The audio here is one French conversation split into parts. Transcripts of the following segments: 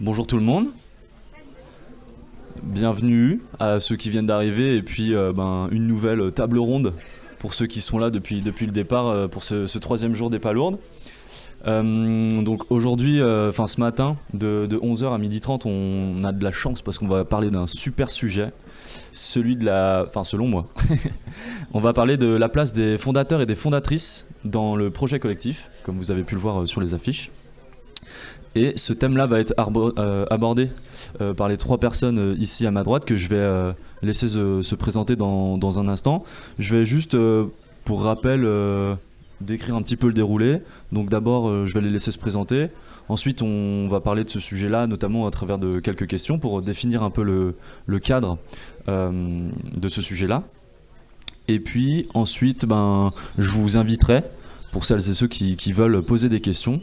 Bonjour tout le monde, bienvenue à ceux qui viennent d'arriver et puis une nouvelle table ronde pour ceux qui sont là depuis le départ pour ce troisième jour des Palourdes. Donc aujourd'hui, ce matin, de 11h à 12h30, on a de la chance parce qu'on va parler d'un super sujet, celui de selon moi, on va parler de la place des fondateurs et des fondatrices dans le projet collectif, comme vous avez pu le voir sur les affiches. Et ce thème-là va être abordé par les trois personnes ici à ma droite que je vais laisser se présenter dans un instant. Je vais juste, pour rappel, décrire un petit peu le déroulé. Donc d'abord, je vais les laisser se présenter. Ensuite, on va parler de ce sujet-là, notamment à travers de quelques questions pour définir un peu le cadre de ce sujet-là. Et puis ensuite, je vous inviterai, pour celles et ceux qui veulent poser des questions,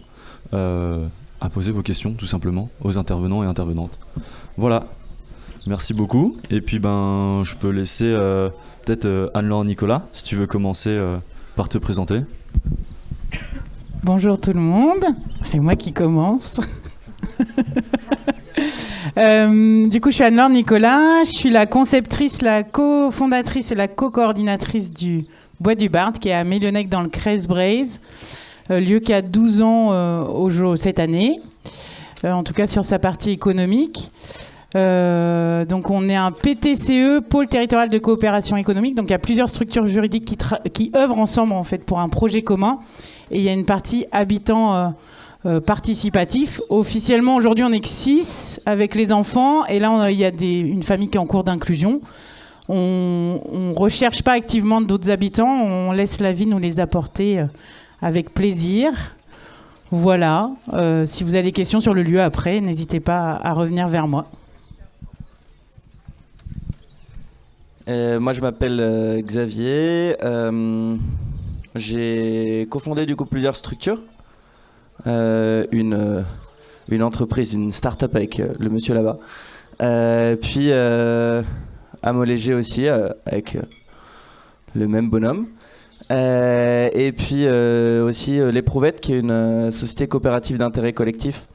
à poser vos questions tout simplement aux intervenants et intervenantes. Voilà, merci beaucoup. Et puis je peux laisser peut-être Anne-Laure Nicolas, si tu veux commencer par te présenter. Bonjour tout le monde, c'est moi qui commence. Du coup, je suis Anne-Laure Nicolas, je suis la conceptrice, la cofondatrice et la co-coordinatrice du Bois du Bard, qui est à Mélionnec dans le Creuse-Braise. Lieu qui a 12 ans cette année, en tout cas sur sa partie économique. Donc on est un PTCE, pôle territorial de coopération économique, donc il y a plusieurs structures juridiques qui œuvrent ensemble en fait pour un projet commun, et il y a une partie habitant participatif. Officiellement aujourd'hui on est que 6 avec les enfants, et là il y a une famille qui est en cours d'inclusion. On ne recherche pas activement d'autres habitants, on laisse la vie nous les apporter avec plaisir. Voilà. Si vous avez des questions sur le lieu après, n'hésitez pas à revenir vers moi. Moi, je m'appelle Xavier. J'ai cofondé du coup plusieurs structures. Une entreprise, une start-up avec le monsieur là-bas. Puis Amoléger aussi, avec le même bonhomme. Et puis aussi l'Éprouvette, qui est une société coopérative d'intérêt collectif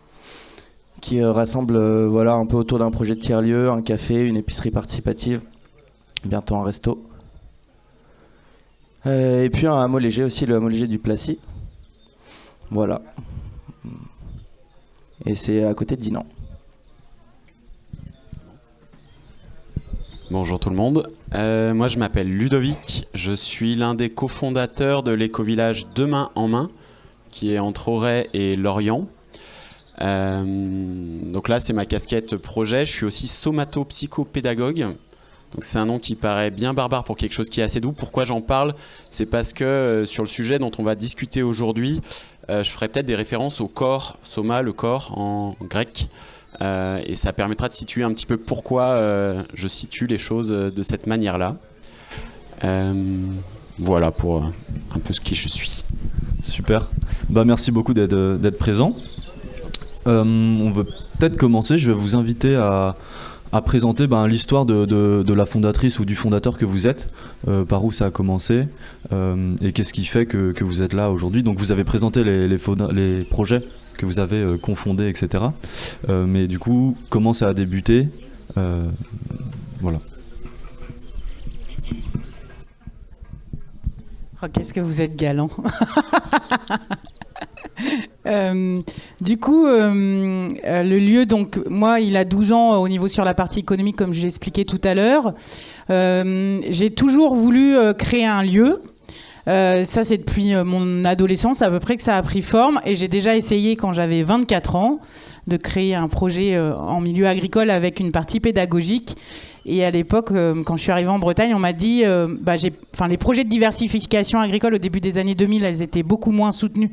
qui rassemble un peu autour d'un projet de tiers-lieu, un café, une épicerie participative, bientôt un resto. Et puis un hameau léger aussi, le hameau léger du Placy. Voilà. Et c'est à côté de Dinan. Bonjour tout le monde, moi je m'appelle Ludovic, je suis l'un des cofondateurs de l'éco-village Demain en Main, qui est entre Auray et Lorient. Donc là c'est ma casquette projet, je suis aussi somato-psychopédagogue, donc c'est un nom qui paraît bien barbare pour quelque chose qui est assez doux. Pourquoi j'en parle? C'est parce que sur le sujet dont on va discuter aujourd'hui, je ferai peut-être des références au corps, soma, le corps en grec. Et ça permettra de situer un petit peu pourquoi je situe les choses de cette manière-là. Voilà pour un peu ce qui je suis. Super. Merci beaucoup d'être présent. On veut peut-être commencer. Je vais vous inviter à présenter l'histoire de la fondatrice ou du fondateur que vous êtes, par où ça a commencé et qu'est-ce qui fait que vous êtes là aujourd'hui. Donc vous avez présenté les projets que vous avez confondé, etc. Mais du coup, comment ça a débuté? Voilà. Oh, qu'est-ce que vous êtes galant. Du coup, le lieu, donc moi, il a 12 ans au niveau sur la partie économique, comme j'ai expliqué tout à l'heure. J'ai toujours voulu créer un lieu. Ça, c'est depuis mon adolescence à peu près que ça a pris forme, et j'ai déjà essayé quand j'avais 24 ans de créer un projet en milieu agricole avec une partie pédagogique. Et à l'époque, quand je suis arrivée en Bretagne, on m'a dit les projets de diversification agricole au début des années 2000, elles étaient beaucoup moins soutenues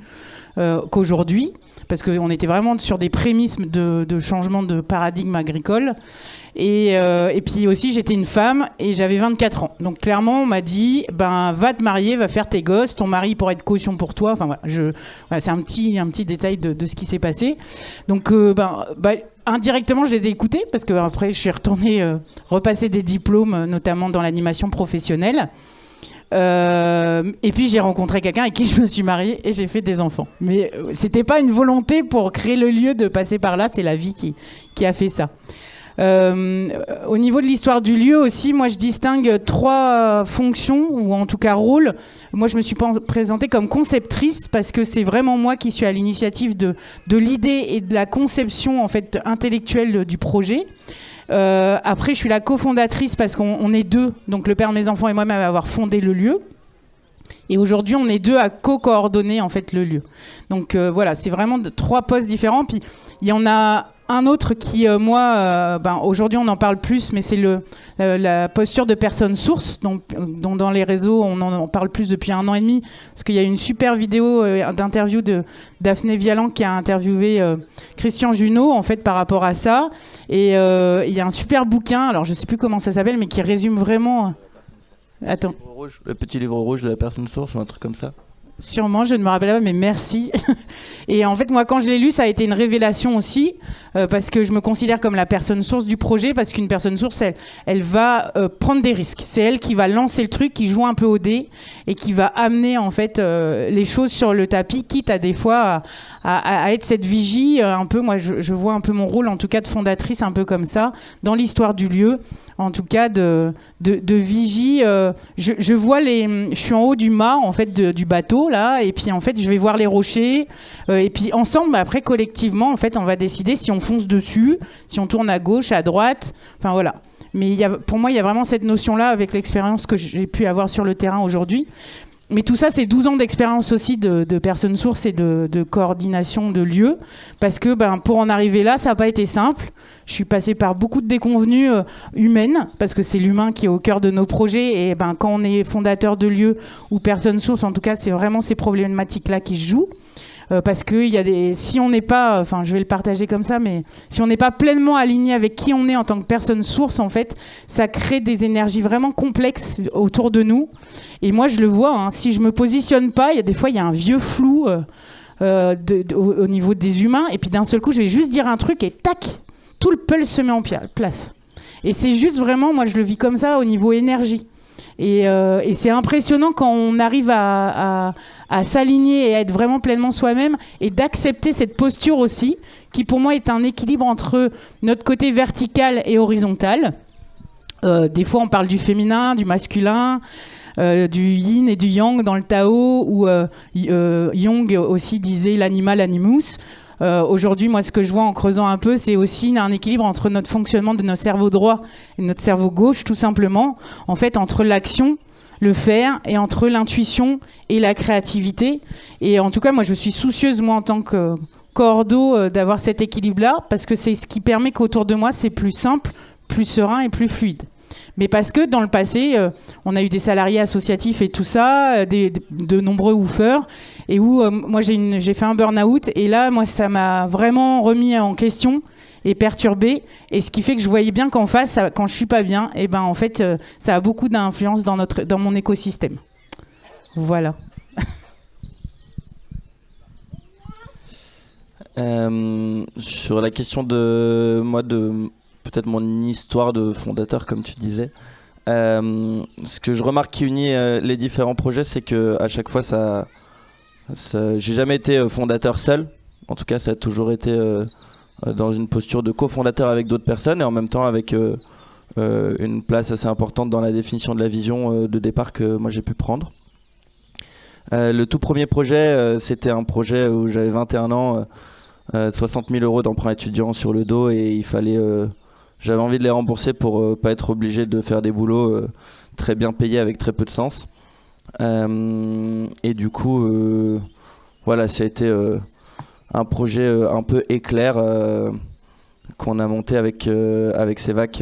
qu'aujourd'hui, parce qu'on était vraiment sur des prémices de changement de paradigme agricole. Et puis aussi, j'étais une femme et j'avais 24 ans. Donc clairement, on m'a dit, va te marier, va faire tes gosses, ton mari pourra être caution pour toi. Enfin voilà, c'est un petit détail de ce qui s'est passé. Donc indirectement, je les ai écoutés parce que après, je suis retournée repasser des diplômes, notamment dans l'animation professionnelle. Et puis j'ai rencontré quelqu'un avec qui je me suis mariée et j'ai fait des enfants. Mais c'était pas une volonté pour créer le lieu de passer par là, c'est la vie qui a fait ça. Au niveau de l'histoire du lieu aussi, moi je distingue 3 fonctions, ou en tout cas rôles. Moi je me suis présentée comme conceptrice parce que c'est vraiment moi qui suis à l'initiative de l'idée et de la conception en fait intellectuelle du projet. Après je suis la cofondatrice parce qu'on est 2, donc le père de mes enfants et moi-même à avoir fondé le lieu. Et aujourd'hui, on est 2 à co-coordonner en fait le lieu. Donc voilà, c'est vraiment 3 postes différents. Puis il y en a un autre qui, aujourd'hui, on en parle plus, mais c'est la posture de personne source, dont dans les réseaux, on en parle plus depuis 1 an et demi, parce qu'il y a une super vidéo d'interview de Daphné Vialan qui a interviewé Christian Junot, en fait, par rapport à ça. Et il y a un super bouquin, alors je ne sais plus comment ça s'appelle, mais qui résume vraiment... Attends. Le petit livre rouge de la personne source ou un truc comme ça. Sûrement, je ne me rappelle pas, mais merci. Et en fait, moi, quand je l'ai lu, ça a été une révélation aussi, parce que je me considère comme la personne source du projet, parce qu'une personne source, elle va prendre des risques. C'est elle qui va lancer le truc, qui joue un peu au dé, et qui va amener en fait les choses sur le tapis, quitte à des fois à être cette vigie, un peu. Moi, je vois un peu mon rôle, en tout cas de fondatrice, un peu comme ça, dans l'histoire du lieu. En tout cas de vigie, je vois je suis en haut du mât en fait du bateau là, et puis en fait je vais voir les rochers, et puis ensemble après collectivement en fait on va décider si on fonce dessus, si on tourne à gauche, à droite, enfin voilà. Mais pour moi il y a vraiment cette notion là avec l'expérience que j'ai pu avoir sur le terrain aujourd'hui. Mais tout ça, c'est 12 ans d'expérience aussi de personnes sources et de coordination de lieux. Parce que pour en arriver là, ça n'a pas été simple. Je suis passée par beaucoup de déconvenues humaines, parce que c'est l'humain qui est au cœur de nos projets. Et quand on est fondateur de lieux ou personne source, en tout cas, c'est vraiment ces problématiques-là qui se jouent. Parce que si on n'est pas, je vais le partager comme ça, mais si on n'est pas pleinement aligné avec qui on est en tant que personne source, en fait, ça crée des énergies vraiment complexes autour de nous. Et moi, je le vois, si je me positionne pas, des fois, il y a un vieux flou au niveau des humains, et puis d'un seul coup, je vais juste dire un truc et tac, tout le puzzle se met en place. Et c'est juste vraiment, moi, je le vis comme ça au niveau énergie. Et c'est impressionnant quand on arrive à s'aligner et à être vraiment pleinement soi-même et d'accepter cette posture aussi, qui pour moi est un équilibre entre notre côté vertical et horizontal. Des fois on parle du féminin, du masculin, du yin et du yang dans le Tao, où Jung aussi disait l'animal animus. Aujourd'hui, moi, ce que je vois en creusant un peu, c'est aussi un équilibre entre notre fonctionnement de notre cerveau droit et notre cerveau gauche, tout simplement. En fait, entre l'action, le faire, et entre l'intuition et la créativité. Et en tout cas, moi, je suis soucieuse, moi, en tant que cordeau, d'avoir cet équilibre-là, parce que c'est ce qui permet qu'autour de moi, c'est plus simple, plus serein et plus fluide. Mais parce que dans le passé, on a eu des salariés associatifs et tout ça, de nombreux woofers, et où moi j'ai fait un burn-out, et là moi ça m'a vraiment remis en question et perturbé, et ce qui fait que je voyais bien qu'en face, quand je suis pas bien, et en fait ça a beaucoup d'influence dans mon écosystème. Voilà. Sur la question de peut-être mon histoire de fondateur, comme tu disais. Ce que je remarque qui unit les différents projets, c'est que à chaque fois, j'ai jamais été fondateur seul. En tout cas, ça a toujours été dans une posture de cofondateur avec d'autres personnes, et en même temps avec une place assez importante dans la définition de la vision de départ que moi j'ai pu prendre. Le tout premier projet, c'était un projet où j'avais 21 ans, 60 000 € d'emprunt étudiant sur le dos, et il fallait... J'avais envie de les rembourser pour pas être obligé de faire des boulots très bien payés avec très peu de sens. Et du coup, voilà, ça a été un projet un peu éclair qu'on a monté avec Cevac.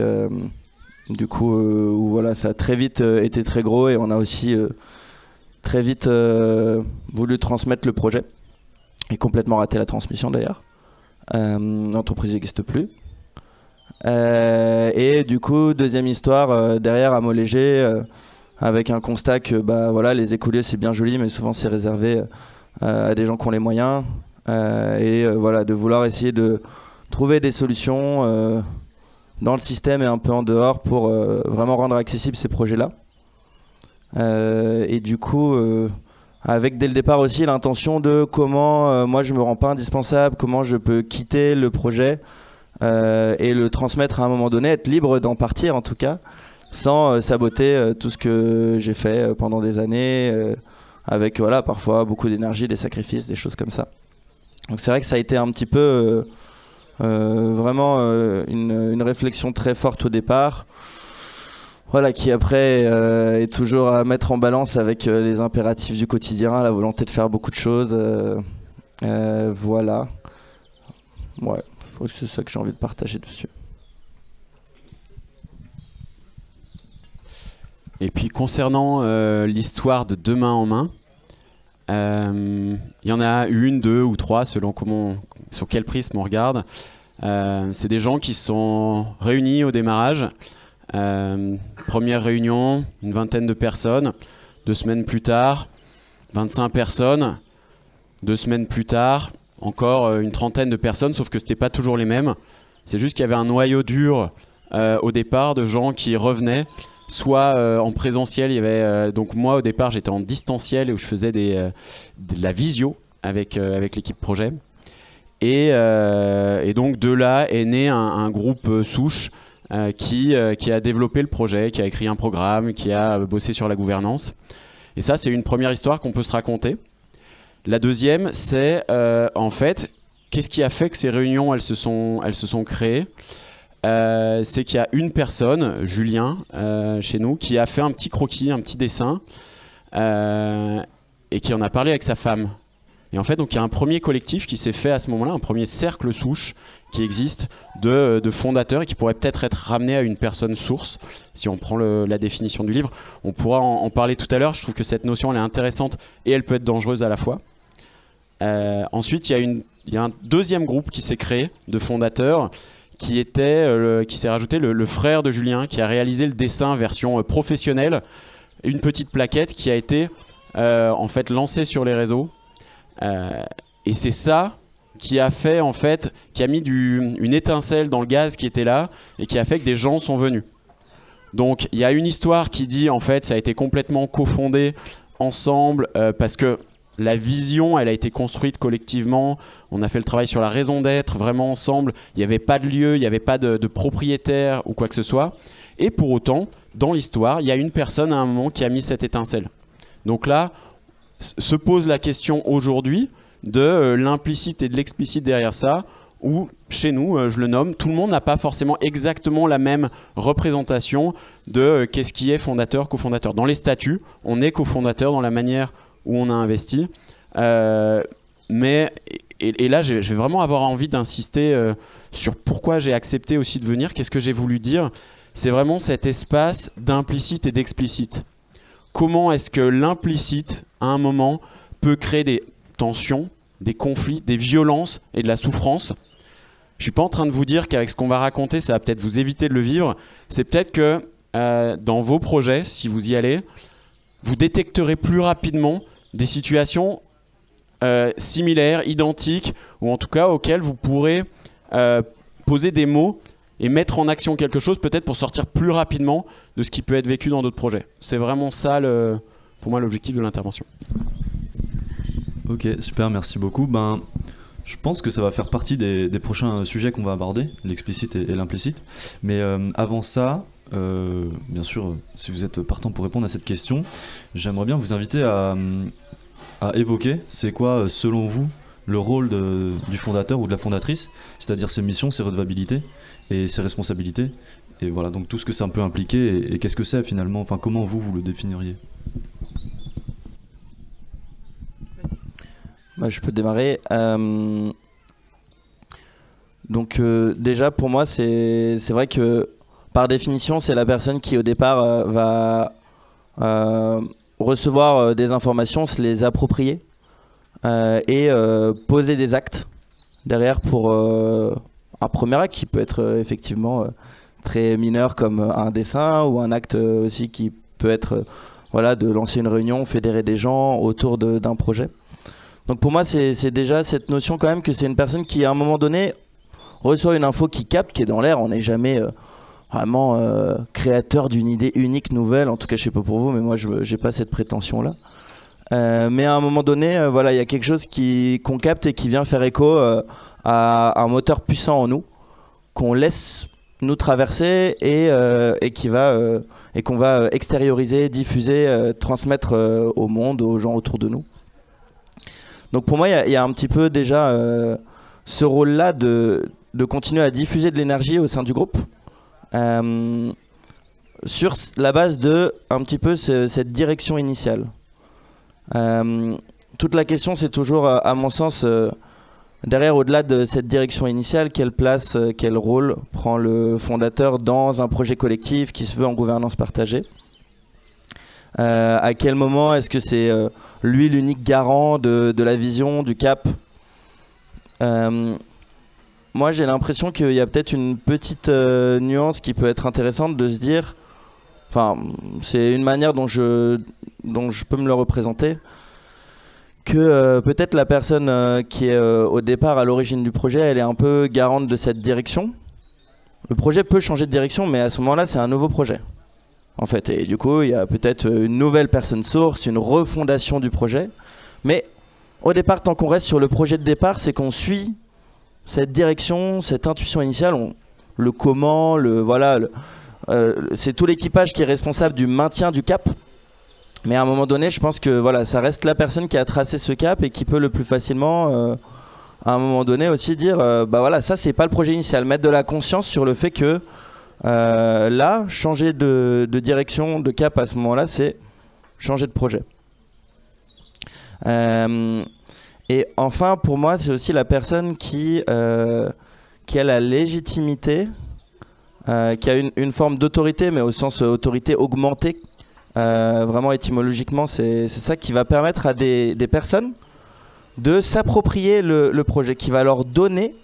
Du coup, où voilà, ça a très vite été très gros, et on a aussi très vite voulu transmettre le projet. Et complètement raté la transmission d'ailleurs. L'entreprise n'existe plus. Et du coup, deuxième histoire, derrière à Mot-Léger, avec un constat que voilà, les écoliers c'est bien joli, mais souvent c'est réservé à des gens qui ont les moyens, et voilà, de vouloir essayer de trouver des solutions dans le système et un peu en dehors pour vraiment rendre accessibles ces projets-là. Et du coup, avec dès le départ aussi l'intention de comment moi je me rends pas indispensable, comment je peux quitter le projet et le transmettre à un moment donné, être libre d'en partir en tout cas, sans saboter tout ce que j'ai fait pendant des années, avec voilà, parfois beaucoup d'énergie, des sacrifices, des choses comme ça. Donc c'est vrai que ça a été un petit peu vraiment une réflexion très forte au départ, voilà, qui après est toujours à mettre en balance avec les impératifs du quotidien, la volonté de faire beaucoup de choses, voilà. Ouais, je crois que c'est ça que j'ai envie de partager dessus. Et puis concernant l'histoire de Deux mains en main, il y en a une, deux ou trois selon sur quel prisme on regarde. C'est des gens qui sont réunis au démarrage. Première réunion, une vingtaine de personnes. 2 semaines plus tard, 25 personnes. 2 semaines plus tard, encore une trentaine de personnes, sauf que c'était pas toujours les mêmes. C'est juste qu'il y avait un noyau dur au départ de gens qui revenaient, soit en présentiel. Il y avait donc moi au départ j'étais en distanciel où je faisais de la visio avec l'équipe projet. Et donc de là est né un groupe souche qui a développé le projet, qui a écrit un programme, qui a bossé sur la gouvernance. Et ça, c'est une première histoire qu'on peut se raconter. La deuxième, c'est en fait, qu'est-ce qui a fait que ces réunions, elles se sont créées ? C'est qu'il y a une personne, Julien, chez nous, qui a fait un petit croquis, un petit dessin, et qui en a parlé avec sa femme. Et en fait, donc, il y a un premier collectif qui s'est fait à ce moment-là, un premier cercle souche qui existe de fondateurs et qui pourrait peut-être être ramené à une personne source. Si on prend la définition du livre, on pourra en parler tout à l'heure. Je trouve que cette notion, elle est intéressante et elle peut être dangereuse à la fois. Ensuite, il y a un deuxième groupe qui s'est créé de fondateurs qui s'est rajouté le frère de Julien qui a réalisé le dessin version professionnelle, une petite plaquette qui a été en fait lancée sur les réseaux. Et c'est ça qui a fait en fait, qui a mis une étincelle dans le gaz qui était là et qui a fait que des gens sont venus. Donc il y a une histoire qui dit en fait ça a été complètement cofondé ensemble parce que la vision elle a été construite collectivement, on a fait le travail sur la raison d'être vraiment ensemble, il n'y avait pas de lieu, il n'y avait pas de propriétaire ou quoi que ce soit, et pour autant dans l'histoire il y a une personne à un moment qui a mis cette étincelle. Donc là se pose la question aujourd'hui de l'implicite et de l'explicite derrière ça, où chez nous, je le nomme, tout le monde n'a pas forcément exactement la même représentation de qu'est-ce qui est fondateur, cofondateur. Dans les statuts, on est cofondateur dans la manière où on a investi. Mais là, je vais vraiment avoir envie d'insister sur pourquoi j'ai accepté aussi de venir, qu'est-ce que j'ai voulu dire. C'est vraiment cet espace d'implicite et d'explicite. Comment est-ce que l'implicite, à un moment, peut créer des tensions, des conflits, des violences et de la souffrance ? Je ne suis pas en train de vous dire qu'avec ce qu'on va raconter, ça va peut-être vous éviter de le vivre. C'est peut-être que dans vos projets, si vous y allez, vous détecterez plus rapidement des situations similaires, identiques, ou en tout cas auxquelles vous pourrez poser des mots et mettre en action quelque chose, peut-être pour sortir plus rapidement de ce qui peut être vécu dans d'autres projets. C'est vraiment ça, pour moi, l'objectif de l'intervention. Ok, super, merci beaucoup. Je pense que ça va faire partie des prochains sujets qu'on va aborder, l'explicite et l'implicite. Mais avant ça, bien sûr, si vous êtes partant pour répondre à cette question, j'aimerais bien vous inviter à évoquer, c'est quoi, selon vous, le rôle du fondateur ou de la fondatrice, c'est-à-dire ses missions, ses redevabilités et ses responsabilités. Et voilà, donc tout ce que ça peut impliquer et qu'est-ce que c'est finalement, enfin comment vous le définiriez ? Je peux démarrer. Donc déjà pour moi c'est vrai que par définition c'est la personne qui au départ va recevoir des informations, se les approprier et poser des actes derrière pour un premier acte qui peut être effectivement très mineur comme un dessin ou un acte aussi qui peut être voilà, de lancer une réunion, fédérer des gens autour d'un projet. Donc pour moi c'est déjà cette notion quand même que c'est une personne qui à un moment donné reçoit une info qui capte, qui est dans l'air. On n'est jamais vraiment créateur d'une idée unique, nouvelle. En tout cas, je sais pas pour vous, mais moi, j'ai pas cette prétention-là. Mais à un moment donné, voilà, il y a quelque chose qu'on capte et qui vient faire écho à un moteur puissant en nous, qu'on laisse nous traverser et qu'on va extérioriser, diffuser, transmettre au monde, aux gens autour de nous. Donc pour moi, il y a un petit peu déjà ce rôle-là de continuer à diffuser de l'énergie au sein du groupe sur la base de un petit peu cette direction initiale. Toute la question, c'est toujours, à mon sens, derrière, au-delà de cette direction initiale, quelle place, quel rôle prend le fondateur dans un projet collectif qui se veut en gouvernance partagée. À quel moment est-ce que c'est lui l'unique garant de la vision, du cap. Moi, j'ai l'impression qu'il y a peut-être une petite nuance qui peut être intéressante de se dire, enfin, c'est une manière dont je peux me le représenter, que peut-être la personne qui est au départ à l'origine du projet, elle est un peu garante de cette direction. Le projet peut changer de direction, mais à ce moment-là, c'est un nouveau projet, en fait. Et du coup, il y a peut-être une nouvelle personne source, une refondation du projet. Mais au départ, tant qu'on reste sur le projet de départ, c'est qu'on suit cette direction, cette intuition initiale, le comment, c'est tout l'équipage qui est responsable du maintien du cap. Mais à un moment donné, je pense que voilà, ça reste la personne qui a tracé ce cap et qui peut le plus facilement, à un moment donné, aussi dire bah voilà, ça c'est pas le projet initial. Mettre de la conscience sur le fait que là, changer de direction, de cap à ce moment-là, c'est changer de projet. Et enfin, pour moi, c'est aussi la personne qui a la légitimité, qui a une forme d'autorité, mais au sens autorité augmentée. Vraiment étymologiquement, c'est ça qui va permettre à des personnes de s'approprier le projet, qui va leur donner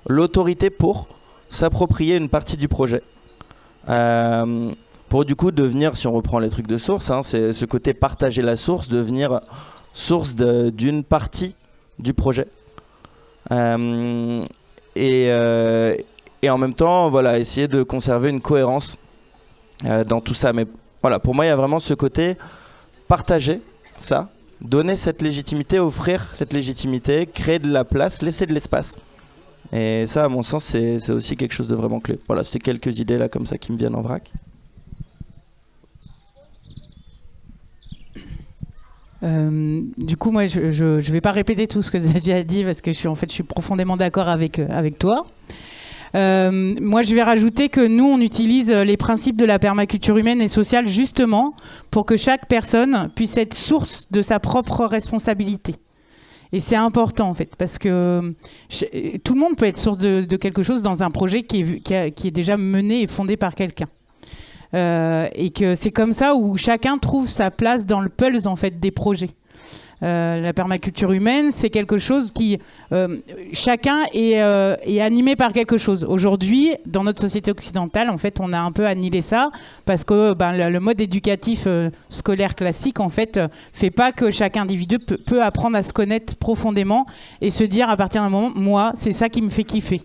l'autorité pour s'approprier une partie du projet. Pour du coup devenir, si on reprend les trucs de source, hein, c'est ce côté partager la source, devenir source d'une partie du projet. Et en même temps, voilà, essayer de conserver une cohérence dans tout ça. Mais voilà, pour moi, il y a vraiment ce côté partager ça, donner cette légitimité, offrir cette légitimité, créer de la place, laisser de l'espace. Et ça, à mon sens, c'est aussi quelque chose de vraiment clé. Voilà, c'était quelques idées là comme ça qui me viennent en vrac. Du coup, moi, je vais pas répéter tout ce que Xavier a dit parce que je suis profondément d'accord avec toi. Moi, je vais rajouter que nous, on utilise les principes de la permaculture humaine et sociale justement pour que chaque personne puisse être source de sa propre responsabilité. Et c'est important en fait, parce que tout le monde peut être source de quelque chose dans un projet qui est déjà mené et fondé par quelqu'un. Et que c'est comme ça où chacun trouve sa place dans le pulse en fait des projets. La permaculture humaine, c'est quelque chose qui chacun est animé par quelque chose. Aujourd'hui, dans notre société occidentale, en fait, on a un peu annihilé ça parce que le mode éducatif scolaire classique, en fait, fait pas que chaque individu peut apprendre à se connaître profondément et se dire à partir d'un moment, moi, c'est ça qui me fait kiffer.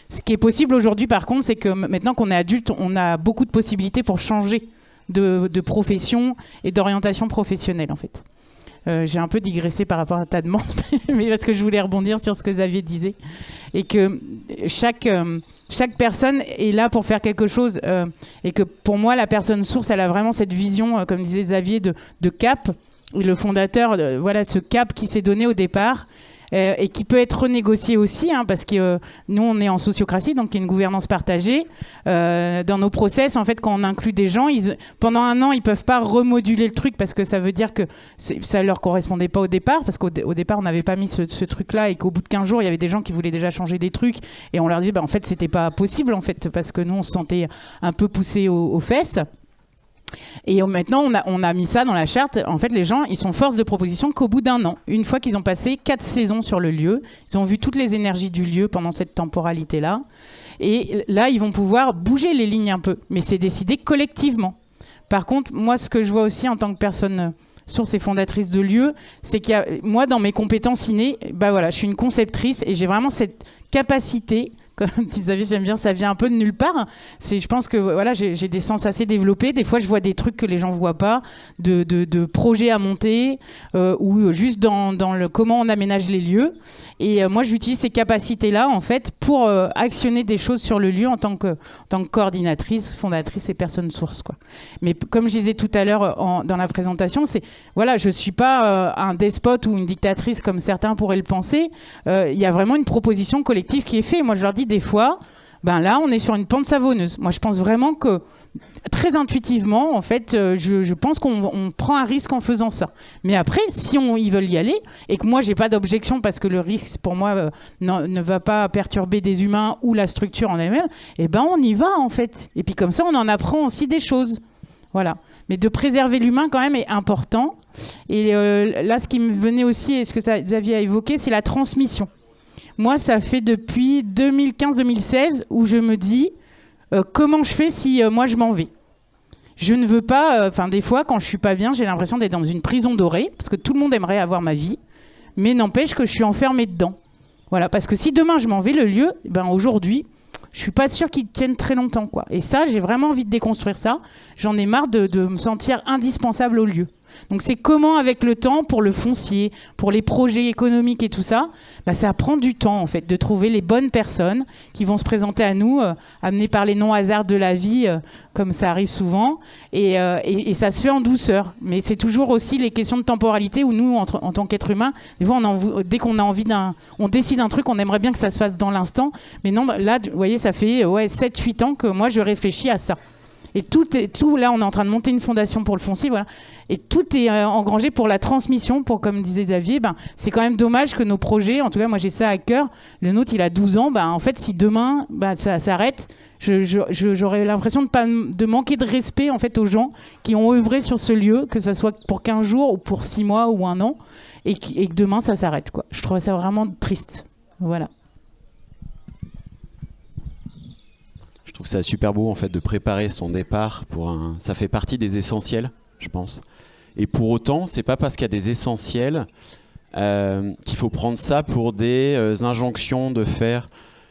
Ce qui est possible aujourd'hui, par contre, c'est que maintenant qu'on est adulte, on a beaucoup de possibilités pour changer de profession et d'orientation professionnelle, en fait. J'ai un peu digressé par rapport à ta demande, mais parce que je voulais rebondir sur ce que Xavier disait. Et que chaque personne est là pour faire quelque chose. Et que pour moi, la personne source, elle a vraiment cette vision, comme disait Xavier, de cap. Et le fondateur, voilà, ce cap qui s'est donné au départ. Et qui peut être renégocié aussi, hein, parce que nous, on est en sociocratie, donc il y a une gouvernance partagée. Dans nos process, en fait, quand on inclut des gens, pendant un an, ils ne peuvent pas remoduler le truc, parce que ça veut dire que ça ne leur correspondait pas au départ, parce qu'au départ, on n'avait pas mis ce truc-là, et qu'au bout de 15 jours, il y avait des gens qui voulaient déjà changer des trucs, et on leur disait, en fait, ce n'était pas possible, en fait, parce que nous, on se sentait un peu poussés aux fesses. Et maintenant, on a mis ça dans la charte. En fait, les gens, ils sont force de proposition qu'au bout d'un an, une fois qu'ils ont passé 4 saisons sur le lieu, ils ont vu toutes les énergies du lieu pendant cette temporalité-là. Et là, ils vont pouvoir bouger les lignes un peu. Mais c'est décidé collectivement. Par contre, moi, ce que je vois aussi en tant que personne source et fondatrice de lieu, c'est moi, dans mes compétences innées, voilà, je suis une conceptrice et j'ai vraiment cette capacité Comme Xavier, j'aime bien, ça vient un peu de nulle part. Je pense que voilà, j'ai des sens assez développés. Des fois, je vois des trucs que les gens voient pas, de projets à monter, ou juste dans le comment on aménage les lieux. Et moi, j'utilise ces capacités-là, en fait, pour actionner des choses sur le lieu en tant que coordinatrice, fondatrice et personne source, quoi. Mais comme je disais tout à l'heure dans la présentation, voilà, je suis pas un despote ou une dictatrice comme certains pourraient le penser. Il y a vraiment une proposition collective qui est faite. Moi, je leur dis des fois, ben là, on est sur une pente savonneuse. Moi, je pense vraiment que très intuitivement, en fait, je pense qu'on prend un risque en faisant ça. Mais après, si ils veulent y aller, et que moi, j'ai pas d'objection parce que le risque, pour moi, ne va pas perturber des humains ou la structure en elle-même, eh ben, on y va, en fait. Et puis comme ça, on en apprend aussi des choses. Voilà. Mais de préserver l'humain, quand même, est important. Et là, ce qui me venait aussi, et ce que Xavier a évoqué, c'est la transmission. Moi, ça fait depuis 2015-2016 où je me dis comment je fais si moi je m'en vais. Je ne veux pas, des fois quand je suis pas bien, j'ai l'impression d'être dans une prison dorée parce que tout le monde aimerait avoir ma vie, mais n'empêche que je suis enfermée dedans. Voilà, parce que si demain je m'en vais, le lieu, ben aujourd'hui, je suis pas sûre qu'il tienne très longtemps, quoi. Et ça, j'ai vraiment envie de déconstruire ça. J'en ai marre de me sentir indispensable au lieu. Donc c'est comment avec le temps, pour le foncier, pour les projets économiques et tout ça, ça prend du temps en fait de trouver les bonnes personnes qui vont se présenter à nous, amenées par les non-hasards de la vie, comme ça arrive souvent, et ça se fait en douceur. Mais c'est toujours aussi les questions de temporalité où nous, en tant qu'être humain, des fois, dès qu'on a envie on décide un truc, on aimerait bien que ça se fasse dans l'instant, mais non, là, vous voyez, ça fait 7-8 ans que moi je réfléchis à ça. Et tout, là, on est en train de monter une fondation pour le foncier, voilà. Et tout est engrangé pour la transmission, comme disait Xavier. C'est quand même dommage que nos projets, en tout cas, moi j'ai ça à cœur. Le nôtre, il a 12 ans. En fait, si demain, ça s'arrête, j'aurais l'impression de manquer de respect en fait aux gens qui ont œuvré sur ce lieu, que ça soit pour 15 jours ou pour 6 mois ou 1 an, et que demain, ça s'arrête, quoi. Je trouve ça vraiment triste. Voilà. Je trouve ça super beau en fait de préparer son départ ça fait partie des essentiels, je pense. Et pour autant, c'est pas parce qu'il y a des essentiels qu'il faut prendre ça pour des injonctions de faire.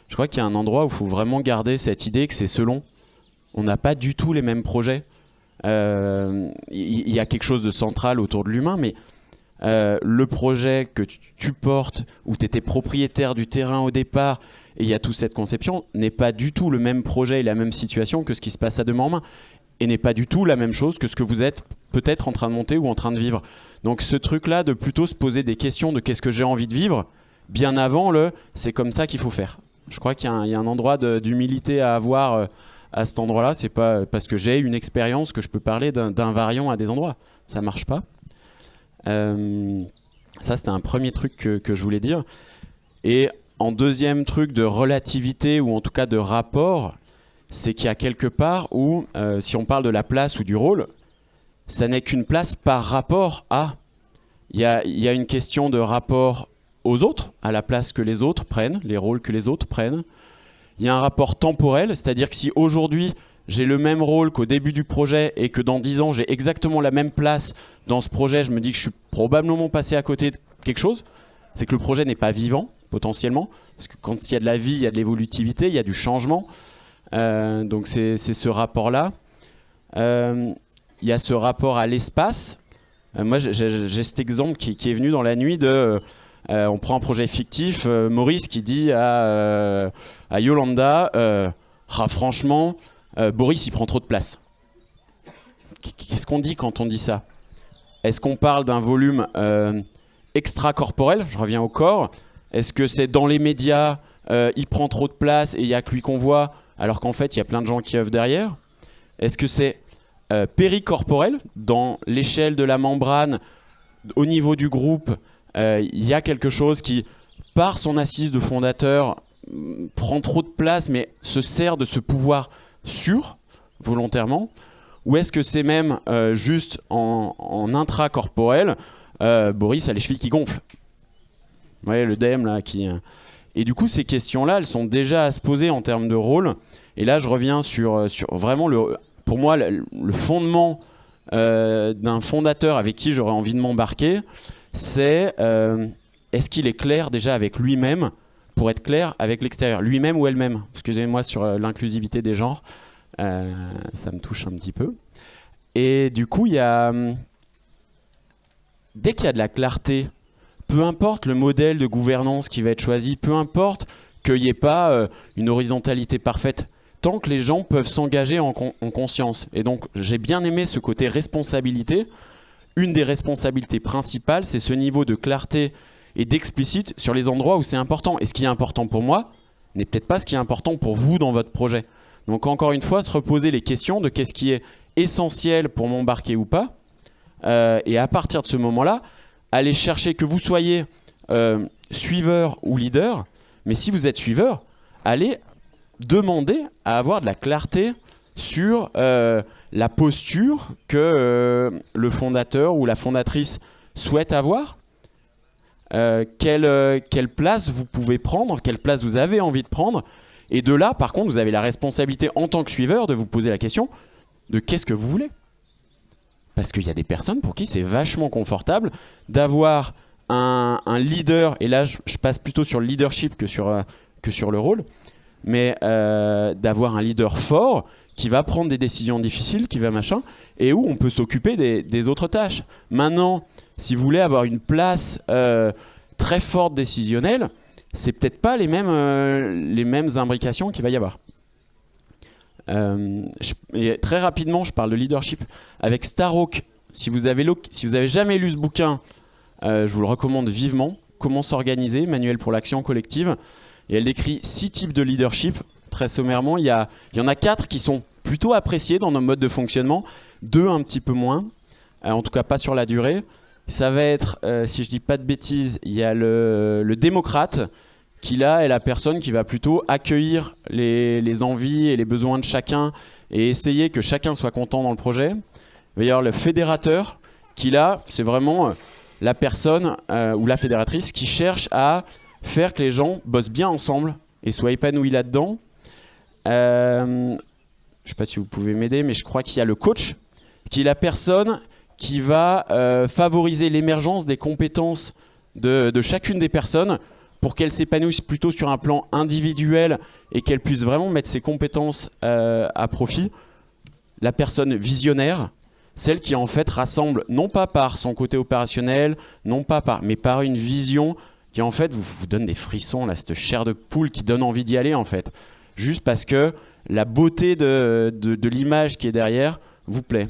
Je crois qu'il y a un endroit où il faut vraiment garder cette idée que c'est selon. On n'a pas du tout les mêmes projets. Il y a quelque chose de central autour de l'humain, mais le projet que tu portes, où tu étais propriétaire du terrain au départ, et il y a toute cette conception, n'est pas du tout le même projet et la même situation que ce qui se passe à deux mains en main. Et n'est pas du tout la même chose que ce que vous êtes peut-être en train de monter ou en train de vivre. Donc ce truc-là de plutôt se poser des questions de qu'est-ce que j'ai envie de vivre, bien avant c'est comme ça qu'il faut faire. Je crois qu'il y a un endroit d'humilité à avoir à cet endroit-là. C'est pas parce que j'ai une expérience que je peux parler d'un variant à des endroits. Ça marche pas. Ça, c'était un premier truc que je voulais dire. Et en deuxième truc de relativité, ou en tout cas de rapport, c'est qu'il y a quelque part où, si on parle de la place ou du rôle, ça n'est qu'une place par rapport à... Il y a une question de rapport aux autres, à la place que les autres prennent, les rôles que les autres prennent. Il y a un rapport temporel, c'est-à-dire que si aujourd'hui j'ai le même rôle qu'au début du projet et que dans 10 ans j'ai exactement la même place dans ce projet, je me dis que je suis probablement passé à côté de quelque chose, c'est que le projet n'est pas vivant, potentiellement, parce que quand il y a de la vie, il y a de l'évolutivité, il y a du changement. Donc c'est ce rapport-là. Il y a ce rapport à l'espace. Moi, j'ai cet exemple qui est venu dans la nuit de... on prend un projet fictif, Maurice qui dit à Yolanda, franchement, Boris, il prend trop de place. Qu'est-ce qu'on dit quand on dit ça? Est-ce qu'on parle d'un volume extracorporel? Je reviens au corps. Est-ce que c'est dans les médias, il prend trop de place et il n'y a que lui qu'on voit, alors qu'en fait, il y a plein de gens qui œuvrent derrière? Est-ce que c'est péricorporel, dans l'échelle de la membrane, au niveau du groupe, il y a quelque chose qui, par son assise de fondateur, prend trop de place, mais se sert de ce pouvoir volontairement? Ou est-ce que c'est même juste en intracorporel, Boris a les chevilles qui gonflent? Vous voyez, le DM là qui... Et du coup, ces questions-là, elles sont déjà à se poser en termes de rôle. Et là, je reviens sur vraiment, pour moi, le fondement d'un fondateur avec qui j'aurais envie de m'embarquer, c'est est-ce qu'il est clair déjà avec lui-même pour être clair, avec l'extérieur, lui-même ou elle-même. Excusez-moi sur l'inclusivité des genres, ça me touche un petit peu. Et du coup, dès qu'il y a de la clarté, peu importe le modèle de gouvernance qui va être choisi, peu importe qu'il n'y ait pas une horizontalité parfaite, tant que les gens peuvent s'engager en conscience. Et donc, j'ai bien aimé ce côté responsabilité. Une des responsabilités principales, c'est ce niveau de clarté et d'explicite sur les endroits où c'est important. Et ce qui est important pour moi n'est peut-être pas ce qui est important pour vous dans votre projet. Donc, encore une fois, se reposer les questions de qu'est-ce qui est essentiel pour m'embarquer ou pas. Et à partir de ce moment-là, aller chercher, que vous soyez suiveur ou leader, mais si vous êtes suiveur, allez demander à avoir de la clarté sur la posture que le fondateur ou la fondatrice souhaite avoir, quelle place vous pouvez prendre, quelle place vous avez envie de prendre. Et de là, par contre, vous avez la responsabilité en tant que suiveur de vous poser la question de qu'est-ce que vous voulez. Parce qu'il y a des personnes pour qui c'est vachement confortable d'avoir un leader, et là je passe plutôt sur le leadership que sur le rôle, mais d'avoir un leader fort qui va prendre des décisions difficiles, qui va machin, et où on peut s'occuper des autres tâches. Maintenant, si vous voulez avoir une place très forte décisionnelle, c'est peut-être pas les mêmes imbrications qu'il va y avoir. Et très rapidement, je parle de leadership avec Starhawk. Si vous avez jamais lu ce bouquin, je vous le recommande vivement. Comment s'organiser, manuel pour l'action collective. Et elle décrit 6 types de leadership. Très sommairement, il y en a 4 qui sont plutôt appréciés dans nos modes de fonctionnement, 2 un petit peu moins, en tout cas pas sur la durée. Ça va être, si je dis pas de bêtises, il y a le démocrate, qui là est la personne qui va plutôt accueillir les envies et les besoins de chacun et essayer que chacun soit content dans le projet. Il va y avoir le fédérateur, qui là, c'est vraiment la personne ou la fédératrice qui cherche à faire que les gens bossent bien ensemble et soient épanouis là-dedans. Je ne sais pas si vous pouvez m'aider, mais je crois qu'il y a le coach, qui est la personne qui va favoriser l'émergence des compétences de chacune des personnes pour qu'elles s'épanouissent plutôt sur un plan individuel et qu'elles puissent vraiment mettre ses compétences à profit. La personne visionnaire, celle qui en fait rassemble non pas par son côté opérationnel, mais par une vision qui en fait vous donne des frissons, là, cette chair de poule qui donne envie d'y aller en fait. Juste parce que la beauté de l'image qui est derrière vous plaît.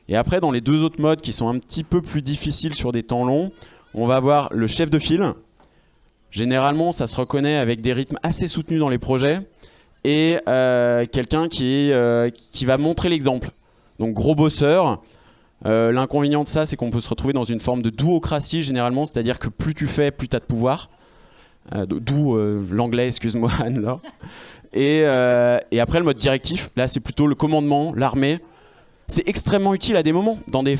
Et après, dans les 2 autres modes qui sont un petit peu plus difficiles sur des temps longs, on va avoir le chef de file. Généralement, ça se reconnaît avec des rythmes assez soutenus dans les projets et quelqu'un qui va montrer l'exemple. Donc gros bosseur. L'inconvénient de ça, c'est qu'on peut se retrouver dans une forme de douocratie généralement, c'est-à-dire que plus tu fais, plus tu as de pouvoir. D'où l'anglais, excuse-moi Anne-Laure. Et après le mode directif, là c'est plutôt le commandement, l'armée. C'est extrêmement utile à des moments, dans des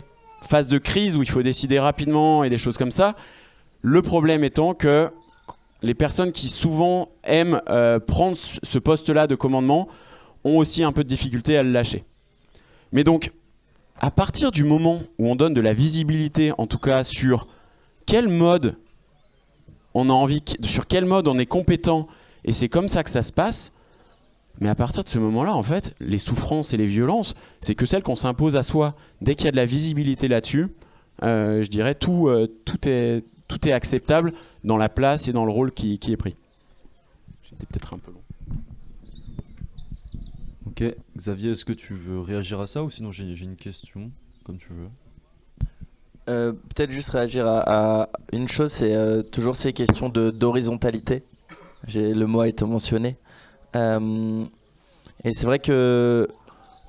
phases de crise où il faut décider rapidement et des choses comme ça. Le problème étant que les personnes qui souvent aiment prendre ce poste-là de commandement ont aussi un peu de difficulté à le lâcher. Mais donc, à partir du moment où on donne de la visibilité, en tout cas sur quel mode on a envie, sur quel mode on est compétent, et c'est comme ça que ça se passe, mais à partir de ce moment-là, en fait, les souffrances et les violences, c'est que celles qu'on s'impose à soi. Dès qu'il y a de la visibilité là-dessus, je dirais tout est acceptable dans la place et dans le rôle qui est pris. J'étais peut-être un peu long. Ok, Xavier, est-ce que tu veux réagir à ça ou sinon j'ai une question, comme tu veux. Peut-être juste réagir à une chose, c'est toujours ces questions d'horizontalité. Le mot a été mentionné. Et c'est vrai que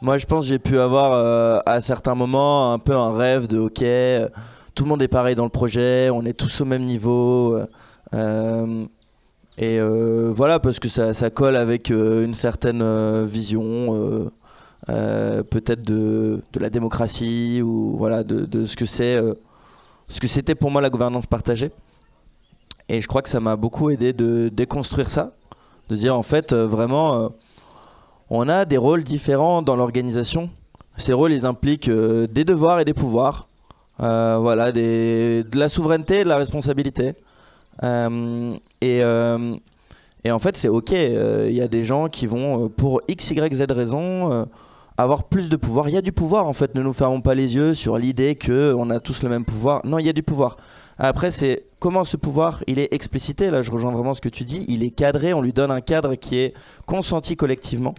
moi je pense que j'ai pu avoir à certains moments un peu un rêve de ok, tout le monde est pareil dans le projet, on est tous au même niveau. Voilà, parce que ça colle avec une certaine vision peut-être de la démocratie ou voilà, de ce que ce que c'était pour moi la gouvernance partagée. Et je crois que ça m'a beaucoup aidé de déconstruire ça, de dire en fait vraiment on a des rôles différents dans l'organisation. Ces rôles ils impliquent des devoirs et des pouvoirs, voilà, de la souveraineté et de la responsabilité. Et Et en fait, c'est ok. Il y a des gens qui vont, pour X, Y, Z raison, avoir plus de pouvoir. Il y a du pouvoir, en fait. Ne nous fermons pas les yeux sur l'idée qu'on a tous le même pouvoir. Non, il y a du pouvoir. Après, c'est comment ce pouvoir, il est explicité. Là, je rejoins vraiment ce que tu dis. Il est cadré. On lui donne un cadre qui est consenti collectivement.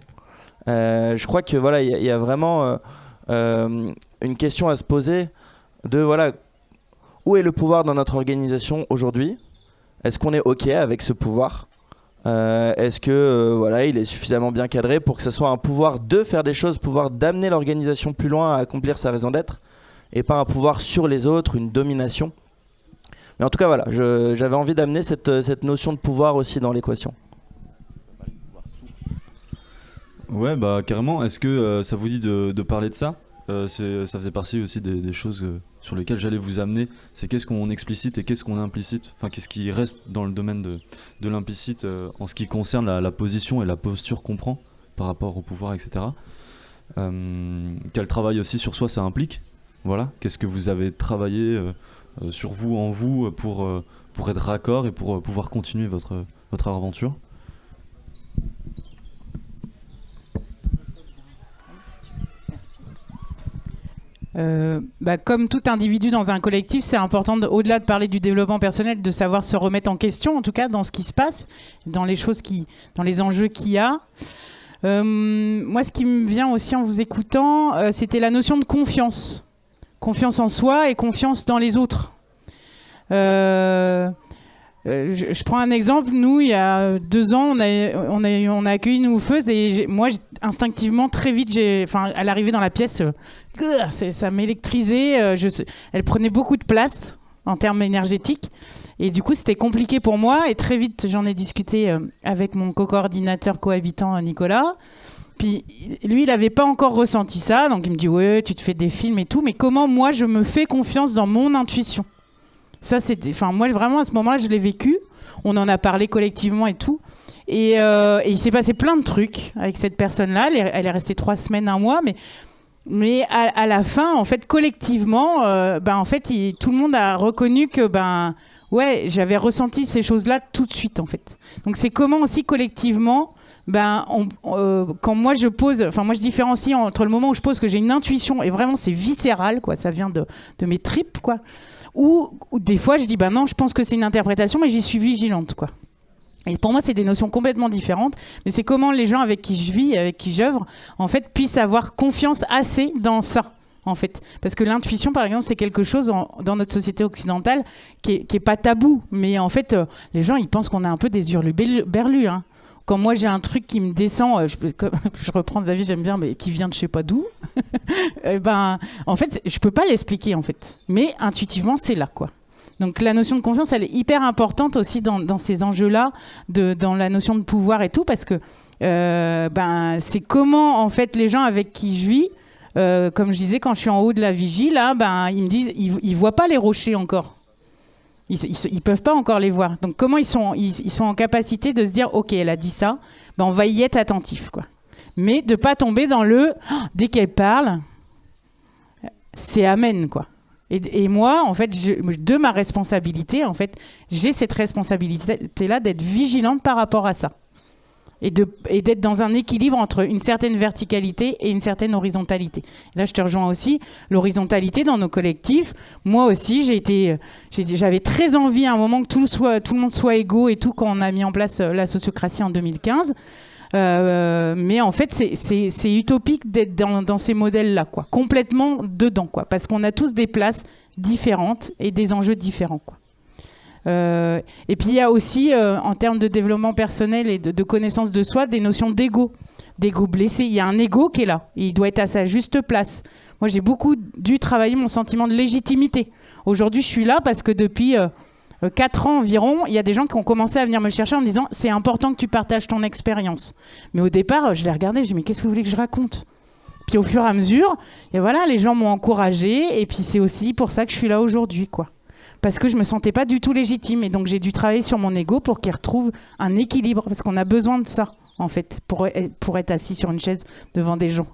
Je crois que voilà, il y a vraiment une question à se poser de voilà, où est le pouvoir dans notre organisation aujourd'hui ? Est-ce qu'on est ok avec ce pouvoir ? Est-ce que voilà, il est suffisamment bien cadré pour que ce soit un pouvoir de faire des choses, pouvoir d'amener l'organisation plus loin à accomplir sa raison d'être, et pas un pouvoir sur les autres, une domination. Mais en tout cas, voilà, j'avais envie d'amener cette notion de pouvoir aussi dans l'équation. Ouais, bah carrément. Est-ce que ça vous dit de parler de ça ? Ça faisait partie aussi des choses sur lesquelles j'allais vous amener. C'est qu'est-ce qu'on explicite et qu'est-ce qu'on implicite. Enfin, qu'est-ce qui reste dans le domaine de l'implicite en ce qui concerne la position et la posture qu'on prend par rapport au pouvoir, etc. Quel travail aussi sur soi ça implique. Voilà. Qu'est-ce que vous avez travaillé sur vous, en vous, pour être raccord et pour pouvoir continuer votre aventure. Comme tout individu dans un collectif, c'est important, au-delà de parler du développement personnel, de savoir se remettre en question, en tout cas dans ce qui se passe, dans les choses dans les enjeux qu'il y a. Moi, ce qui me vient aussi en vous écoutant, c'était la notion de confiance. Confiance en soi et confiance dans les autres. Je prends un exemple. Nous, il y a 2 ans, on a accueilli une oufeuse et moi, instinctivement, très vite, à l'arrivée dans la pièce, ça m'électrisait. Elle prenait beaucoup de place en termes énergétiques. Et du coup, c'était compliqué pour moi. Et très vite, j'en ai discuté avec mon co-coordinateur cohabitant, Nicolas. Puis lui, il n'avait pas encore ressenti ça. Donc, il me dit, ouais, tu te fais des films et tout. Mais comment, moi, je me fais confiance dans mon intuition ? Ça, moi, vraiment, à ce moment-là, je l'ai vécu. On en a parlé collectivement et tout. Et il s'est passé plein de trucs avec cette personne-là. Elle est restée 3 semaines, 1 mois. Mais à la fin, en fait, collectivement, tout le monde a reconnu que, ouais, j'avais ressenti ces choses-là tout de suite, en fait. Donc, c'est comment aussi, collectivement, quand moi, moi, je différencie entre le moment où je pose que j'ai une intuition, et vraiment, c'est viscéral, quoi. Ça vient de mes tripes, quoi. Ou des fois, je dis, non, je pense que c'est une interprétation, mais j'y suis vigilante, quoi. Et pour moi, c'est des notions complètement différentes. Mais c'est comment les gens avec qui je vis, avec qui j'œuvre, en fait, puissent avoir confiance assez dans ça, en fait. Parce que l'intuition, par exemple, c'est quelque chose dans notre société occidentale qui est pas tabou. Mais en fait, les gens, ils pensent qu'on a un peu des hurluberlus, hein. Quand moi j'ai un truc qui me descend, je reprends Xavier, j'aime bien, mais qui vient de je sais pas d'où, en fait, je peux pas l'expliquer, en fait. Mais intuitivement, c'est là, quoi. Donc la notion de confiance, elle est hyper importante aussi dans ces enjeux-là, dans la notion de pouvoir et tout, parce que c'est comment, en fait, les gens avec qui je vis, comme je disais, quand je suis en haut de la vigie, là, ils me disent, ils voient pas les rochers encore. Ils peuvent pas encore les voir. Donc comment ils sont en capacité de se dire, ok, elle a dit ça, on va y être attentif, quoi. Mais de pas tomber dans dès qu'elle parle, c'est amen, quoi. Et moi, en fait, de ma responsabilité, en fait, j'ai cette responsabilité-là d'être vigilante par rapport à ça. Et d'être dans un équilibre entre une certaine verticalité et une certaine horizontalité. Là, je te rejoins aussi, l'horizontalité dans nos collectifs. Moi aussi, j'avais très envie à un moment que tout le monde soit égaux et tout, quand on a mis en place la sociocratie en 2015. Mais en fait, c'est utopique d'être dans ces modèles-là, quoi. Complètement dedans, quoi. Parce qu'on a tous des places différentes et des enjeux différents, quoi. Et puis il y a aussi en termes de développement personnel et de connaissance de soi, des notions d'ego blessé. Il y a un ego qui est là et il doit être à sa juste place. Moi, j'ai beaucoup dû travailler mon sentiment de légitimité. Aujourd'hui, je suis là parce que depuis 4 ans environ, il y a des gens qui ont commencé à venir me chercher en me disant, c'est important que tu partages ton expérience. Mais au départ, je les regardais, je dis, mais qu'est-ce que vous voulez que je raconte ? Puis au fur et à mesure, et voilà, les gens m'ont encouragée, et puis c'est aussi pour ça que je suis là aujourd'hui, quoi. Parce que je me sentais pas du tout légitime, et donc j'ai dû travailler sur mon ego pour qu'il retrouve un équilibre, parce qu'on a besoin de ça, en fait, pour être assis sur une chaise devant des gens.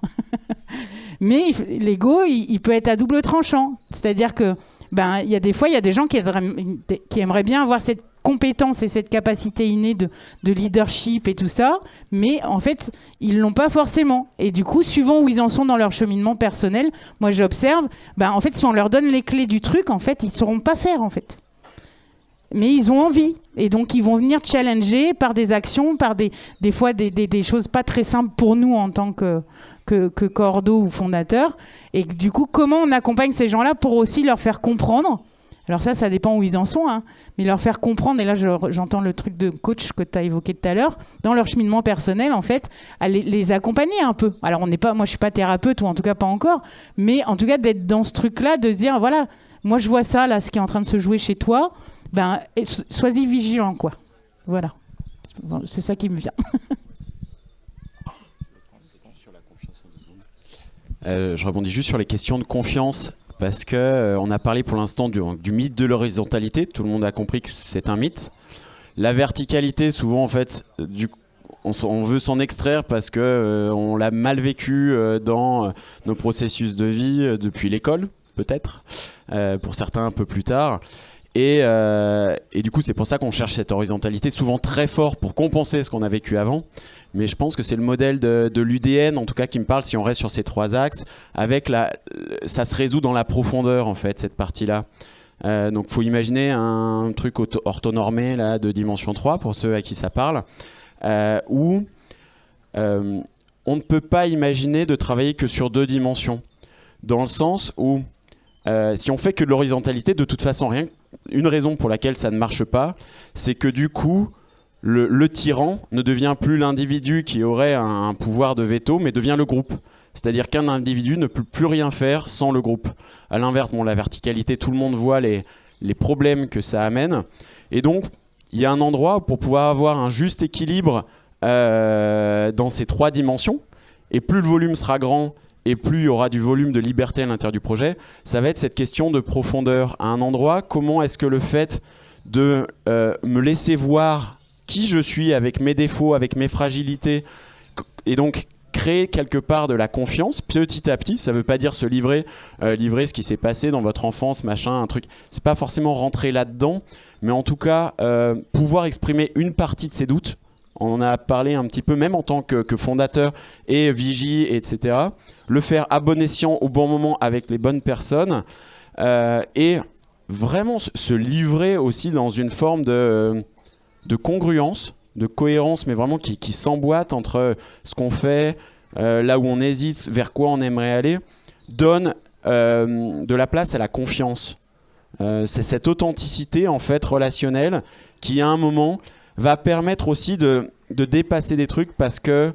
Mais l'ego, il peut être à double tranchant, c'est-à-dire que il y a des fois, il y a des gens qui aimeraient bien avoir cette compétence et cette capacité innée de leadership et tout ça, mais en fait, ils l'ont pas forcément. Et du coup, suivant où ils en sont dans leur cheminement personnel, moi j'observe, en fait, si on leur donne les clés du truc, en fait, ils sauront pas faire, en fait. Mais ils ont envie. Et donc, ils vont venir challenger par des actions, par des fois des choses pas très simples pour nous en tant que cordo ou fondateur. Et du coup, comment on accompagne ces gens-là pour aussi leur faire comprendre. Alors ça dépend où ils en sont, hein, mais leur faire comprendre, et là j'entends le truc de coach que tu as évoqué tout à l'heure, dans leur cheminement personnel, en fait, à les accompagner un peu. Alors moi je suis pas thérapeute, ou en tout cas pas encore, mais en tout cas d'être dans ce truc-là, de se dire, voilà, moi je vois ça, là, ce qui est en train de se jouer chez toi, sois-y vigilant, quoi. Voilà. C'est ça qui me vient. Je rebondis juste sur les questions de confiance. Parce qu'on a parlé pour l'instant du mythe de l'horizontalité. Tout le monde a compris que c'est un mythe. La verticalité, souvent, en fait, on veut s'en extraire parce qu'on l'a mal vécu dans nos processus de vie depuis l'école, peut-être, pour certains un peu plus tard. Et du coup, c'est pour ça qu'on cherche cette horizontalité, souvent très fort pour compenser ce qu'on a vécu avant. Mais je pense que c'est le modèle de l'UDN, en tout cas, qui me parle, si on reste sur ces 3 axes. Ça se résout dans la profondeur, en fait, cette partie-là. Donc, il faut imaginer un truc orthonormé là, de dimension 3, pour ceux à qui ça parle, où on ne peut pas imaginer de travailler que sur 2 dimensions. Dans le sens où, si on fait que de l'horizontalité, de toute façon, une raison pour laquelle ça ne marche pas, c'est que du coup, le tyran ne devient plus l'individu qui aurait un pouvoir de veto, mais devient le groupe. C'est-à-dire qu'un individu ne peut plus rien faire sans le groupe. À l'inverse, la verticalité, tout le monde voit les problèmes que ça amène. Et donc, il y a un endroit pour pouvoir avoir un juste équilibre dans ces 3 dimensions. Et plus le volume sera grand, et plus il y aura du volume de liberté à l'intérieur du projet, ça va être cette question de profondeur. À un endroit, comment est-ce que le fait de me laisser voir qui je suis avec mes défauts, avec mes fragilités, et donc créer quelque part de la confiance petit à petit. Ça ne veut pas dire se livrer ce qui s'est passé dans votre enfance, machin, un truc. C'est pas forcément rentrer là-dedans, mais en tout cas pouvoir exprimer une partie de ses doutes. On en a parlé un petit peu, même en tant que fondateur et vigie, etc. Le faire à bon escient, au bon moment, avec les bonnes personnes, et vraiment se livrer aussi dans une forme de congruence, de cohérence, mais vraiment qui s'emboîte entre ce qu'on fait, là où on hésite, vers quoi on aimerait aller, donne de la place à la confiance. C'est cette authenticité en fait relationnelle qui à un moment va permettre aussi de dépasser des trucs parce que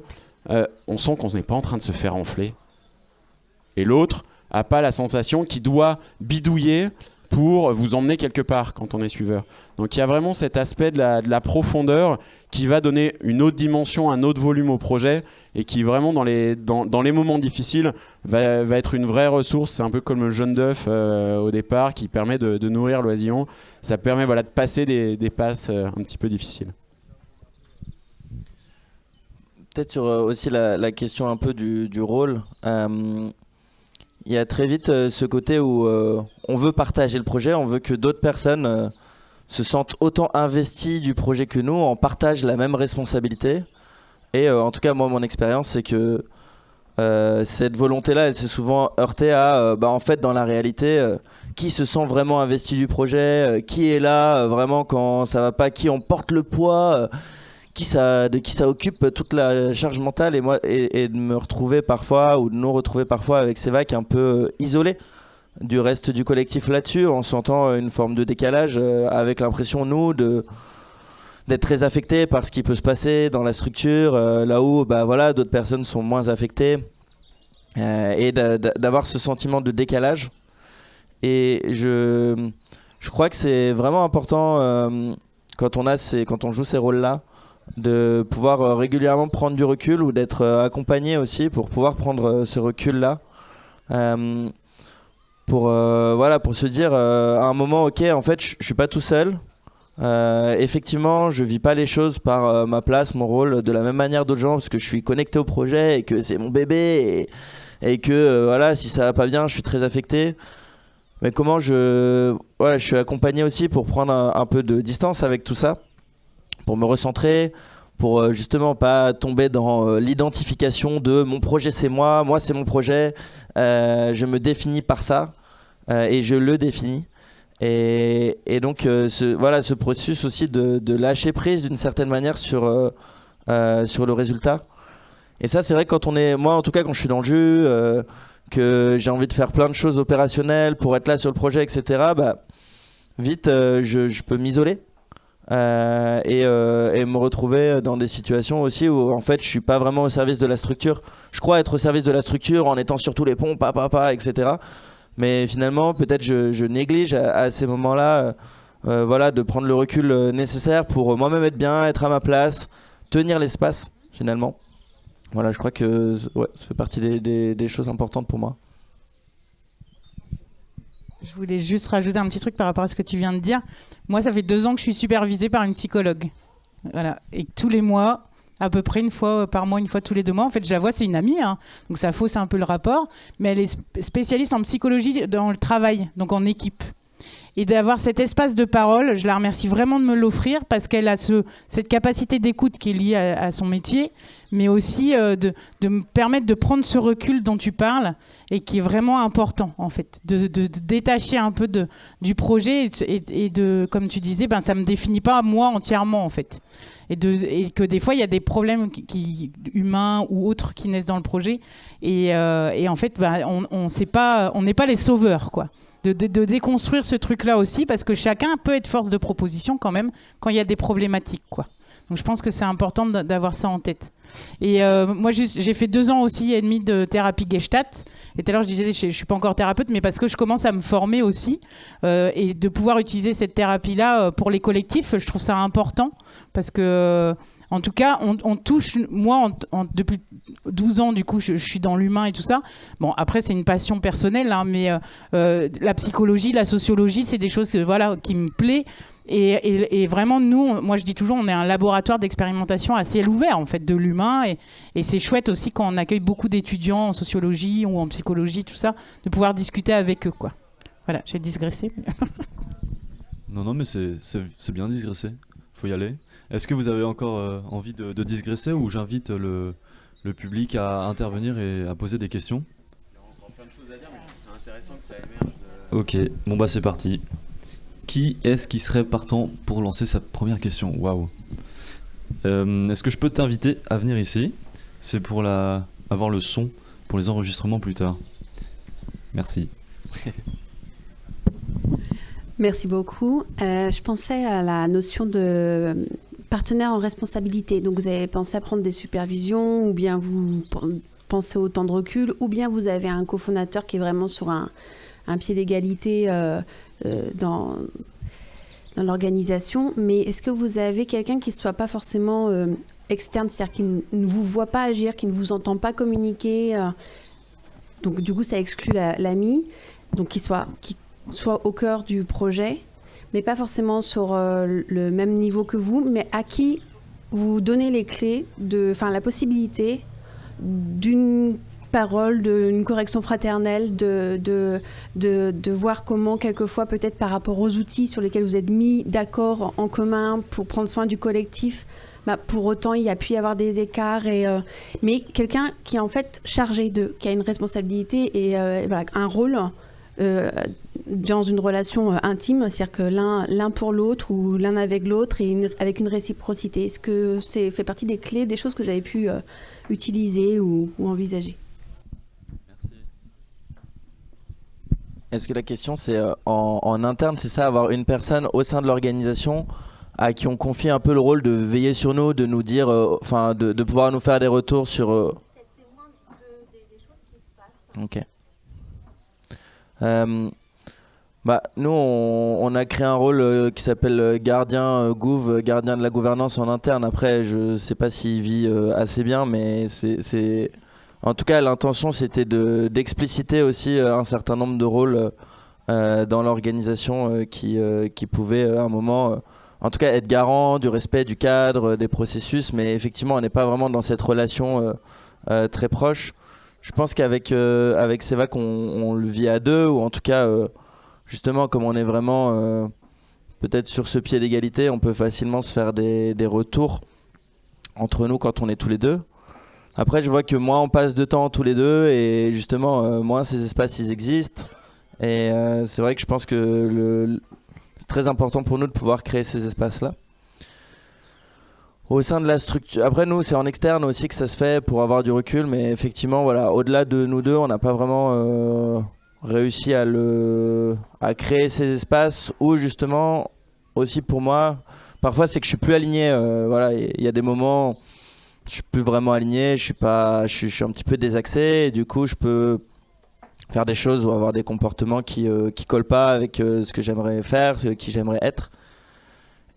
on sent qu'on n'est pas en train de se faire enfler. Et l'autre n'a pas la sensation qu'il doit bidouiller pour vous emmener quelque part quand on est suiveur. Donc il y a vraiment cet aspect de la profondeur qui va donner une autre dimension, un autre volume au projet et qui vraiment dans les moments difficiles va être une vraie ressource. C'est un peu comme le jaune d'œuf au départ qui permet de nourrir l'oisillon. Ça permet de passer des passes un petit peu difficiles. Peut-être sur aussi la question un peu du rôle. Il y a très vite ce côté où on veut partager le projet, on veut que d'autres personnes se sentent autant investies du projet que nous, on partage la même responsabilité. Et en tout cas, moi, mon expérience, c'est que cette volonté-là, elle s'est souvent heurtée à, en fait, dans la réalité, qui se sent vraiment investi du projet, qui est là vraiment quand ça va pas, qui en porte le poids, de qui ça occupe toute la charge mentale, et de me retrouver parfois, ou de nous retrouver parfois avec Sévac un peu isolés du reste du collectif là-dessus, en sentant une forme de décalage, avec l'impression, nous, d'être très affectés par ce qui peut se passer dans la structure, là où d'autres personnes sont moins affectées, et d'avoir ce sentiment de décalage. Et je crois que c'est vraiment important, quand on joue ces rôles-là, de pouvoir régulièrement prendre du recul ou d'être accompagné aussi pour pouvoir prendre ce recul-là, pour se dire à un moment, ok, en fait je suis pas tout seul, effectivement je vis pas les choses par ma place, mon rôle de la même manière d'autres gens, parce que je suis connecté au projet et que c'est mon bébé, et que si ça va pas bien je suis très affecté. mais comment je suis accompagné aussi pour prendre un peu de distance avec tout ça, pour me recentrer, pour justement pas tomber dans l'identification de mon projet c'est moi c'est mon projet, je me définis par ça et je le définis. Et donc ce processus aussi de lâcher prise d'une certaine manière sur le résultat. Et ça c'est vrai que moi en tout cas quand je suis dans le jus, que j'ai envie de faire plein de choses opérationnelles pour être là sur le projet, etc., vite je peux m'isoler et me retrouver dans des situations aussi où en fait je suis pas vraiment au service de la structure. Je crois être au service de la structure en étant sur tous les ponts, etc. Mais finalement peut-être je néglige à ces moments-là de prendre le recul nécessaire pour moi-même être bien, être à ma place, tenir l'espace finalement. Voilà, je crois que ça fait partie des choses importantes pour moi. Je voulais juste rajouter un petit truc par rapport à ce que tu viens de dire. Moi, ça fait 2 ans que je suis supervisée par une psychologue. Voilà. Et tous les mois, à peu près une fois par mois, une fois tous les 2 mois, en fait, je la vois, c'est une amie, hein, donc ça fausse un peu le rapport, mais elle est spécialiste en psychologie dans le travail, donc en équipe. Et d'avoir cet espace de parole, je la remercie vraiment de me l'offrir parce qu'elle a cette capacité d'écoute qui est liée à son métier, mais aussi de me permettre de prendre ce recul dont tu parles et qui est vraiment important en fait, de détacher un peu du projet et de, comme tu disais, ça me définit pas moi entièrement en fait. Et que des fois il y a des problèmes humains ou autres qui naissent dans le projet et en fait on n'est pas les sauveurs quoi. De déconstruire ce truc-là aussi, parce que chacun peut être force de proposition quand même quand il y a des problématiques, quoi. Donc je pense que c'est important d'avoir ça en tête. Et moi, j'ai fait 2 ans aussi et demi de thérapie Gestalt. Et tout à l'heure, je disais, je ne suis pas encore thérapeute, mais parce que je commence à me former aussi. Et de pouvoir utiliser cette thérapie-là pour les collectifs, je trouve ça important. Parce que... en tout cas, on touche, moi, depuis 12 ans, du coup, je suis dans l'humain et tout ça. Bon, après, c'est une passion personnelle, hein, mais la psychologie, la sociologie, c'est des choses qui me plaisent. Et vraiment, moi, je dis toujours, on est un laboratoire d'expérimentation à ciel ouvert, en fait, de l'humain. Et c'est chouette aussi quand on accueille beaucoup d'étudiants en sociologie ou en psychologie, tout ça, de pouvoir discuter avec eux, quoi. Voilà, j'ai digressé. Non, mais c'est bien digressé. Faut y aller. Est-ce que vous avez encore envie de digresser ou j'invite le public à intervenir et à poser des questions ? Il y a encore plein de choses à dire, mais je trouve ça intéressant que ça émerge. Ok, bon c'est parti. Qui est-ce qui serait partant pour lancer sa première question ? Waouh. Est-ce que je peux t'inviter à venir ici ? C'est pour avoir le son pour les enregistrements plus tard. Merci. Merci beaucoup. Je pensais à la notion de partenaire en responsabilité. Donc vous avez pensé à prendre des supervisions, ou bien vous pensez au temps de recul, ou bien vous avez un cofondateur qui est vraiment sur un pied d'égalité dans l'organisation. Mais est-ce que vous avez quelqu'un qui ne soit pas forcément externe, c'est-à-dire qui ne vous voit pas agir, qui ne vous entend pas communiquer donc du coup ça exclut l'ami, donc qui soit au cœur du projet, mais pas forcément sur le même niveau que vous, mais à qui vous donnez les clés, la possibilité d'une parole, d'une correction fraternelle, de voir comment quelquefois, peut-être par rapport aux outils sur lesquels vous êtes mis d'accord en commun pour prendre soin du collectif, pour autant il y a pu y avoir des écarts, mais quelqu'un qui est en fait chargé qui a une responsabilité et un rôle dans une relation intime, c'est-à-dire que l'un pour l'autre ou l'un avec l'autre et avec une réciprocité. Est-ce que c'est fait partie des clés, des choses que vous avez pu utiliser ou envisager ? Merci. Est-ce que la question c'est en interne, c'est ça, avoir une personne au sein de l'organisation à qui on confie un peu le rôle de veiller sur nous, de nous dire, de pouvoir nous faire des retours sur... C'est témoin des choses qui se passent. Ok. Nous, on a créé un rôle qui s'appelle gardien gardien de la gouvernance en interne. Après, je sais pas s'il vit assez bien, mais c'est... En tout cas, l'intention, c'était d'expliciter aussi un certain nombre de rôles dans l'organisation qui pouvaient à un moment, en tout cas, être garant du respect du cadre, des processus. Mais effectivement, on n'est pas vraiment dans cette relation très proche. Je pense qu'avec Seva, on le vit à deux, ou en tout cas... justement, comme on est vraiment peut-être sur ce pied d'égalité, on peut facilement se faire des retours entre nous quand on est tous les deux. Après, je vois que moins on passe de temps tous les deux et justement, moins ces espaces ils existent. Et c'est vrai que je pense que c'est très important pour nous de pouvoir créer ces espaces-là. Au sein de la structure. Après, nous, c'est en externe aussi que ça se fait pour avoir du recul, mais effectivement, voilà, au-delà de nous deux, on n'a pas vraiment réussi à créer ces espaces où justement, aussi pour moi, parfois c'est que je suis plus aligné. Voilà, il y a des moments. Je suis plus vraiment aligné, je suis un petit peu désaxé et du coup je peux faire des choses ou avoir des comportements qui collent pas avec ce que j'aimerais faire, ce qui j'aimerais être.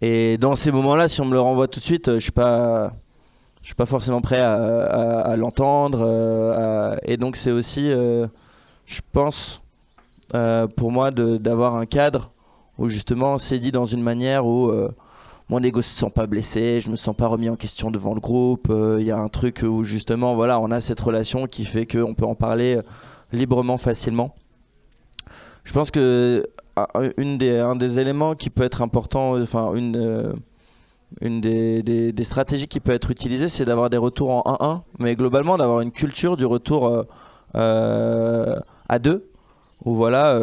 Et dans ces moments-là, si on me le renvoie tout de suite, je suis pas forcément prêt à l'entendre. Et donc c'est aussi, je pense, pour moi d'avoir un cadre où justement c'est dit dans une manière où mon ego se sent pas blessé, je me sens pas remis en question devant le groupe. Il y a un truc où justement, voilà, on a cette relation qui fait qu'on peut en parler librement, facilement. Je pense que un des éléments qui peut être important, enfin une des stratégies qui peut être utilisée, c'est d'avoir des retours en 1-1, mais globalement d'avoir une culture du retour à deux, où voilà,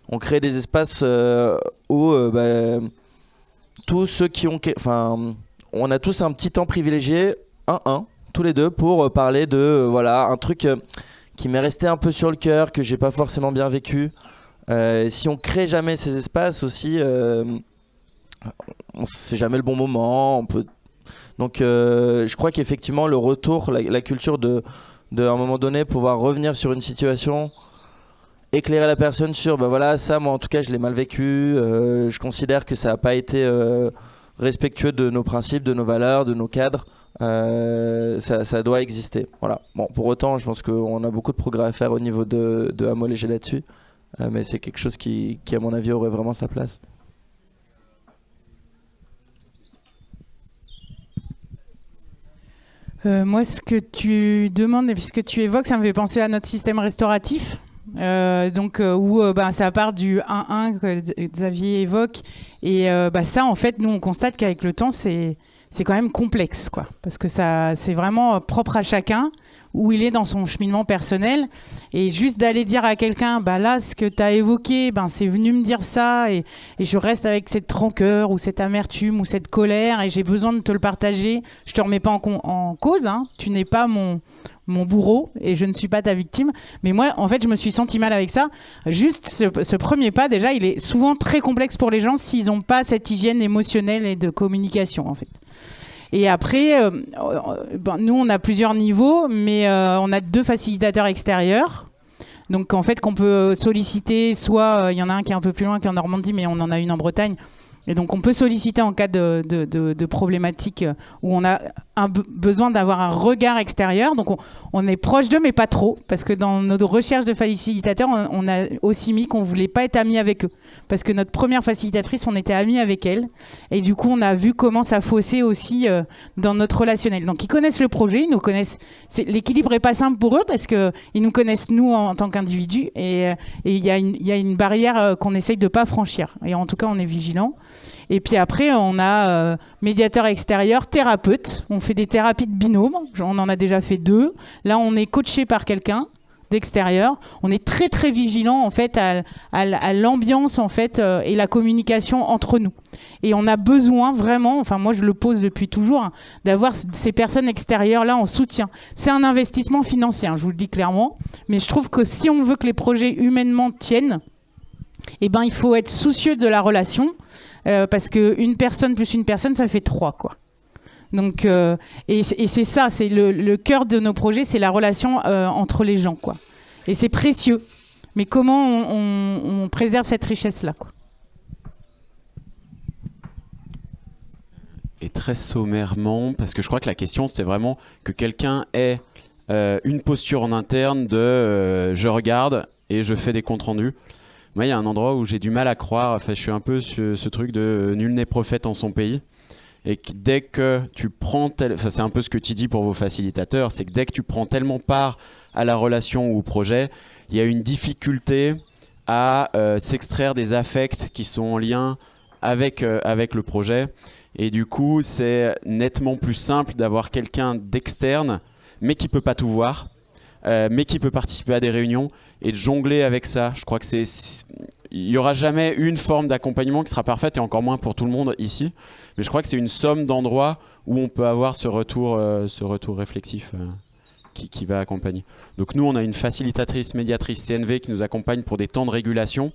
on crée des espaces où tous ceux qui ont... Enfin, on a tous un petit temps privilégié, 1-1, tous les deux, pour parler de voilà, un truc qui m'est resté un peu sur le cœur, que j'ai pas forcément bien vécu. Si on crée jamais ces espaces aussi, c'est jamais le bon moment. Donc je crois qu'effectivement, le retour, la culture de à un moment donné, pouvoir revenir sur une situation... éclairer la personne sur bah voilà, ça moi en tout cas je l'ai mal vécu, je considère que ça n'a pas été respectueux de nos principes, de nos valeurs, de nos cadres, ça doit exister, voilà. Bon, pour autant je pense qu'on a beaucoup de progrès à faire au niveau de Amo Léger là-dessus, mais c'est quelque chose qui à mon avis aurait vraiment sa place. Moi ce que tu demandes et ce que tu évoques, ça me fait penser à notre système restauratif. Où ça part du 1-1 que Xavier évoque et ça en fait nous on constate qu'avec le temps c'est quand même complexe quoi, parce que ça c'est vraiment propre à chacun où il est dans son cheminement personnel et juste d'aller dire à quelqu'un là ce que tu as évoqué c'est venu me dire ça et je reste avec cette rancœur ou cette amertume ou cette colère et j'ai besoin de te le partager, je te remets pas en cause, hein. Tu n'es pas mon bourreau et je ne suis pas ta victime, mais moi en fait je me suis senti mal avec ça. Juste ce premier pas déjà il est souvent très complexe pour les gens s'ils n'ont pas cette hygiène émotionnelle et de communication en fait. Et après nous on a plusieurs niveaux, mais on a 2 facilitateurs extérieurs, donc en fait qu'on peut solliciter, soit il y en a un qui est un peu plus loin qui est en Normandie, mais on en a une en Bretagne. Et donc on peut solliciter en cas de problématique où on a besoin d'avoir un regard extérieur. Donc on est proche d'eux mais pas trop, parce que dans nos recherches de facilitateurs on a aussi mis qu'on voulait pas être amis avec eux, parce que notre première facilitatrice on était amis avec elle et du coup on a vu comment ça faussait aussi dans notre relationnel. Donc ils connaissent le projet, ils nous connaissent, l'équilibre est pas simple pour eux parce que ils nous connaissent nous en tant qu'individus et il y a une barrière qu'on essaye de pas franchir, et en tout cas on est vigilant. Et puis après, on a médiateur extérieur, thérapeute. On fait des thérapies de binôme. On en a déjà fait 2. Là, on est coaché par quelqu'un d'extérieur. On est très très vigilant en fait à l'ambiance en fait et la communication entre nous. Et on a besoin vraiment, enfin moi je le pose depuis toujours, hein, d'avoir ces personnes extérieures là en soutien. C'est un investissement financier, hein, je vous le dis clairement. Mais je trouve que si on veut que les projets humainement tiennent, il faut être soucieux de la relation. Parce qu'une personne plus une personne, ça fait 3, quoi. Donc, et c'est ça, c'est le cœur de nos projets, c'est la relation entre les gens, quoi. Et c'est précieux. Mais comment on préserve cette richesse-là, quoi. Et très sommairement, parce que je crois que la question, c'était vraiment que quelqu'un ait une posture en interne de je regarde et je fais des comptes rendus. Moi, il y a un endroit où j'ai du mal à croire. Enfin, je suis un peu ce truc de nul n'est prophète en son pays. Et que dès que tu prends... c'est un peu ce que tu dis pour vos facilitateurs, c'est que dès que tu prends tellement part à la relation ou au projet, il y a une difficulté à s'extraire des affects qui sont en lien avec le projet. Et du coup, c'est nettement plus simple d'avoir quelqu'un d'externe, mais qui peut pas tout voir, mais qui peut participer à des réunions et de jongler avec ça. Je crois que il y aura jamais une forme d'accompagnement qui sera parfaite, et encore moins pour tout le monde ici. Mais je crois que c'est une somme d'endroits où on peut avoir ce retour réflexif qui va accompagner. Donc nous, on a une facilitatrice médiatrice CNV qui nous accompagne pour des temps de régulation,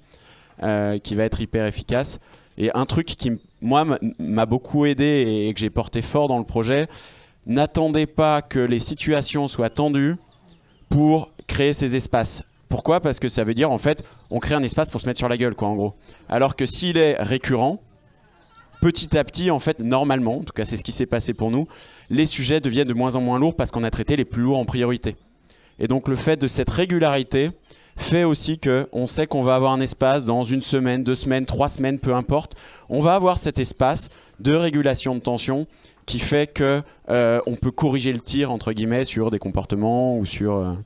qui va être hyper efficace. Et un truc qui, moi, m'a beaucoup aidé et que j'ai porté fort dans le projet, n'attendez pas que les situations soient tendues pour créer ces espaces. Pourquoi ? Parce que ça veut dire, en fait, on crée un espace pour se mettre sur la gueule, quoi, en gros. Alors que s'il est récurrent, petit à petit, en fait, normalement, en tout cas c'est ce qui s'est passé pour nous, les sujets deviennent de moins en moins lourds parce qu'on a traité les plus lourds en priorité. Et donc le fait de cette régularité fait aussi qu'on sait qu'on va avoir un espace dans 1 semaine, 2 semaines, 3 semaines, peu importe. On va avoir cet espace de régulation de tension qui fait qu'on peut corriger le tir, entre guillemets, sur des comportements ou sur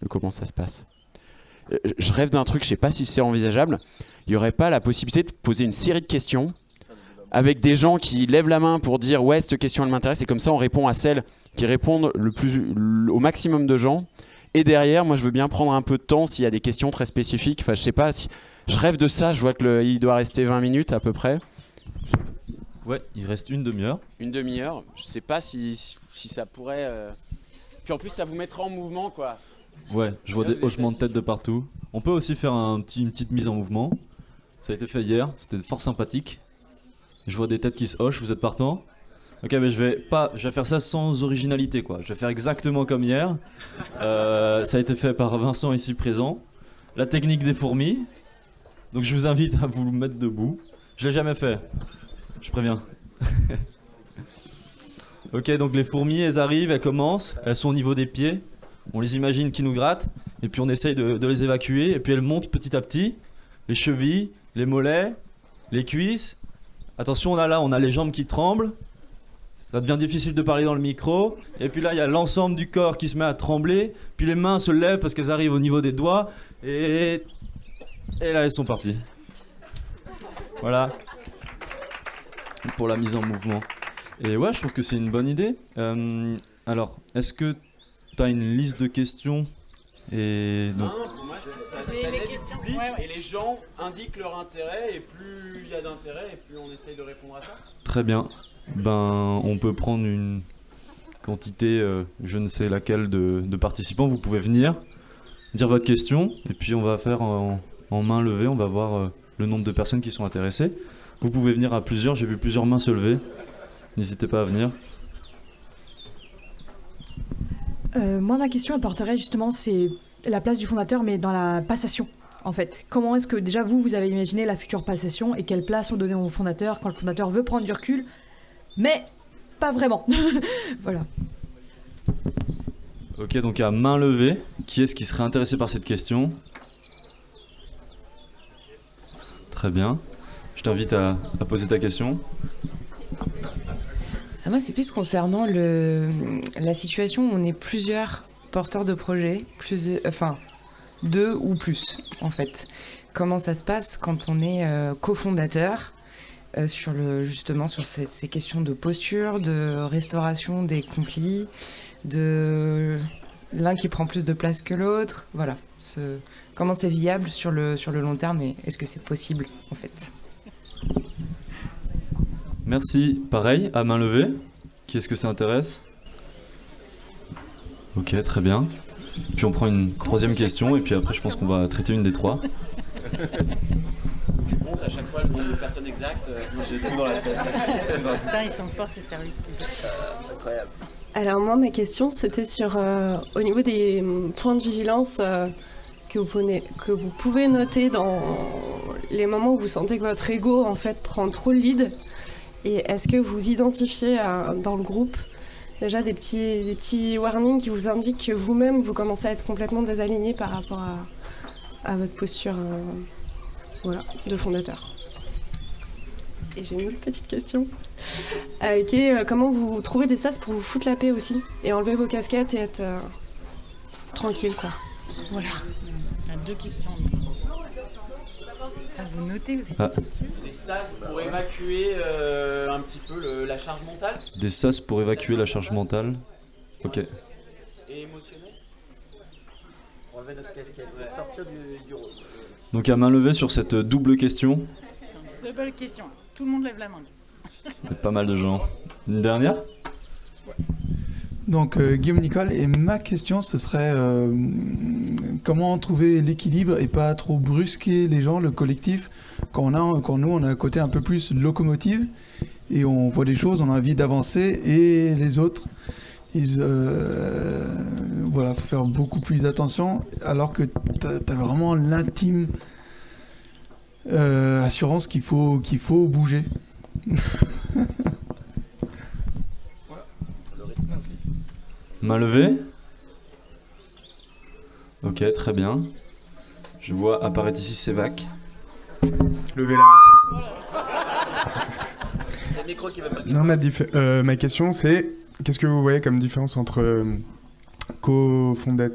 comment ça se passe. Je rêve d'un truc, je ne sais pas si c'est envisageable. Il n'y aurait pas la possibilité de poser une série de questions avec des gens qui lèvent la main pour dire « ouais, cette question, elle m'intéresse » et comme ça, on répond à celles qui répondent au maximum de gens. Et derrière, moi, je veux bien prendre un peu de temps s'il y a des questions très spécifiques. Enfin, je sais pas, si je rêve de ça. Je vois qu'il doit rester 20 minutes à peu près. Ouais, il reste une demi-heure. Une demi-heure. Je sais pas si ça pourrait... Puis en plus, ça vous mettra en mouvement, quoi. Ouais, je vois des hochements de tête de partout. On peut aussi faire une petite mise en mouvement. Ça a été fait hier, c'était fort sympathique. Je vois des têtes qui se hochent, vous êtes partants ? Ok, mais je vais faire ça sans originalité, quoi. Je vais faire exactement comme hier. Ça a été fait par Vincent ici présent. La technique des fourmis. Donc je vous invite à vous mettre debout. Je l'ai jamais fait. Je préviens. Ok, donc les fourmis, elles arrivent, elles commencent. Elles sont au niveau des pieds. On les imagine qui nous grattent. Et puis on essaye de les évacuer. Et puis elles montent petit à petit. Les chevilles, les mollets, les cuisses. Attention, on a les jambes qui tremblent. Ça devient difficile de parler dans le micro. Et puis là, il y a l'ensemble du corps qui se met à trembler. Puis les mains se lèvent parce qu'elles arrivent au niveau des doigts. Et là, elles sont parties. Voilà. Pour la mise en mouvement. Et ouais, je trouve que c'est une bonne idée. Alors, est-ce que tu as une liste de questions ? Et donc... Non, pour moi, ça aide du public. Et les gens indiquent leur intérêt. Et plus il y a d'intérêt, et plus on essaye de répondre à ça. Très bien. On peut prendre une quantité, je ne sais laquelle, de participants. Vous pouvez venir, dire votre question, et puis on va faire en main levée, on va voir le nombre de personnes qui sont intéressées. Vous pouvez venir à plusieurs, j'ai vu plusieurs mains se lever. N'hésitez pas à venir. Moi, ma question apporterait justement, c'est la place du fondateur, mais dans la passation. En fait, comment est-ce que déjà vous avez imaginé la future passation et quelle place on donnait au fondateur quand le fondateur veut prendre du recul, mais pas vraiment. Voilà. Ok, donc à main levée, qui est-ce qui serait intéressé par cette question ? Très bien. Je t'invite à poser ta question. Moi, c'est plus concernant la situation où on est plusieurs porteurs de projets, deux ou plus, en fait. Comment ça se passe quand on est cofondateur justement sur ces questions de posture, de restauration des conflits, de l'un qui prend plus de place que l'autre, voilà. Comment c'est viable sur le long terme et est-ce que c'est possible, en fait ? Merci. Pareil, à main levée. Qui est-ce que ça intéresse ? Ok, très bien. Puis on prend une troisième question et puis après je pense qu'on va traiter une des trois. Tu comptes à chaque fois le nombre de personnes exactes. Moi j'ai tout dans la tête. Ils sont forts ces services. Incroyable. Alors moi ma question c'était sur au niveau des points de vigilance que vous pouvez noter dans les moments où vous sentez que votre ego en fait prend trop le lead. Et est-ce que vous identifiez dans le groupe déjà des petits warnings qui vous indiquent que vous-même vous commencez à être complètement désaligné par rapport à votre posture de fondateur ? Et j'ai une autre petite question qui est comment vous trouvez des sas pour vous foutre la paix aussi et enlever vos casquettes et être tranquille quoi. Voilà. Il y a deux questions. Vous notez, vous Ah. Des sas pour évacuer un petit peu la charge mentale Des sas pour évacuer la charge mentale. Ok. et émotionnelle. Enlever notre casquette, sortir du rôle. Donc à main levée sur cette double question. Double question. Tout le monde lève la main. Il y a pas mal de gens. Une dernière? Donc Guillaume Nicole, et ma question ce serait comment trouver l'équilibre et pas trop brusquer les gens, le collectif, quand nous on a un côté un peu plus locomotive et on voit les choses, on a envie d'avancer et les autres, voilà, faut faire beaucoup plus attention alors que t'as vraiment l'intime assurance qu'il faut bouger. Main levée. Ok, très bien. Je vois apparaître ici Sévac. Levez la main. Non, ma question c'est, qu'est-ce que vous voyez comme différence entre cofonder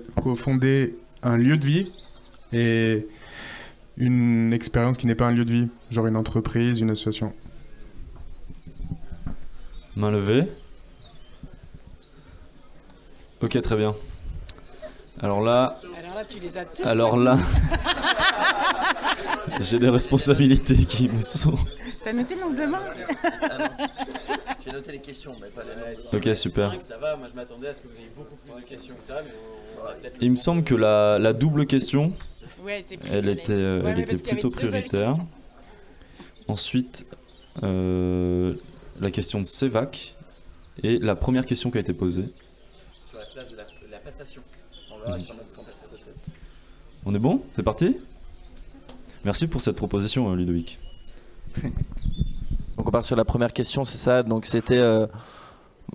un lieu de vie et une expérience qui n'est pas un lieu de vie, genre une entreprise, une association? Main levée. Ok, très bien. Alors là, tu les as tous. alors là, j'ai des responsabilités qui me sont... T'as noté le nombre de mains? J'ai noté les questions, mais pas les notes. Ok, super. Ça va, moi je m'attendais à ce que vous ayez beaucoup plus de questions que ça, mais on va peut-être... Il me semble que la double question, Ouais, elle était parce qu'il y avait plutôt deux belles prioritaire. questions. Ensuite, la question de Sévac et la première question qui a été posée. Sur la place de la passation. On verra sur notre temps passer. On est bon? C'est parti? Merci pour cette proposition, Ludovic. Donc on part sur la première question, c'est ça. Donc c'était,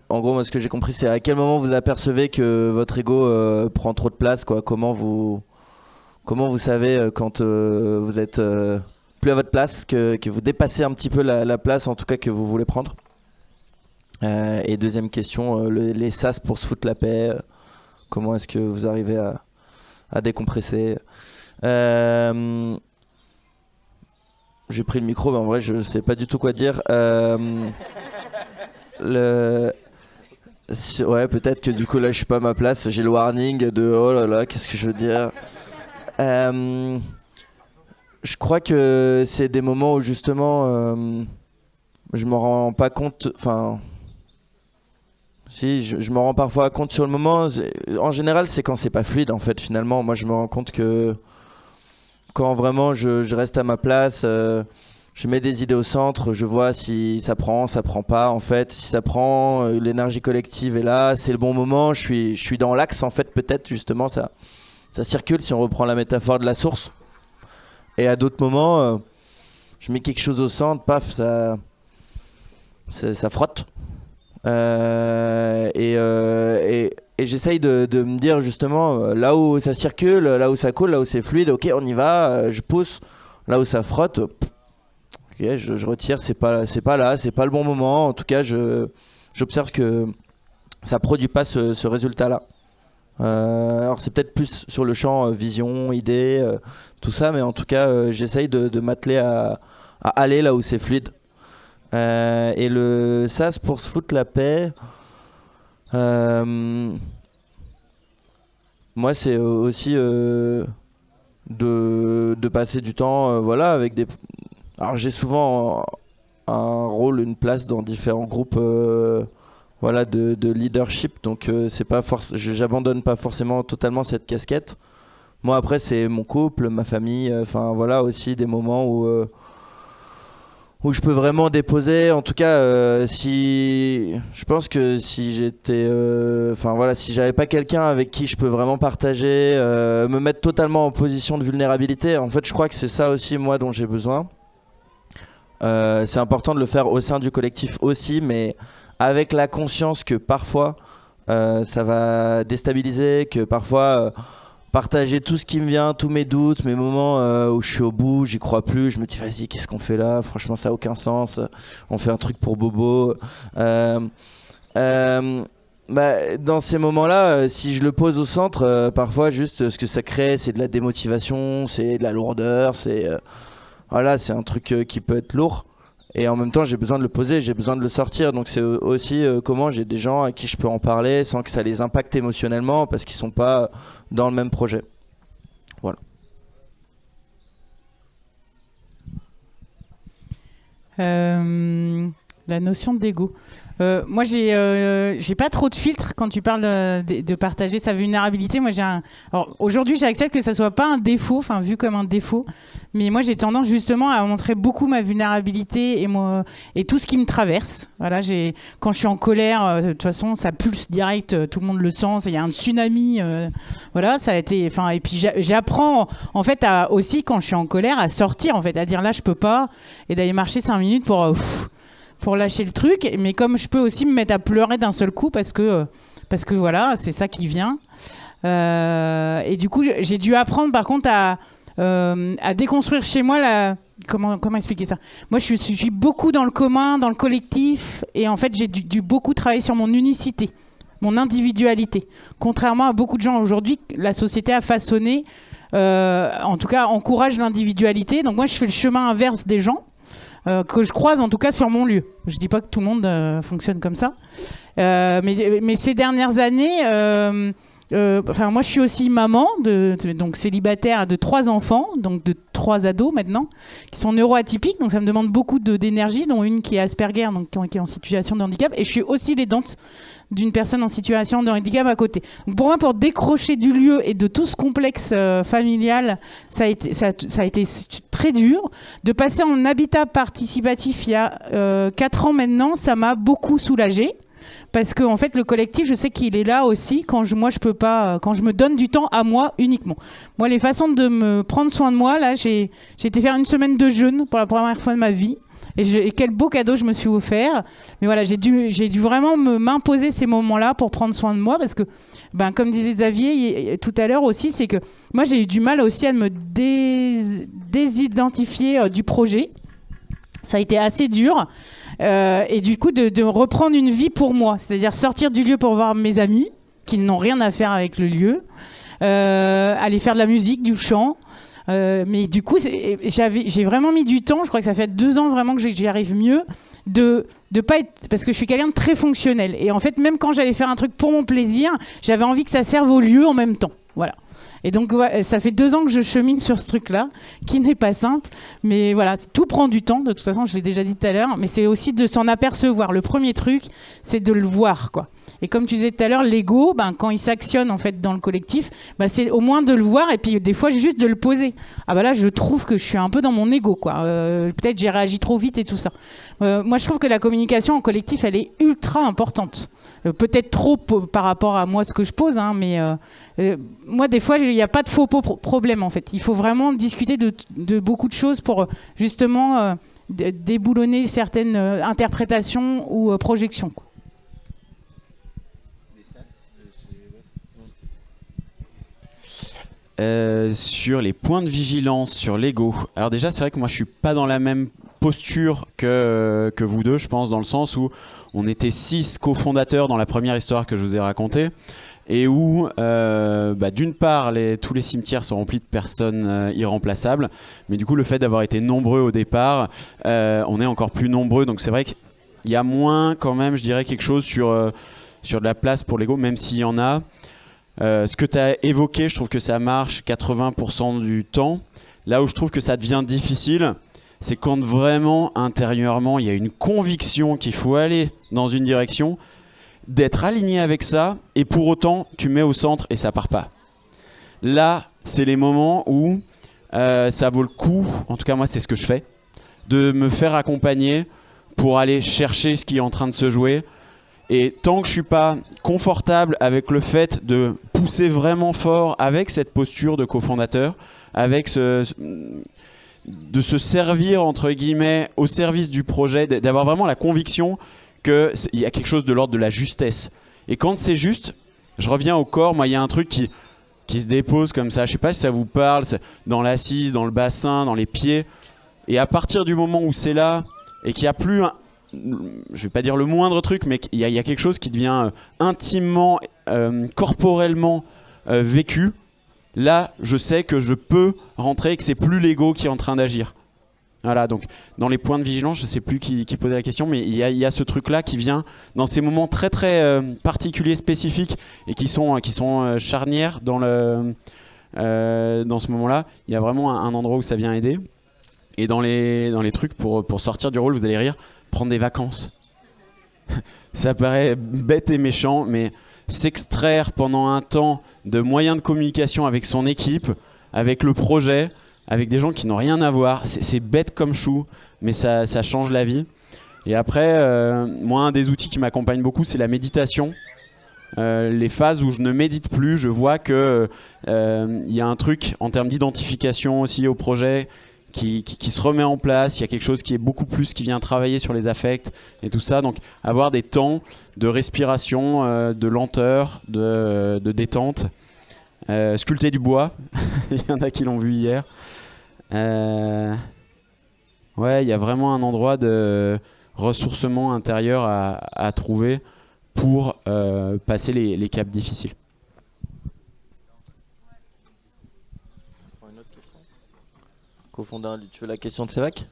en gros, moi ce que j'ai compris, c'est à quel moment vous apercevez que votre ego prend trop de place, quoi. Comment vous savez quand vous êtes plus à votre place, que vous dépassez un petit peu la place, en tout cas que vous voulez prendre. Et deuxième question, les sas pour se foutre la paix. Comment est-ce que vous arrivez à décompresser? J'ai pris le micro, mais en vrai, je sais pas du tout quoi dire. Ouais, peut-être que du coup, là, je suis pas à ma place. J'ai le warning de oh là là, qu'est-ce que je veux dire. Je crois que c'est des moments où justement, je m'en rends pas compte. Enfin, si, je m'en rends parfois compte sur le moment. En général, c'est quand c'est pas fluide, en fait, finalement. Moi, je me rends compte que quand vraiment je reste à ma place, je mets des idées au centre, je vois si ça prend pas, en fait. Si ça prend, l'énergie collective est là, c'est le bon moment, je suis dans l'axe, en fait, peut-être, justement, ça circule, si on reprend la métaphore de la source. Et à d'autres moments, je mets quelque chose au centre, paf, ça frotte. Et j'essaye de me dire justement là où ça circule, là où ça coule, là où c'est fluide, ok on y va, je pousse. Là où ça frotte, ok, je retire, c'est pas là, c'est pas le bon moment. En tout cas, j'observe que ça produit pas ce résultat-là. Alors c'est peut-être plus sur le champ vision, idée, tout ça, mais en tout cas j'essaye de m'atteler à aller là où c'est fluide. Et le sas pour se foutre la paix, moi c'est aussi de passer du temps voilà, avec des... Alors j'ai souvent un rôle, une place dans différents groupes voilà, de leadership, donc c'est pas j'abandonne pas forcément totalement cette casquette. Moi après c'est mon couple, ma famille, enfin voilà, aussi des moments où je peux vraiment déposer. En tout cas, je pense que si j'étais, enfin voilà, si j'avais pas quelqu'un avec qui je peux vraiment partager, me mettre totalement en position de vulnérabilité. En fait, je crois que c'est ça aussi moi dont j'ai besoin. C'est important de le faire au sein du collectif aussi, mais avec la conscience que parfois ça va déstabiliser, que parfois partager tout ce qui me vient, tous mes doutes, mes moments où je suis au bout, j'y crois plus, je me dis vas-y, qu'est-ce qu'on fait là? Franchement, ça n'a aucun sens, on fait un truc pour bobo. Dans ces moments-là, si je le pose au centre, parfois juste ce que ça crée, c'est de la démotivation, c'est de la lourdeur, c'est voilà, c'est un truc qui peut être lourd. Et en même temps, j'ai besoin de le poser, j'ai besoin de le sortir. Donc c'est aussi comment j'ai des gens à qui je peux en parler sans que ça les impacte émotionnellement parce qu'ils sont pas dans le même projet. Voilà. La notion d'ego. Moi, j'ai pas trop de filtres quand tu parles de partager sa vulnérabilité. Moi, alors aujourd'hui, j'accepte que ça soit pas un défaut, enfin vu comme un défaut, mais moi, j'ai tendance justement à montrer beaucoup ma vulnérabilité et tout ce qui me traverse. Voilà, quand je suis en colère, de toute façon, ça pulse direct, tout le monde le sent. Il y a un tsunami. Voilà, ça a été. Enfin, et puis j'apprends en fait aussi quand je suis en colère à sortir, en fait, à dire là, je peux pas, et d'aller marcher 5 minutes pour lâcher le truc, mais comme je peux aussi me mettre à pleurer d'un seul coup parce que voilà, c'est ça qui vient. Et du coup, j'ai dû apprendre par contre à déconstruire chez moi comment expliquer ça. Moi, je suis beaucoup dans le commun, dans le collectif, et en fait, j'ai dû beaucoup travailler sur mon unicité, mon individualité. Contrairement à beaucoup de gens aujourd'hui, la société a façonné, en tout cas, encourage l'individualité. Donc moi, je fais le chemin inverse des gens. Que je croise en tout cas sur mon lieu. Je dis pas que tout le monde fonctionne comme ça, mais ces dernières années, moi je suis aussi maman donc célibataire de 3 enfants, donc de 3 ados maintenant, qui sont neuroatypiques, donc ça me demande beaucoup d'énergie, dont une qui est Asperger, donc qui est en situation de handicap, et je suis aussi l'aidante d'une personne en situation de handicap à côté. Donc pour moi, pour décrocher du lieu et de tout ce complexe familial, ça a été très dur. De passer en habitat participatif il y a 4 ans maintenant, ça m'a beaucoup soulagée. Parce que en fait, le collectif, je sais qu'il est là aussi quand je peux pas, quand je me donne du temps à moi uniquement. Moi, les façons de me prendre soin de moi, là, j'ai été faire une semaine de jeûne pour la première fois de ma vie. Et quel beau cadeau je me suis offert. Mais voilà, j'ai dû vraiment m'imposer ces moments-là pour prendre soin de moi, parce que, comme disait Xavier tout à l'heure aussi, c'est que moi j'ai eu du mal aussi à me désidentifier du projet. Ça a été assez dur. Et du coup, de reprendre une vie pour moi, c'est-à-dire sortir du lieu pour voir mes amis qui n'ont rien à faire avec le lieu, aller faire de la musique, du chant. Mais du coup, j'ai vraiment mis du temps. Je crois que ça fait 2 ans vraiment que j'y arrive mieux de pas être, parce que je suis quelqu'un de très fonctionnel. Et en fait, même quand j'allais faire un truc pour mon plaisir, j'avais envie que ça serve au lieu en même temps. Voilà. Et donc, ça fait 2 ans que je chemine sur ce truc-là, qui n'est pas simple. Mais voilà, tout prend du temps. De toute façon, je l'ai déjà dit tout à l'heure. Mais c'est aussi de s'en apercevoir. Le premier truc, c'est de le voir, quoi. Et comme tu disais tout à l'heure, l'ego, quand il s'actionne en fait dans le collectif, c'est au moins de le voir et puis des fois juste de le poser. Ah là, je trouve que je suis un peu dans mon ego, quoi. Peut-être j'ai réagi trop vite et tout ça. Moi, je trouve que la communication en collectif, elle est ultra importante. Peut-être trop par rapport à moi ce que je pose, hein, mais moi des fois il n'y a pas de faux problème en fait. Il faut vraiment discuter de beaucoup de choses pour justement déboulonner certaines interprétations ou projections, quoi. Sur les points de vigilance, sur l'ego. Alors déjà, c'est vrai que moi, je suis pas dans la même posture que vous deux, je pense, dans le sens où on était 6 cofondateurs dans la première histoire que je vous ai racontée, et où, d'une part, tous les cimetières sont remplis de personnes irremplaçables, mais du coup, le fait d'avoir été nombreux au départ, on est encore plus nombreux, donc c'est vrai qu'il y a moins, quand même, je dirais, quelque chose sur de la place pour l'ego, même s'il y en a. Ce que tu as évoqué, je trouve que ça marche 80% du temps. Là où je trouve que ça devient difficile, c'est quand vraiment, intérieurement, il y a une conviction qu'il faut aller dans une direction, d'être aligné avec ça, et pour autant, tu mets au centre et ça part pas. Là, c'est les moments où ça vaut le coup, en tout cas moi c'est ce que je fais, de me faire accompagner pour aller chercher ce qui est en train de se jouer. Et tant que je suis pas confortable avec le fait de pousser vraiment fort avec cette posture de cofondateur, avec de se servir entre guillemets au service du projet, d'avoir vraiment la conviction qu'il y a quelque chose de l'ordre de la justesse. Et quand c'est juste, je reviens au corps, moi il y a un truc qui se dépose comme ça, je sais pas si ça vous parle, dans l'assise, dans le bassin, dans les pieds. Et à partir du moment où c'est là et qu'il n'y a plus je vais pas dire le moindre truc, mais il y a quelque chose qui devient intimement, corporellement vécu. Là, je sais que je peux rentrer et que c'est plus l'ego qui est en train d'agir. Voilà, donc dans les points de vigilance, je sais plus qui posait la question, mais il y a ce truc-là qui vient dans ces moments très très particuliers, spécifiques, et qui sont charnières dans ce moment-là. Il y a vraiment un endroit où ça vient aider. Et dans les trucs pour sortir du rôle, vous allez rire, prendre des vacances. Ça paraît bête et méchant, mais s'extraire pendant un temps de moyens de communication avec son équipe, avec le projet, avec des gens qui n'ont rien à voir, c'est bête comme chou, mais ça change la vie. Et après, moi, un des outils qui m'accompagne beaucoup, c'est la méditation. Les phases où je ne médite plus, je vois que y a un truc en termes d'identification aussi au projet qui se remet en place. Il y a quelque chose qui est beaucoup plus, qui vient travailler sur les affects et tout ça. Donc avoir des temps de respiration, de lenteur, de détente. Sculpter du bois, il y en a qui l'ont vu hier. Ouais, il y a vraiment un endroit de ressourcement intérieur à trouver pour passer les caps difficiles. Tu veux la question de Sévac?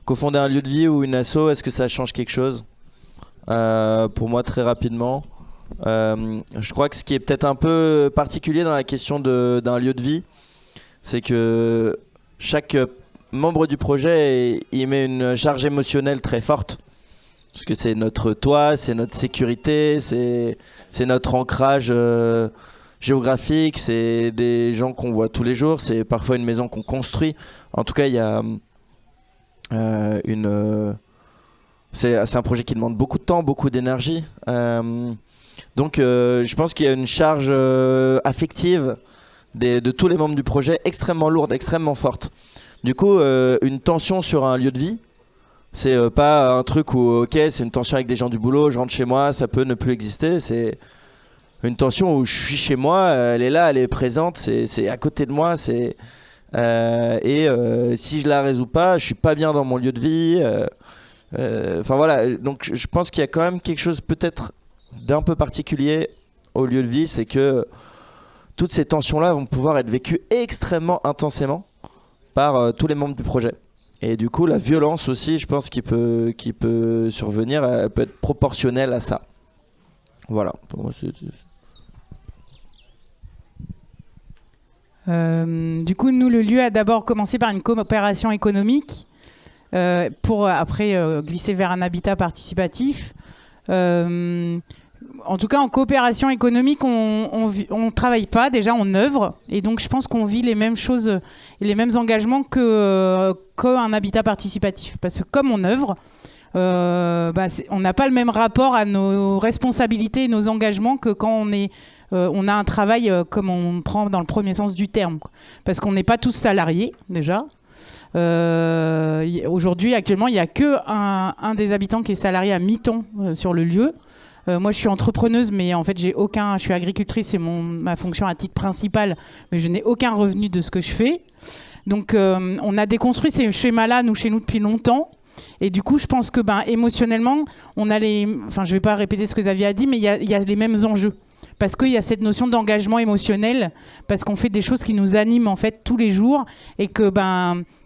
Cofonder un lieu de vie ou une asso, est-ce que ça change quelque chose? Pour moi, très rapidement. Je crois que ce qui est peut-être un peu particulier dans la question d'un lieu de vie, c'est que chaque membre du projet y met une charge émotionnelle très forte. Parce que c'est notre toit, c'est notre sécurité, c'est notre ancrage géographique, c'est des gens qu'on voit tous les jours, c'est parfois une maison qu'on construit. En tout cas, il y a c'est un projet qui demande beaucoup de temps, beaucoup d'énergie. Donc je pense qu'il y a une charge affective de tous les membres du projet extrêmement lourde, extrêmement forte. Du coup, une tension sur un lieu de vie, c'est pas un truc où, ok, c'est une tension avec des gens du boulot, je rentre chez moi, ça peut ne plus exister. C'est une tension où je suis chez moi, elle est là, elle est présente, c'est à côté de moi. Si je la résous pas, je suis pas bien dans mon lieu de vie. Enfin voilà, donc je pense qu'il y a quand même quelque chose peut-être d'un peu particulier au lieu de vie, c'est que toutes ces tensions-là vont pouvoir être vécues extrêmement intensément par tous les membres du projet. Et du coup, la violence aussi, je pense qui peut survenir, elle peut être proportionnelle à ça. Voilà. Pour moi, du coup, nous, le lieu a d'abord commencé par une coopération économique pour après glisser vers un habitat participatif. En tout cas, en coopération économique, on travaille pas, déjà on œuvre, et donc je pense qu'on vit les mêmes choses et les mêmes engagements qu'un habitat participatif. Parce que comme on œuvre, on n'a pas le même rapport à nos responsabilités et nos engagements que quand on a un travail comme on prend dans le premier sens du terme. Parce qu'on n'est pas tous salariés, déjà. Aujourd'hui, actuellement, il n'y a qu'un des habitants qui est salarié à mi-temps sur le lieu. Moi, je suis entrepreneuse, mais en fait, je suis agricultrice, c'est ma fonction à titre principal, mais je n'ai aucun revenu de ce que je fais. Donc, on a déconstruit ces schémas-là, chez nous, depuis longtemps. Et du coup, je pense que émotionnellement, on a enfin, je ne vais pas répéter ce que Xavier a dit, mais il y a les mêmes enjeux. Parce qu'il y a cette notion d'engagement émotionnel, parce qu'on fait des choses qui nous animent en fait tous les jours, et que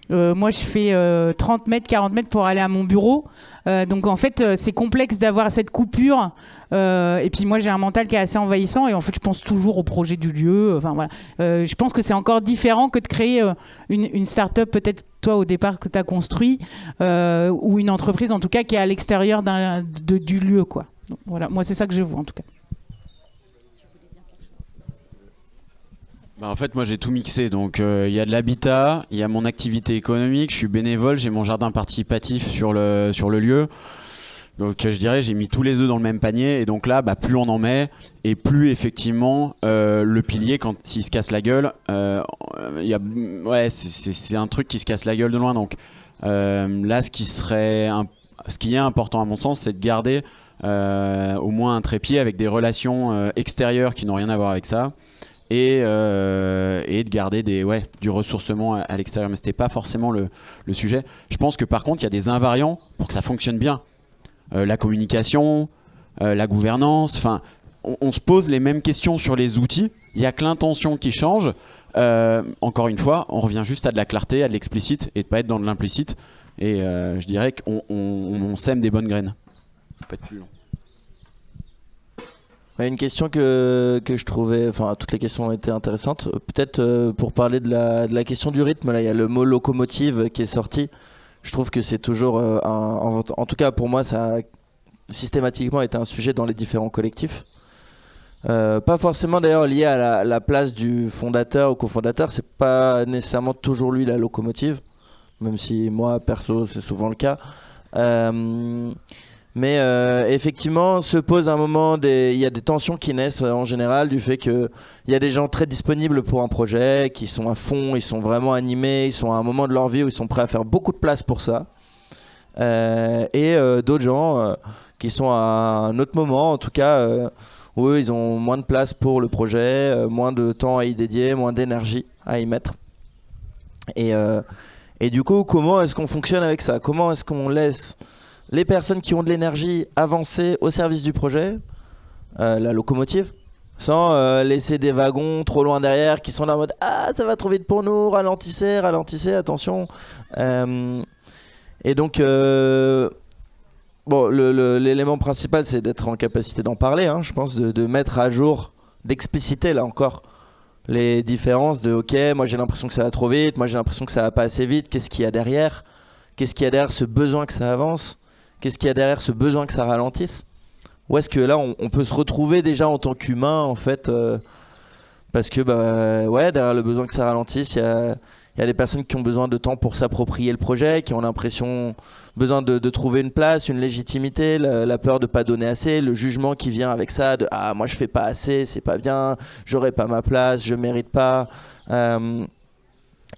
moi, je fais 30 mètres, 40 mètres pour aller à mon bureau. Donc, en fait, c'est complexe d'avoir cette coupure. Et puis, moi, j'ai un mental qui est assez envahissant. Et en fait, je pense toujours au projet du lieu. Enfin, voilà. Je pense que c'est encore différent que de créer une start-up, peut-être toi, au départ, que tu as construit, ou une entreprise, en tout cas, qui est à l'extérieur du lieu, quoi. Donc, voilà. Moi, c'est ça que je vois, en tout cas. En fait, moi j'ai tout mixé, donc il y a de l'habitat, il y a mon activité économique, je suis bénévole, j'ai mon jardin participatif sur le lieu. Donc je dirais j'ai mis tous les œufs dans le même panier, et donc là plus on en met, et plus effectivement le pilier, quand il se casse la gueule, c'est un truc qui se casse la gueule de loin. Donc là ce qui est important à mon sens, c'est de garder au moins un trépied avec des relations extérieures qui n'ont rien à voir avec ça. Et de garder du ressourcement à l'extérieur. Mais ce n'était pas forcément le sujet. Je pense que par contre, il y a des invariants pour que ça fonctionne bien. La communication, la gouvernance, on se pose les mêmes questions sur les outils. Il n'y a que l'intention qui change. Encore une fois, on revient juste à de la clarté, à de l'explicite, et de pas être dans de l'implicite. Et je dirais qu'on sème des bonnes graines. Ça peut être plus long. Une question que je trouvais, enfin toutes les questions ont été intéressantes. Peut-être pour parler de la question du rythme, là il y a le mot locomotive qui est sorti. Je trouve que c'est toujours, en tout cas pour moi, ça a systématiquement été un sujet dans les différents collectifs. Pas forcément d'ailleurs lié à la place du fondateur ou cofondateur, c'est pas nécessairement toujours lui la locomotive, même si moi perso c'est souvent le cas. Mais effectivement, se pose un moment, il y a des tensions qui naissent en général du fait qu'il y a des gens très disponibles pour un projet, qui sont à fond, ils sont vraiment animés, ils sont à un moment de leur vie où ils sont prêts à faire beaucoup de place pour ça. Et d'autres gens qui sont à un autre moment, en tout cas, où eux, ils ont moins de place pour le projet, moins de temps à y dédier, moins d'énergie à y mettre. Et du coup, comment est-ce qu'on fonctionne avec ça? Comment est-ce qu'on laisse les personnes qui ont de l'énergie avancer au service du projet, la locomotive, sans laisser des wagons trop loin derrière qui sont là en mode « Ah, ça va trop vite pour nous, ralentissez, attention ». Et donc, bon, l'élément principal, c'est d'être en capacité d'en parler, hein, je pense, de mettre à jour, d'expliciter, là encore, les différences de « Ok, moi j'ai l'impression que ça va trop vite, moi j'ai l'impression que ça va pas assez vite, qu'est-ce qu'il y a derrière ? Qu'est-ce qu'il y a derrière ce besoin que ça avance ? Qu'est-ce qu'il y a derrière ce besoin que ça ralentisse ? Ou est-ce que là, on peut se retrouver déjà en tant qu'humain, en fait, parce que, ouais, derrière le besoin que ça ralentisse, il y a des personnes qui ont besoin de temps pour s'approprier le projet, qui ont l'impression, besoin de trouver une place, une légitimité, la peur de pas donner assez, le jugement qui vient avec ça, de « Ah, moi je fais pas assez, c'est pas bien, j'aurai pas ma place, je mérite pas ».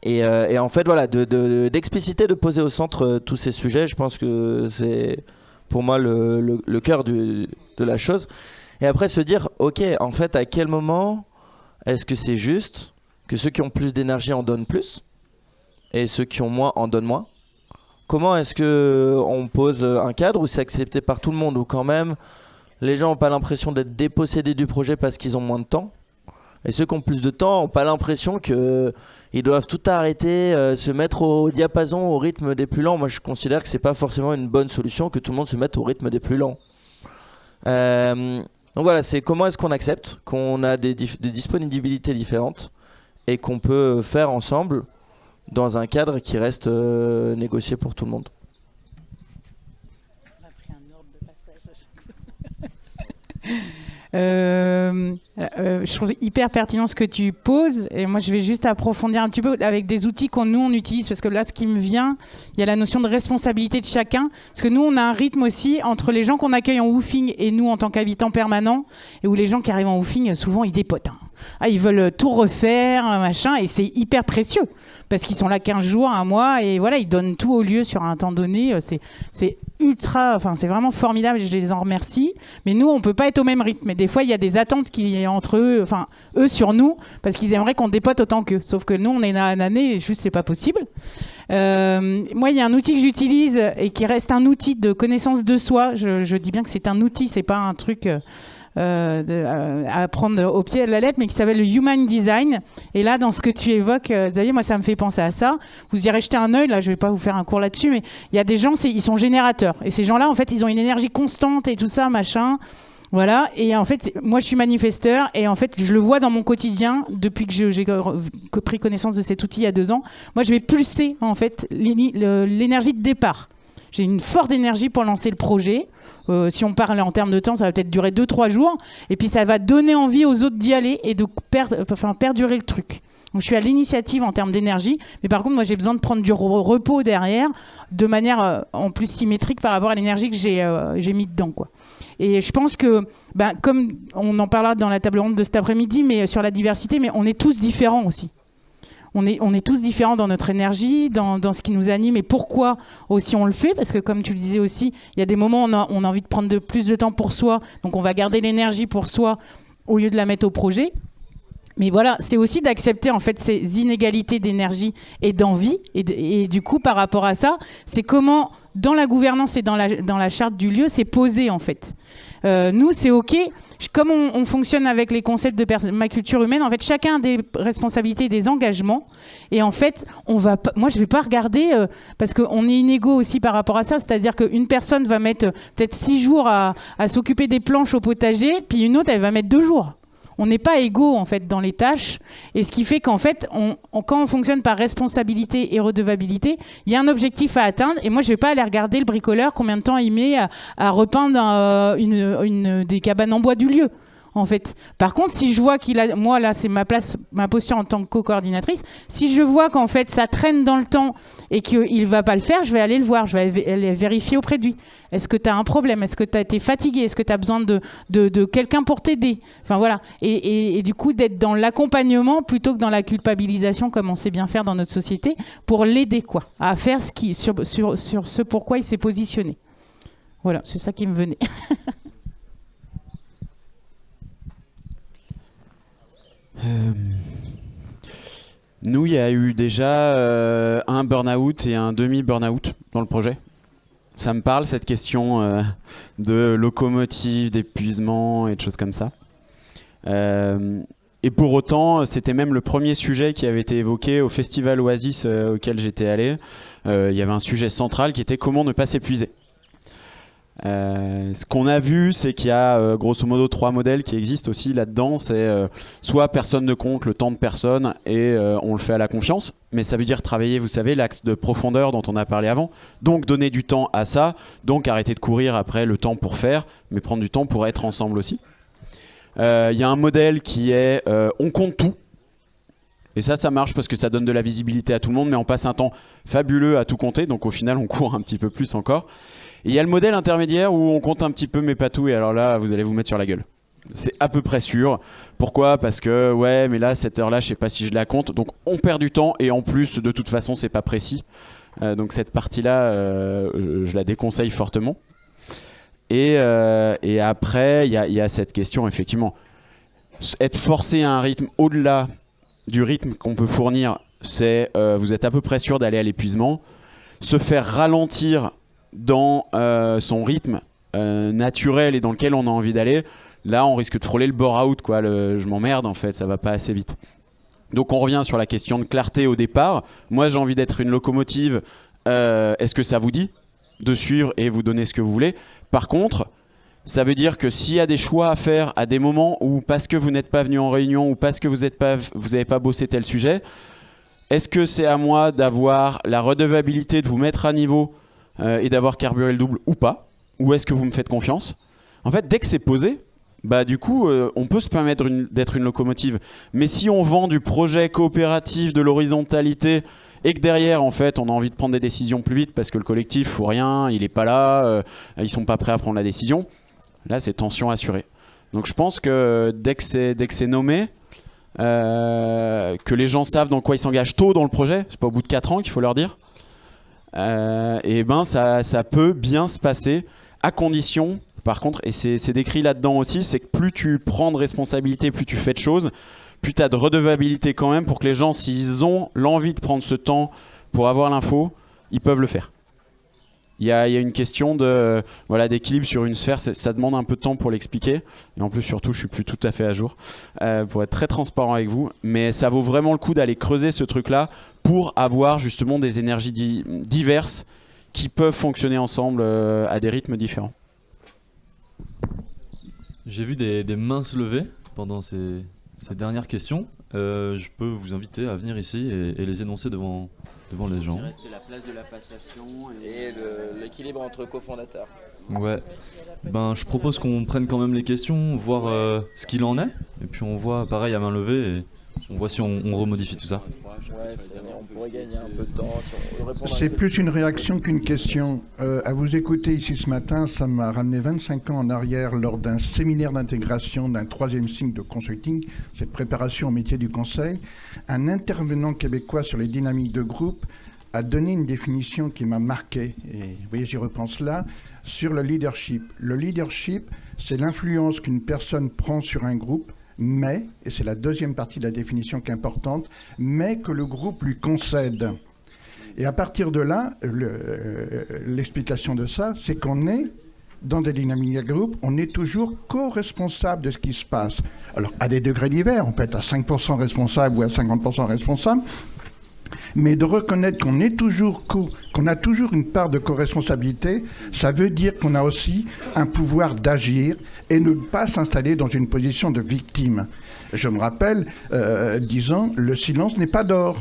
Et en fait, voilà, d'expliciter, de poser au centre tous ces sujets, je pense que c'est pour moi le cœur de la chose. Et après se dire, ok, en fait, à quel moment est-ce que c'est juste que ceux qui ont plus d'énergie en donnent plus et ceux qui ont moins en donnent moins? Comment est-ce qu'on pose un cadre où c'est accepté par tout le monde, où quand même les gens n'ont pas l'impression d'être dépossédés du projet parce qu'ils ont moins de temps? Et ceux qui ont plus de temps n'ont pas l'impression qu'ils doivent tout arrêter, se mettre au diapason, au rythme des plus lents. Moi, je considère que c'est pas forcément une bonne solution que tout le monde se mette au rythme des plus lents. Donc voilà, c'est comment est-ce qu'on accepte qu'on a des disponibilités différentes et qu'on peut faire ensemble dans un cadre qui reste négocié pour tout le monde. On a pris un ordre de passage à chaque fois. Je trouve hyper pertinent ce que tu poses et moi je vais juste approfondir un petit peu avec des outils nous on utilise, parce que là ce qui me vient, il y a la notion de responsabilité de chacun, parce que nous on a un rythme aussi entre les gens qu'on accueille en woofing et nous en tant qu'habitants permanents, et où les gens qui arrivent en woofing souvent ils dépotent, hein. Ah, ils veulent tout refaire, machin, et c'est hyper précieux parce qu'ils sont là 15 jours, un mois, et voilà, ils donnent tout au lieu sur un temps donné. C'est ultra, enfin c'est vraiment formidable et je les en remercie. Mais nous, on peut pas être au même rythme. Et des fois, il y a des attentes qui entre eux, enfin eux sur nous, parce qu'ils aimeraient qu'on dépote autant qu'eux. Sauf que nous, on est là une année et juste c'est pas possible. Moi, il y a un outil que j'utilise et qui reste un outil de connaissance de soi. Je dis bien que c'est un outil, c'est pas un truc à prendre au pied de la lettre, mais qui s'appelle le Human Design. Et là, dans ce que tu évoques, Xavier, moi, ça me fait penser à ça. Vous irez jeter un œil, là, je vais pas vous faire un cours là-dessus, mais il y a des gens, ils sont générateurs. Et ces gens-là, en fait, ils ont une énergie constante et tout ça, machin. Voilà, et en fait, moi je suis manifesteur et en fait, je le vois dans mon quotidien depuis que j'ai pris connaissance de cet outil il y a 2 ans. Moi, je vais pulser en fait l'énergie de départ. J'ai une forte énergie pour lancer le projet. Si on parle en termes de temps, ça va peut-être durer 2-3 jours. Et puis, ça va donner envie aux autres d'y aller et de perdurer le truc. Donc, je suis à l'initiative en termes d'énergie. Mais par contre, moi, j'ai besoin de prendre du repos derrière de manière en plus symétrique par rapport à l'énergie que j'ai mis dedans, quoi. Et je pense que, comme on en parlera dans la table ronde de cet après-midi, mais sur la diversité, mais on est tous différents aussi. On est tous différents dans notre énergie, dans ce qui nous anime et pourquoi aussi on le fait. Parce que comme tu le disais aussi, il y a des moments où on a envie de prendre plus de temps pour soi. Donc on va garder l'énergie pour soi au lieu de la mettre au projet. Mais voilà, c'est aussi d'accepter en fait ces inégalités d'énergie et d'envie. Et du coup, par rapport à ça, c'est comment, dans la gouvernance et dans la charte du lieu, c'est posé en fait. Nous, c'est OK. Comme on fonctionne avec les concepts de permaculture humaine, en fait, chacun a des responsabilités, des engagements. Et en fait, moi, je ne vais pas regarder, parce qu'on est inégaux aussi par rapport à ça. C'est-à-dire qu'une personne va mettre peut-être 6 jours à s'occuper des planches au potager, puis une autre, elle va mettre 2 jours. On n'est pas égaux en fait dans les tâches, et ce qui fait qu'en fait, quand on fonctionne par responsabilité et redevabilité, il y a un objectif à atteindre. Et moi, je vais pas aller regarder le bricoleur combien de temps il met à repeindre des cabanes en bois du lieu. En fait. Par contre, si je vois moi là, c'est ma posture en tant que co-coordinatrice. Si je vois qu'en fait ça traîne dans le temps et qu'il va pas le faire, je vais aller le voir, je vais aller vérifier auprès de lui. Est-ce que tu as un problème? Est-ce que tu as été fatigué? Est-ce que tu as besoin de quelqu'un pour t'aider? Enfin voilà. Et du coup, d'être dans l'accompagnement plutôt que dans la culpabilisation, comme on sait bien faire dans notre société, pour l'aider quoi, à faire sur ce pourquoi il s'est positionné. Voilà, c'est ça qui me venait. Nous, il y a eu déjà un burn-out et un demi-burn-out dans le projet. Ça me parle, cette question de locomotive, d'épuisement et de choses comme ça. Et pour autant, c'était même le premier sujet qui avait été évoqué au festival Oasis auquel j'étais allé. Il y avait un sujet central qui était comment ne pas s'épuiser. Ce qu'on a vu, c'est qu'il y a grosso modo 3 modèles qui existent aussi là-dedans. C'est soit personne ne compte le temps de personne et on le fait à la confiance, mais ça veut dire travailler, vous savez, l'axe de profondeur dont on a parlé avant. Donc donner du temps à ça, donc arrêter de courir après le temps pour faire, mais prendre du temps pour être ensemble aussi. Il y a un modèle qui est on compte tout. Et ça marche parce que ça donne de la visibilité à tout le monde, mais on passe un temps fabuleux à tout compter, donc au final on court un petit peu plus encore. Et il y a le modèle intermédiaire où on compte un petit peu mais pas tout, et alors là vous allez vous mettre sur la gueule. C'est à peu près sûr. Pourquoi? Parce que ouais, mais là cette heure là je sais pas si je la compte, donc on perd du temps et en plus de toute façon c'est pas précis. Donc cette partie là je la déconseille fortement. Et après il y a cette question effectivement, être forcé à un rythme au-delà du rythme qu'on peut fournir, c'est vous êtes à peu près sûr d'aller à l'épuisement. Se faire ralentir dans son rythme naturel et dans lequel on a envie d'aller, là on risque de frôler le bore-out quoi, je m'emmerde en fait, ça va pas assez vite. Donc on revient sur la question de clarté au départ. Moi j'ai envie d'être une locomotive, est-ce que ça vous dit de suivre et vous donner ce que vous voulez? Par contre, ça veut dire que s'il y a des choix à faire à des moments où parce que vous n'êtes pas venu en réunion ou parce que vous n'avez pas bossé tel sujet, est-ce que c'est à moi d'avoir la redevabilité de vous mettre à niveau et d'avoir carburé le double ou pas? Ou est-ce que vous me faites confiance? En fait, dès que c'est posé, bah du coup, on peut se permettre d'être une locomotive. Mais si on vend du projet coopératif, de l'horizontalité, et que derrière, en fait, on a envie de prendre des décisions plus vite parce que le collectif fout rien, il est pas là, ils sont pas prêts à prendre la décision, là, c'est tension assurée. Donc je pense que dès que c'est nommé, que les gens savent dans quoi ils s'engagent tôt dans le projet, c'est pas au bout de 4 ans qu'il faut leur dire, et ben ça peut bien se passer, à condition, par contre, et c'est décrit là-dedans aussi, c'est que plus tu prends de responsabilité, plus tu fais de choses, plus tu as de redevabilité quand même pour que les gens, s'ils ont l'envie de prendre ce temps pour avoir l'info, ils peuvent le faire. Il y a une question d'équilibre sur une sphère, ça demande un peu de temps pour l'expliquer, et en plus surtout je suis plus tout à fait à jour pour être très transparent avec vous, mais ça vaut vraiment le coup d'aller creuser ce truc là pour avoir justement des énergies diverses qui peuvent fonctionner ensemble à des rythmes différents. J'ai vu des mains se lever pendant ces dernières questions. Je peux vous inviter à venir ici et les énoncer devant les gens. Il restait la place de la passation et l'équilibre entre cofondateurs. Ouais. Ben, je propose qu'on prenne quand même les questions, voir ce qu'il en est, et puis on voit pareil à main levée et on voit si on remodifie tout ça. Ouais, on pourrait gagner un peu de temps. C'est plus une réaction qu'une question. À vous écouter ici ce matin, ça m'a ramené 25 ans en arrière lors d'un séminaire d'intégration d'un 3e cycle de consulting, cette préparation au métier du conseil. Un intervenant québécois sur les dynamiques de groupe a donné une définition qui m'a marqué, et vous voyez, j'y repense là, sur le leadership. Le leadership, c'est l'influence qu'une personne prend sur un groupe mais, et c'est la deuxième partie de la définition qui est importante, mais que le groupe lui concède. Et à partir de là, l'explication de ça, c'est qu'on est, dans des dynamiques de groupe, on est toujours co-responsable de ce qui se passe. Alors, à des degrés divers, on peut être à 5% responsable ou à 50% responsable, mais de reconnaître qu'on est toujours qu'on a toujours une part de co-responsabilité, ça veut dire qu'on a aussi un pouvoir d'agir et ne pas s'installer dans une position de victime. Je me rappelle, disant, le silence n'est pas d'or.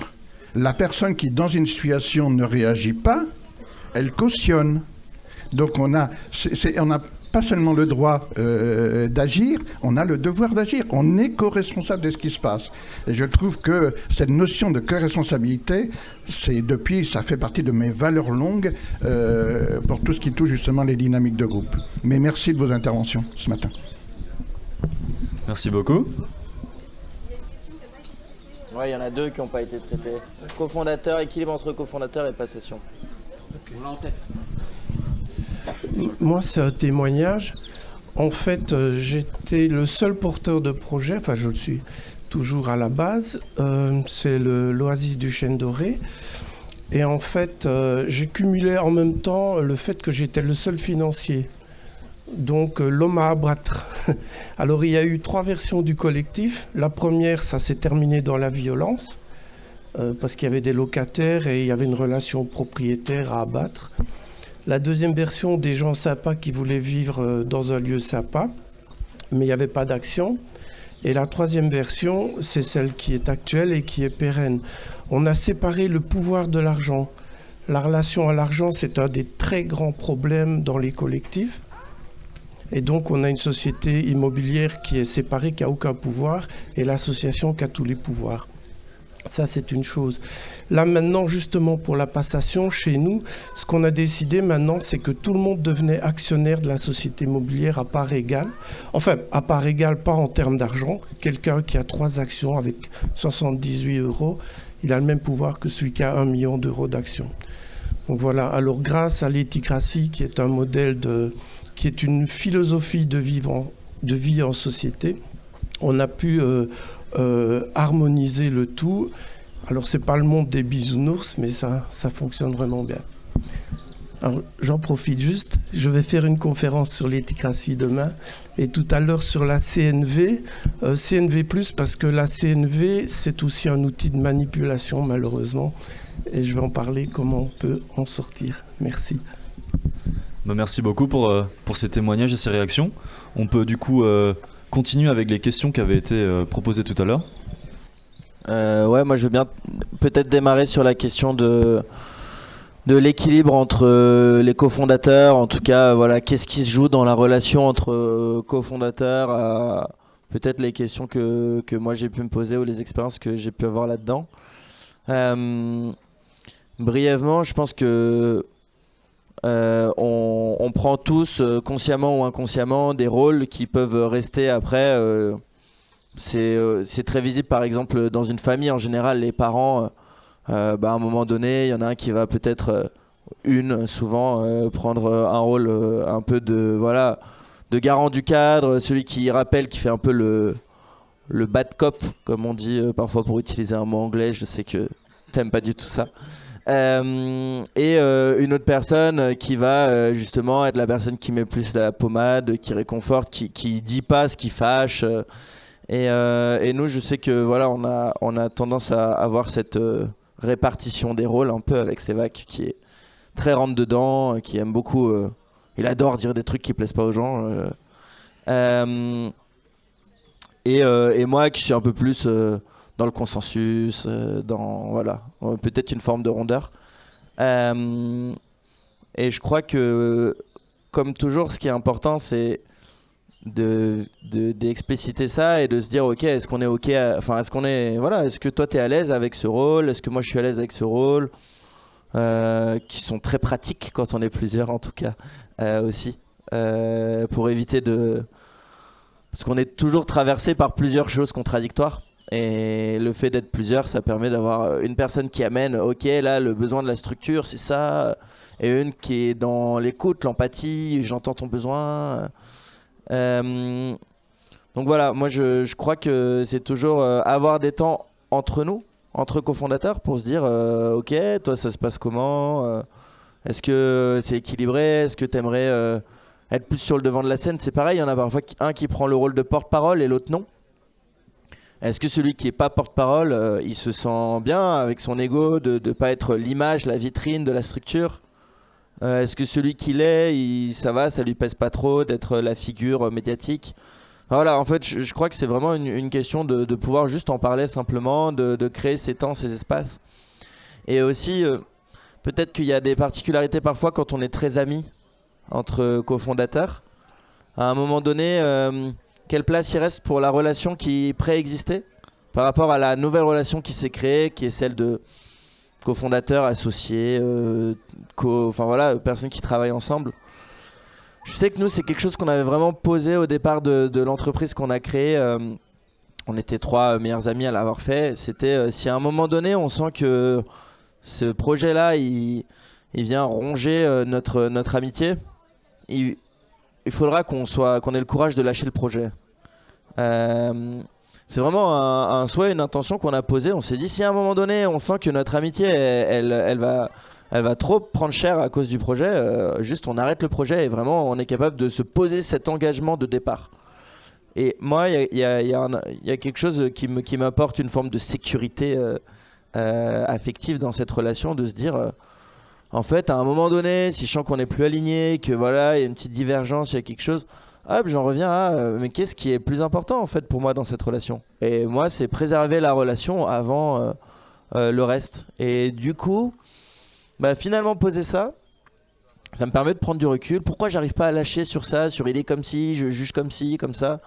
La personne qui, dans une situation, ne réagit pas, elle cautionne. Donc on a pas seulement le droit d'agir, on a le devoir d'agir. On est co-responsable de ce qui se passe. Et je trouve que cette notion de co-responsabilité, ça fait partie de mes valeurs longues pour tout ce qui touche justement les dynamiques de groupe. Mais merci de vos interventions ce matin. Merci beaucoup. Ouais, il y en a deux qui n'ont pas été traités. Cofondateur, équilibre entre cofondateur et passation. On l'a en tête. Moi, c'est un témoignage. En fait, j'étais le seul porteur de projet, enfin je le suis toujours à la base, c'est l'Oasis du Chêne Doré. Et en fait, j'ai cumulé en même temps le fait que j'étais le seul financier. Donc l'homme à abattre. Alors il y a eu 3 versions du collectif. La première, ça s'est terminé dans la violence, parce qu'il y avait des locataires et il y avait une relation propriétaire à abattre. La deuxième version, des gens sympas qui voulaient vivre dans un lieu sympa, mais il n'y avait pas d'action. Et la troisième version, c'est celle qui est actuelle et qui est pérenne. On a séparé le pouvoir de l'argent. La relation à l'argent, c'est un des très grands problèmes dans les collectifs. Et donc, on a une société immobilière qui est séparée, qui n'a aucun pouvoir, et l'association qui a tous les pouvoirs. Ça, c'est une chose. Là, maintenant, justement, pour la passation, chez nous, ce qu'on a décidé maintenant, c'est que tout le monde devenait actionnaire de la société immobilière à part égale. Enfin, à part égale, pas en termes d'argent. Quelqu'un qui a 3 actions avec 78 €, il a le même pouvoir que celui qui a 1 million d'euros d'actions. Donc voilà. Alors, grâce à l'éthicratie, qui est un modèle qui est une philosophie de vie en société, on a pu harmoniser le tout. Alors c'est pas le monde des bisounours, mais ça fonctionne vraiment bien. Alors j'en profite juste, je vais faire une conférence sur l'éthicratie demain et tout à l'heure sur la CNV, CNV+, parce que la CNV c'est aussi un outil de manipulation malheureusement et je vais en parler comment on peut en sortir. Merci. Merci beaucoup pour ces témoignages et ces réactions. On peut du coup continuer avec les questions qui avaient été proposées tout à l'heure. Ouais, moi je veux bien peut-être démarrer sur la question de l'équilibre entre les cofondateurs. En tout cas, voilà, qu'est-ce qui se joue dans la relation entre cofondateurs, peut-être les questions que moi j'ai pu me poser ou les expériences que j'ai pu avoir là-dedans. Brièvement, je pense que on prend tous, consciemment ou inconsciemment, des rôles qui peuvent rester après. C'est très visible, par exemple, dans une famille. En général, les parents, à un moment donné, il y en a un qui va peut-être, souvent, prendre un rôle un peu de garant du cadre, celui qui rappelle, qui fait un peu le bad cop, comme on dit parfois pour utiliser un mot anglais. Je sais que t'aimes pas du tout ça. Et une autre personne qui va justement être la personne qui met plus la pommade, qui réconforte, qui dit pas ce qui fâche. Et nous, je sais que voilà, on a tendance à avoir cette répartition des rôles un peu avec Sévac, qui est très rentre dedans, qui aime beaucoup. Il adore dire des trucs qui plaisent pas aux gens. Et moi, qui suis un peu plus dans le consensus, peut-être une forme de rondeur. Et je crois que, comme toujours, ce qui est important, c'est d'expliciter ça et de se dire, ok, est-ce qu'on est ok, est-ce que toi t'es à l'aise avec ce rôle, est-ce que moi je suis à l'aise avec ce rôle, qui sont très pratiques quand on est plusieurs en tout cas, aussi, pour éviter parce qu'on est toujours traversé par plusieurs choses contradictoires. Et le fait d'être plusieurs, ça permet d'avoir une personne qui amène, ok, là, le besoin de la structure, c'est ça, et une qui est dans l'écoute, l'empathie, j'entends ton besoin. Donc voilà, moi je crois que c'est toujours avoir des temps entre nous, entre cofondateurs, pour se dire ok, toi ça se passe comment, est-ce que c'est équilibré, est-ce que tu aimerais être plus sur le devant de la scène. C'est pareil, il y en a parfois un qui prend le rôle de porte-parole et l'autre non. Est-ce que celui qui n'est pas porte-parole, il se sent bien avec son ego de ne pas être l'image, la vitrine de la structure? Est-ce que celui qui l'est, ça va, ça lui pèse pas trop d'être la figure médiatique? Voilà, en fait, je crois que c'est vraiment une question de pouvoir juste en parler simplement, de créer ces temps, ces espaces. Et aussi, peut-être qu'il y a des particularités parfois quand on est très amis entre cofondateurs. À un moment donné, quelle place il reste pour la relation qui préexistait par rapport à la nouvelle relation qui s'est créée, qui est celle de cofondateurs, associés, enfin voilà, personnes qui travaillent ensemble. Je sais que nous, c'est quelque chose qu'on avait vraiment posé au départ de l'entreprise qu'on a créée. On était 3 meilleurs amis à l'avoir fait. C'était si à un moment donné, on sent que ce projet-là, il vient ronger notre amitié, il faudra qu'on ait le courage de lâcher le projet. C'est vraiment un souhait, une intention qu'on a posée. On s'est dit, si à un moment donné, on sent que notre amitié, elle va trop prendre cher à cause du projet, juste on arrête le projet et vraiment on est capable de se poser cet engagement de départ. Et moi, il y a quelque chose qui m'apporte une forme de sécurité affective dans cette relation, de se dire, en fait, à un moment donné, si je sens qu'on n'est plus aligné, que voilà, il y a une petite divergence, il y a quelque chose, hop, j'en reviens à, mais qu'est-ce qui est plus important en fait pour moi dans cette relation? Et moi, c'est préserver la relation avant le reste. Et du coup, finalement poser ça me permet de prendre du recul. Pourquoi j'arrive pas à lâcher sur ça, sur il est comme si, je juge comme si, comme ça?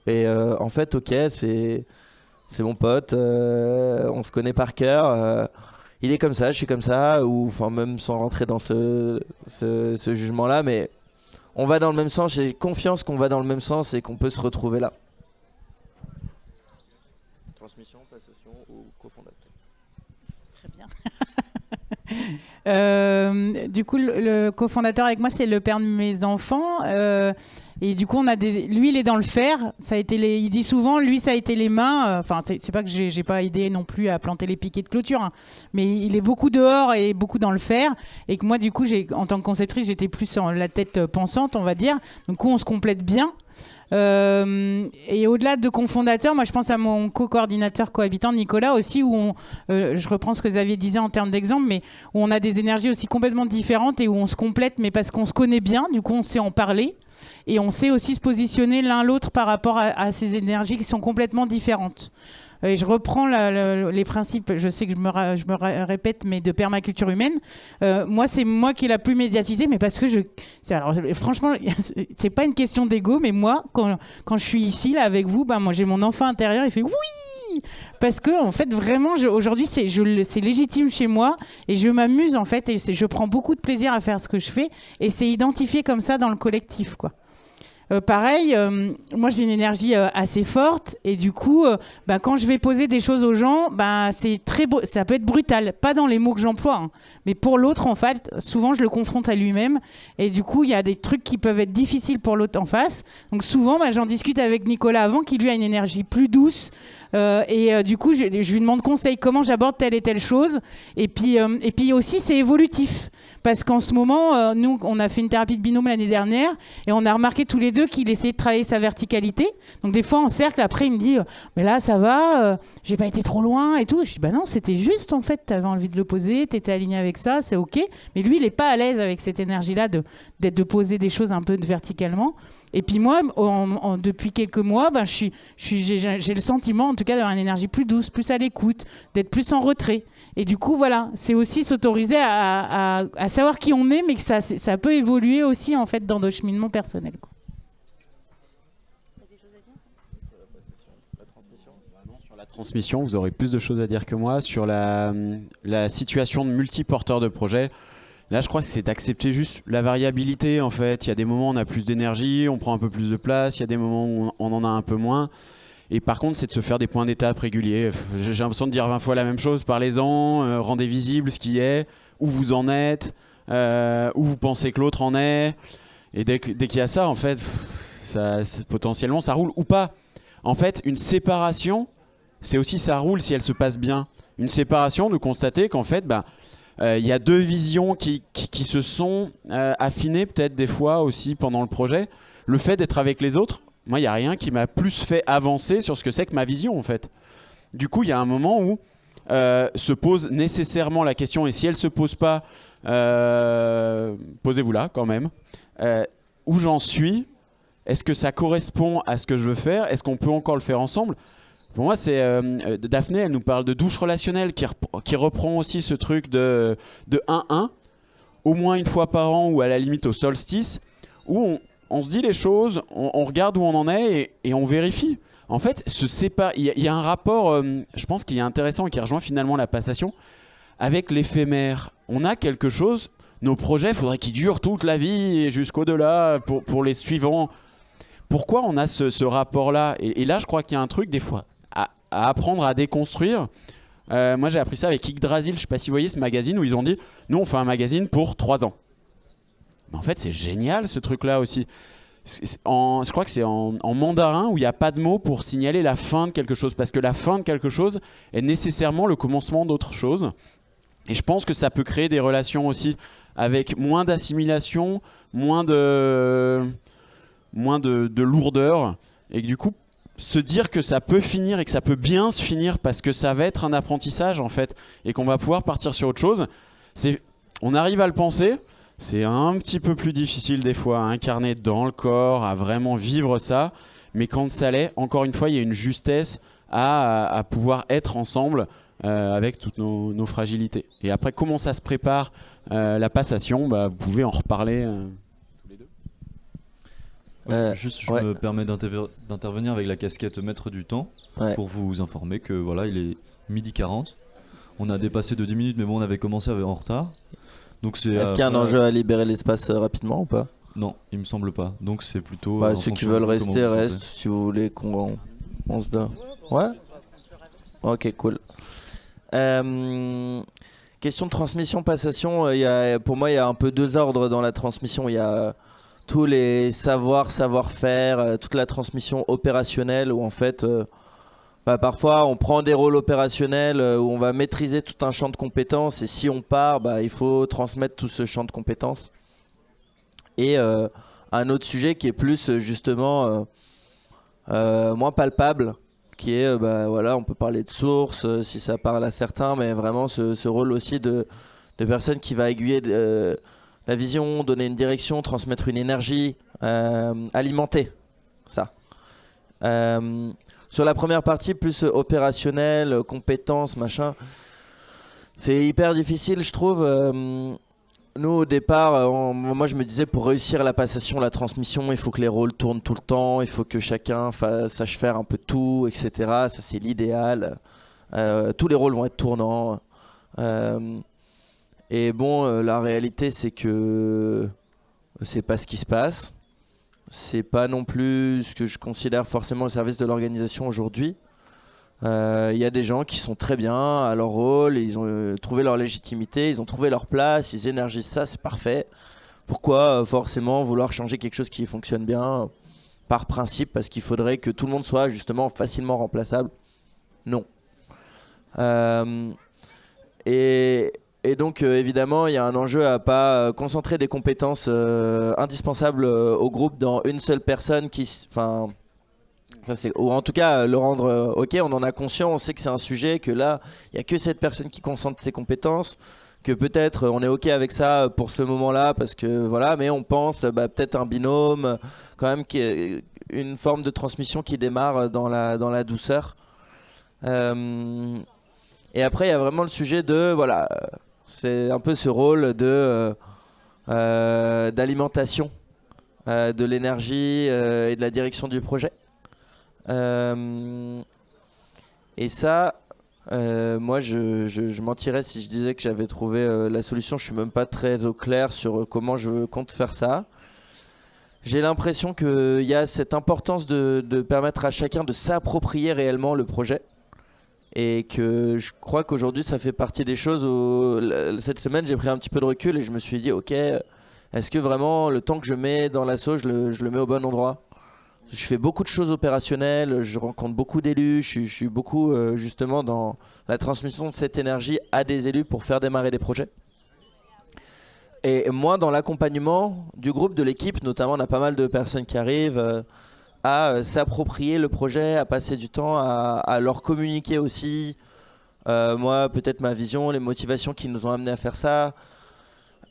Et en fait, ok, c'est mon pote, on se connaît par cœur, il est comme ça, je suis comme ça, ou enfin même sans rentrer dans ce jugement-là, mais on va dans le même sens, j'ai confiance qu'on va dans le même sens et qu'on peut se retrouver là. Transmission, passation ou cofondateur? Très bien. Du coup, le cofondateur avec moi, c'est le père de mes enfants. Et du coup, lui, il est dans le fer. Ça a été il dit souvent, lui, ça a été les mains. Enfin, c'est pas que j'ai pas aidé non plus à planter les piquets de clôture, hein. Mais il est beaucoup dehors et beaucoup dans le fer. Et que moi, du coup, en tant que conceptrice, j'étais plus sur la tête pensante, on va dire. Donc, on se complète bien. Et au-delà de cofondateur, moi je pense à mon co-coordinateur cohabitant Nicolas aussi, où je reprends ce que Xavier disait en termes d'exemple, mais où on a des énergies aussi complètement différentes et où on se complète, mais parce qu'on se connaît bien, du coup on sait en parler et on sait aussi se positionner l'un l'autre par rapport à ces énergies qui sont complètement différentes. Et je reprends les principes, je sais que je me répète, mais de permaculture humaine. Moi, c'est moi qui est la plus médiatisée, mais parce que alors, franchement, c'est pas une question d'ego, mais moi, quand je suis ici, là, avec vous, moi, j'ai mon enfant intérieur, il fait oui! Parce que, en fait, vraiment, aujourd'hui, c'est légitime chez moi, et je m'amuse, en fait, et je prends beaucoup de plaisir à faire ce que je fais, et c'est identifié comme ça dans le collectif, quoi. Pareil, moi j'ai une énergie assez forte et du coup, quand je vais poser des choses aux gens, ça peut être brutal, pas dans les mots que j'emploie, hein, mais pour l'autre en fait, souvent je le confronte à lui-même et du coup il y a des trucs qui peuvent être difficiles pour l'autre en face. Donc souvent j'en discute avec Nicolas avant, qui lui a une énergie plus douce. Du coup je lui demande conseil, comment j'aborde telle et telle chose, et puis aussi c'est évolutif. Parce qu'en ce moment, nous, on a fait une thérapie de binôme l'année dernière et on a remarqué tous les deux qu'il essayait de travailler sa verticalité. Donc des fois en cercle, après il me dit mais là ça va, j'ai pas été trop loin et tout. Je dis non, c'était juste en fait, t'avais envie de le poser, t'étais aligné avec ça, c'est ok. Mais lui il est pas à l'aise avec cette énergie-là de poser des choses un peu verticalement. Et puis moi, depuis quelques mois, j'ai le sentiment, en tout cas, d'avoir une énergie plus douce, plus à l'écoute, d'être plus en retrait. Et du coup, voilà, c'est aussi s'autoriser à savoir qui on est, mais que ça peut évoluer aussi, en fait, dans nos cheminements personnels, quoi. Sur la transmission, vous aurez plus de choses à dire que moi. Sur la situation de multiporteur de projet, là, je crois que c'est d'accepter juste la variabilité, en fait. Il y a des moments où on a plus d'énergie, on prend un peu plus de place. Il y a des moments où on en a un peu moins. Et par contre, c'est de se faire des points d'étape réguliers. J'ai l'impression de dire 20 fois la même chose. Parlez-en, rendez visible ce qui est, où vous en êtes, où vous pensez que l'autre en est. Et dès qu'il y a ça, en fait, potentiellement, ça roule ou pas. en fait, une séparation, c'est aussi ça roule si elle se passe bien. Une séparation, de constater qu'en fait, il y a deux visions qui se sont affinées peut-être des fois aussi pendant le projet. Le fait d'être avec les autres, moi, il n'y a rien qui m'a plus fait avancer sur ce que c'est que ma vision, en fait. Du coup, il y a un moment où se pose nécessairement la question, et si elle ne se pose pas, posez-vous-la quand même. Où j'en suis? Est-ce que ça correspond à ce que je veux faire? Est-ce qu'on peut encore le faire ensemble? Pour moi, c'est Daphné, elle nous parle de douche relationnelle qui reprend aussi ce truc de 1-1, au moins une fois par an ou à la limite au solstice, où on se dit les choses, on regarde où on en est et on vérifie. En fait, il y a un rapport, je pense, qui est intéressant et qui rejoint finalement la passation avec l'éphémère. On a quelque chose, nos projets, il faudrait qu'ils durent toute la vie et jusqu'au-delà pour les suivants. Pourquoi on a ce rapport-là? Et là, je crois qu'il y a un truc, des fois, à apprendre à déconstruire. Moi, j'ai appris ça avec Yggdrasil. Je ne sais pas si vous voyez ce magazine où ils ont dit « Nous, on fait un magazine pour 3 ans ». Mais en fait, c'est génial, ce truc-là aussi. Je crois que c'est en mandarin où il n'y a pas de mots pour signaler la fin de quelque chose. Parce que la fin de quelque chose est nécessairement le commencement d'autre chose. Et je pense que ça peut créer des relations aussi avec moins d'assimilation, moins de lourdeur, et que du coup se dire que ça peut finir et que ça peut bien se finir parce que ça va être un apprentissage en fait et qu'on va pouvoir partir sur autre chose, on arrive à le penser, c'est un petit peu plus difficile des fois à incarner dans le corps, à vraiment vivre ça, mais quand ça l'est, encore une fois il y a une justesse à pouvoir être ensemble avec toutes nos fragilités. Et après, comment ça se prépare la passation, vous pouvez en reparler Je me permets d'intervenir avec la casquette maître du temps pour vous informer que voilà, il est 12h40. On a dépassé de 10 minutes, mais bon, on avait commencé en retard. Est-ce qu'il y a un enjeu à libérer l'espace rapidement ou pas? Non, il me semble pas. Donc c'est plutôt. Ceux qui veulent rester restent. Si vous voulez qu'on se donne. Ouais. Ok, cool. Question de transmission, passation. Pour moi, il y a un peu 2 ordres dans la transmission. Il y a tous les savoir-faire, toute la transmission opérationnelle où en fait, parfois on prend des rôles opérationnels où on va maîtriser tout un champ de compétences et si on part, il faut transmettre tout ce champ de compétences. Et un autre sujet qui est plus justement moins palpable, qui est, on peut parler de source si ça parle à certains, mais vraiment ce rôle aussi de personne qui va aiguiller la vision, donner une direction, transmettre une énergie, alimenter ça. Sur la première partie, plus opérationnelle, compétences, machin, c'est hyper difficile, je trouve. Nous, au départ, moi je me disais pour réussir la passation, la transmission, il faut que les rôles tournent tout le temps, il faut que chacun sache faire un peu tout, etc. Ça, c'est l'idéal. Tous les rôles vont être tournants. Et bon, la réalité, c'est que c'est pas ce qui se passe. C'est pas non plus ce que je considère forcément le service de l'organisation aujourd'hui. Il y a des gens qui sont très bien à leur rôle, ils ont trouvé leur légitimité, ils ont trouvé leur place, ils énergisent ça, c'est parfait. Pourquoi forcément vouloir changer quelque chose qui fonctionne bien par principe, parce qu'il faudrait que tout le monde soit justement facilement remplaçable? Non. Et donc évidemment il y a un enjeu à pas concentrer des compétences indispensables au groupe dans une seule personne ou en tout cas le rendre ok, on en a conscience, on sait que c'est un sujet, que là il n'y a que cette personne qui concentre ses compétences, que peut-être on est ok avec ça pour ce moment là parce que voilà, mais on pense peut-être un binôme quand même, qui est une forme de transmission qui démarre dans la douceur. Et après il y a vraiment le sujet de c'est un peu ce rôle d'alimentation de l'énergie et de la direction du projet. Et ça, moi je mentirais si je disais que j'avais trouvé la solution. Je suis même pas très au clair sur comment je compte faire ça. J'ai l'impression qu'il y a cette importance de permettre à chacun de s'approprier réellement le projet. Et que je crois qu'aujourd'hui ça fait partie des choses où cette semaine j'ai pris un petit peu de recul et je me suis dit ok, est-ce que vraiment le temps que je mets dans l'assaut je le mets au bon endroit? je fais beaucoup de choses opérationnelles, je rencontre beaucoup d'élus, je suis beaucoup justement dans la transmission de cette énergie à des élus pour faire démarrer des projets. Et moi, dans l'accompagnement du groupe, de l'équipe, notamment, on a pas mal de personnes qui arrivent à s'approprier le projet, à passer du temps, à leur communiquer aussi. Moi, peut-être ma vision, les motivations qui nous ont amenés à faire ça,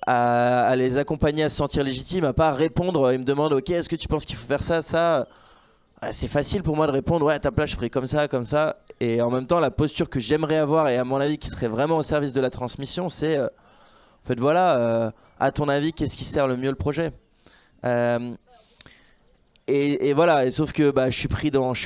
à les accompagner à se sentir légitimes, à pas répondre. Ils me demandent, ok, est-ce que tu penses qu'il faut faire ça, ça? C'est facile pour moi de répondre, ouais, à ta place, je ferai comme ça, comme ça. Et en même temps, la posture que j'aimerais avoir, et à mon avis, qui serait vraiment au service de la transmission, c'est, en fait, voilà, à ton avis, qu'est-ce qui sert le mieux le projet? Et voilà, et sauf que je suis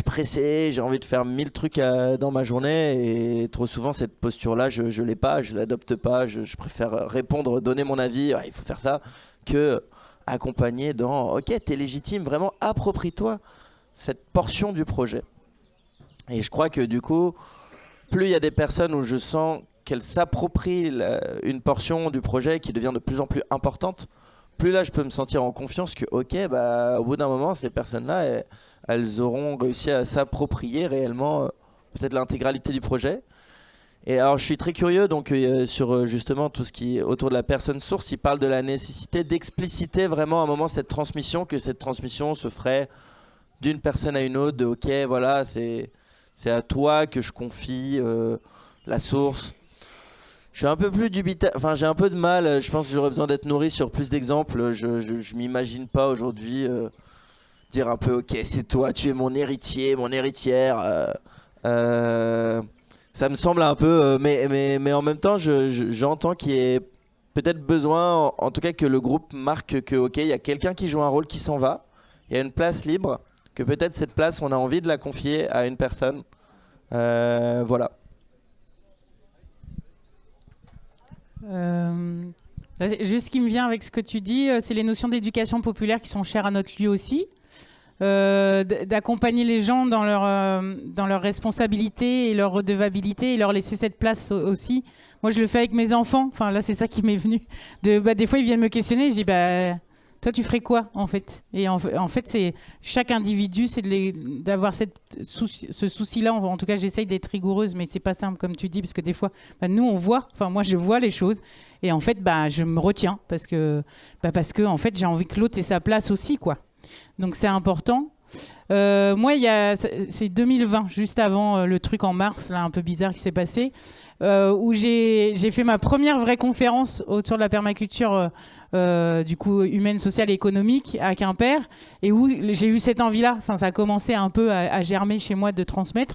pressé, j'ai envie de faire 1000 trucs dans ma journée, et trop souvent cette posture-là, je l'ai pas, je l'adopte pas, je préfère répondre, donner mon avis, il faut faire ça, que accompagner dans, ok, t'es légitime, vraiment approprie-toi cette portion du projet. Et je crois que du coup, plus il y a des personnes où je sens qu'elles s'approprient une portion du projet qui devient de plus en plus importante, plus là je peux me sentir en confiance que ok, au bout d'un moment ces personnes-là elles auront réussi à s'approprier réellement peut-être l'intégralité du projet. Et alors je suis très curieux donc sur justement tout ce qui est autour de la personne source. Il parle de la nécessité d'expliciter vraiment à un moment cette transmission, que cette transmission se ferait d'une personne à une autre, de ok voilà c'est à toi que je confie la source. Je suis un peu plus dubitatif, enfin j'ai un peu de mal, je pense que j'aurais besoin d'être nourri sur plus d'exemples. Je m'imagine pas aujourd'hui dire un peu ok c'est toi, tu es mon héritier, mon héritière. Ça me semble un peu, mais en même temps j'entends qu'il y ait peut-être besoin, en tout cas que le groupe marque que ok il y a quelqu'un qui joue un rôle qui s'en va, il y a une place libre, que peut-être cette place on a envie de la confier à une personne. Voilà. Juste ce qui me vient avec ce que tu dis, c'est les notions d'éducation populaire qui sont chères à notre lieu aussi. D'accompagner les gens dans leur responsabilité et leur redevabilité et leur laisser cette place aussi. Moi, je le fais avec mes enfants. Enfin, là, c'est ça qui m'est venu. Des fois, ils viennent me questionner. Je dis, toi, tu ferais quoi, en fait? Et en fait, c'est chaque individu, c'est d'avoir ce souci-là. En tout cas, j'essaye d'être rigoureuse, mais c'est pas simple, comme tu dis, parce que des fois, nous, on voit. Enfin, moi, je vois les choses, et en fait, je me retiens parce que en fait, j'ai envie que l'autre ait sa place aussi, quoi. Donc, c'est important. Moi, c'est 2020, juste avant le truc en mars, là, un peu bizarre qui s'est passé, où j'ai fait ma première vraie conférence autour de la permaculture. Du coup humaine, sociale et économique à Quimper, et où j'ai eu cette envie-là, enfin ça a commencé un peu à germer chez moi de transmettre,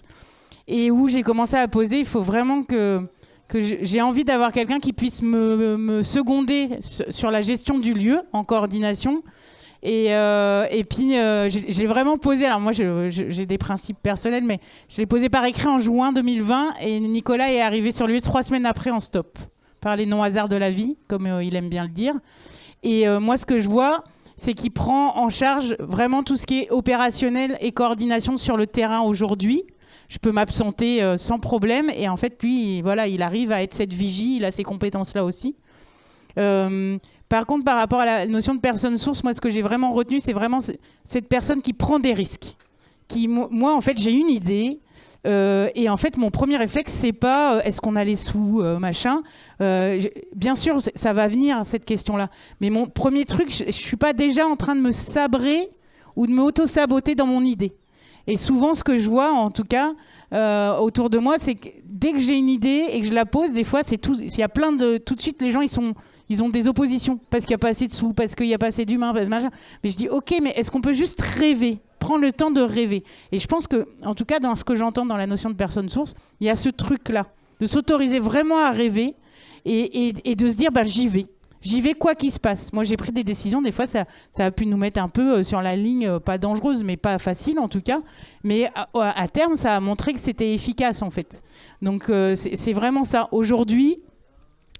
et où j'ai commencé à poser, il faut vraiment que j'ai envie d'avoir quelqu'un qui puisse me seconder sur la gestion du lieu en coordination, et puis j'ai vraiment posé, alors moi j'ai des principes personnels, mais je l'ai posé par écrit en juin 2020, et Nicolas est arrivé sur le lieu 3 semaines après en stop, par les non-hasards de la vie, comme il aime bien le dire. Et moi, ce que je vois, c'est qu'il prend en charge vraiment tout ce qui est opérationnel et coordination sur le terrain aujourd'hui. Je peux m'absenter sans problème. Et en fait, lui, voilà, il arrive à être cette vigie, il a ces compétences-là aussi. Par contre, par rapport à la notion de personne source, moi, ce que j'ai vraiment retenu, c'est vraiment cette personne qui prend des risques. Moi, en fait, j'ai une idée. Et en fait, mon premier réflexe, c'est pas est-ce qu'on a les sous, machin. Bien sûr, ça va venir, cette question-là. Mais mon premier truc, je suis pas déjà en train de me sabrer ou de me auto-saboter dans mon idée. Et souvent, ce que je vois, en tout cas, autour de moi, c'est que dès que j'ai une idée et que je la pose, des fois, c'est tout. Il y a plein de. Tout de suite, les gens, ils ont des oppositions parce qu'il n'y a pas assez de sous, parce qu'il n'y a pas assez d'humains, parce que machin. Mais je dis, ok, mais est-ce qu'on peut juste rêver? Prendre le temps de rêver. Et je pense que, en tout cas, dans ce que j'entends dans la notion de personne source, il y a ce truc-là, de s'autoriser vraiment à rêver et de se dire, j'y vais. J'y vais quoi qu'il se passe. Moi, j'ai pris des décisions, des fois, ça a pu nous mettre un peu sur la ligne, pas dangereuse, mais pas facile en tout cas. Mais à terme, ça a montré que c'était efficace, en fait. Donc, c'est vraiment ça. Aujourd'hui,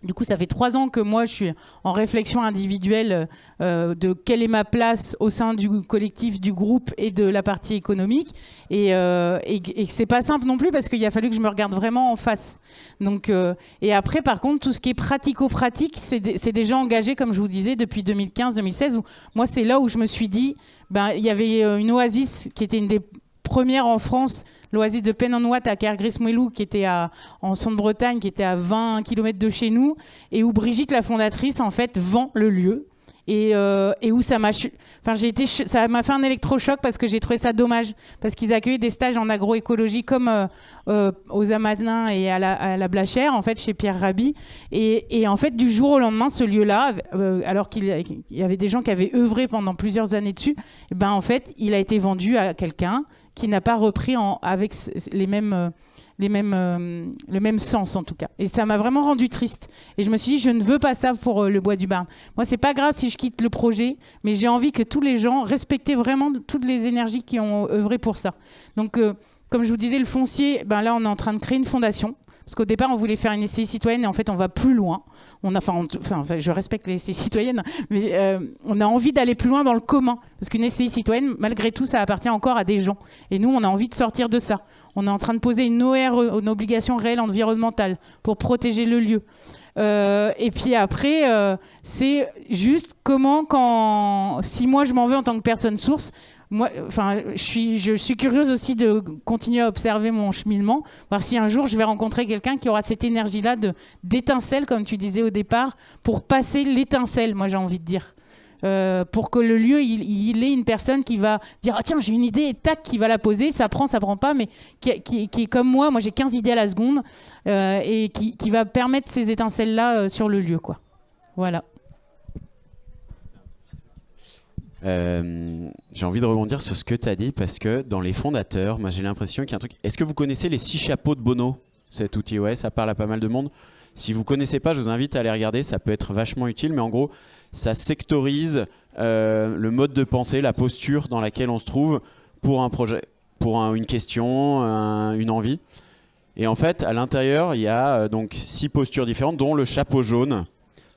Du coup, ça fait 3 ans que moi, je suis en réflexion individuelle de quelle est ma place au sein du collectif, du groupe et de la partie économique. Et c'est pas simple non plus parce qu'il a fallu que je me regarde vraiment en face. Donc, et après, par contre, tout ce qui est pratico-pratique, c'est des gens engagés, comme je vous disais, depuis 2015-2016. Où moi, c'est là où je me suis dit, il y avait une oasis qui était une des premières en France, l'oasis de Pen-en-Ouat à Kergris-Mouelou, qui était en Centre-Bretagne, qui était à 20 km de chez nous, et où Brigitte, la fondatrice, en fait, vend le lieu. Et où ça m'a fait un électrochoc parce que j'ai trouvé ça dommage, parce qu'ils accueillaient des stages en agroécologie comme aux Amadins et à la Blachère, en fait, chez Pierre Rabhi. Et en fait, du jour au lendemain, ce lieu-là, alors qu'il y avait des gens qui avaient œuvré pendant plusieurs années dessus, en fait, il a été vendu à quelqu'un qui n'a pas repris avec le même sens en tout cas. Et ça m'a vraiment rendu triste. Et je me suis dit, je ne veux pas ça pour le Bois du Barn. Moi, c'est pas grave si je quitte le projet, mais j'ai envie que tous les gens respectent vraiment toutes les énergies qui ont œuvré pour ça. Donc, comme je vous disais, le foncier, là, on est en train de créer une fondation. Parce qu'au départ, on voulait faire une SCI citoyenne et en fait, on va plus loin. Je respecte les SCI citoyennes, mais on a envie d'aller plus loin dans le commun. Parce qu'une SCI citoyenne, malgré tout, ça appartient encore à des gens. Et nous, on a envie de sortir de ça. On est en train de poser une OR, une obligation réelle environnementale, pour protéger le lieu. Et puis après, c'est juste comment, si moi je m'en veux en tant que personne source, moi, je suis curieuse aussi de continuer à observer mon cheminement, voir si un jour je vais rencontrer quelqu'un qui aura cette énergie-là d'étincelle, comme tu disais au départ, pour passer l'étincelle, moi j'ai envie de dire. Pour que le lieu, il ait une personne qui va dire « Ah tiens, j'ai une idée » et tac, qui va la poser, ça prend pas, mais qui est comme moi j'ai 15 idées à la seconde, et qui va permettre ces étincelles-là sur le lieu, quoi. Voilà. J'ai envie de rebondir sur ce que tu as dit parce que dans les fondateurs, moi j'ai l'impression qu'il y a un truc. Est-ce que vous connaissez les 6 chapeaux de Bono, cet outil? Ouais, ça parle à pas mal de monde. Si vous connaissez pas, je vous invite à aller regarder, ça peut être vachement utile, mais en gros, ça sectorise le mode de pensée, la posture dans laquelle on se trouve pour un projet, pour une question, une envie. Et en fait, à l'intérieur, il y a donc 6 postures différentes, dont le chapeau jaune,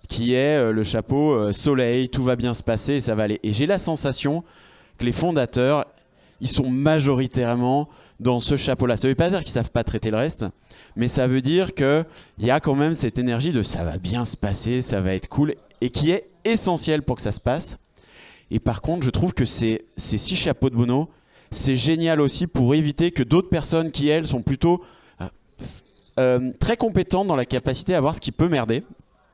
qui est le chapeau soleil, tout va bien se passer et ça va aller. Et j'ai la sensation que les fondateurs, ils sont majoritairement dans ce chapeau-là. Ça ne veut pas dire qu'ils ne savent pas traiter le reste, mais ça veut dire qu'il y a quand même cette énergie de ça va bien se passer, ça va être cool, et qui est essentielle pour que ça se passe. Et par contre, je trouve que ces 6 chapeaux de Bono, c'est génial aussi pour éviter que d'autres personnes qui, elles, sont plutôt très compétentes dans la capacité à voir ce qui peut merder,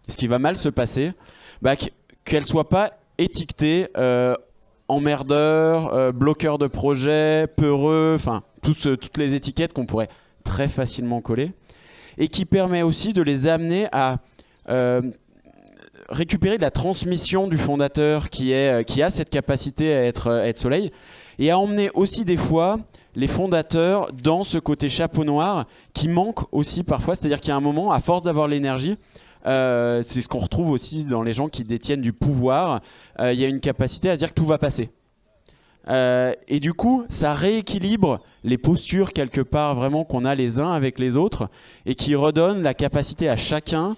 ce qui va mal se passer, qu'elle ne soit pas étiquetée emmerdeur, bloqueur de projet, peureux, enfin toutes les étiquettes qu'on pourrait très facilement coller, et qui permet aussi de les amener à récupérer de la transmission du fondateur qui a cette capacité à être soleil, et à emmener aussi des fois les fondateurs dans ce côté chapeau noir qui manque aussi parfois, c'est-à-dire qu'il y a un moment, à force d'avoir l'énergie, c'est ce qu'on retrouve aussi dans les gens qui détiennent du pouvoir. Il y a une capacité à se dire que tout va passer. Et du coup, ça rééquilibre les postures quelque part vraiment qu'on a les uns avec les autres et qui redonne la capacité à chacun.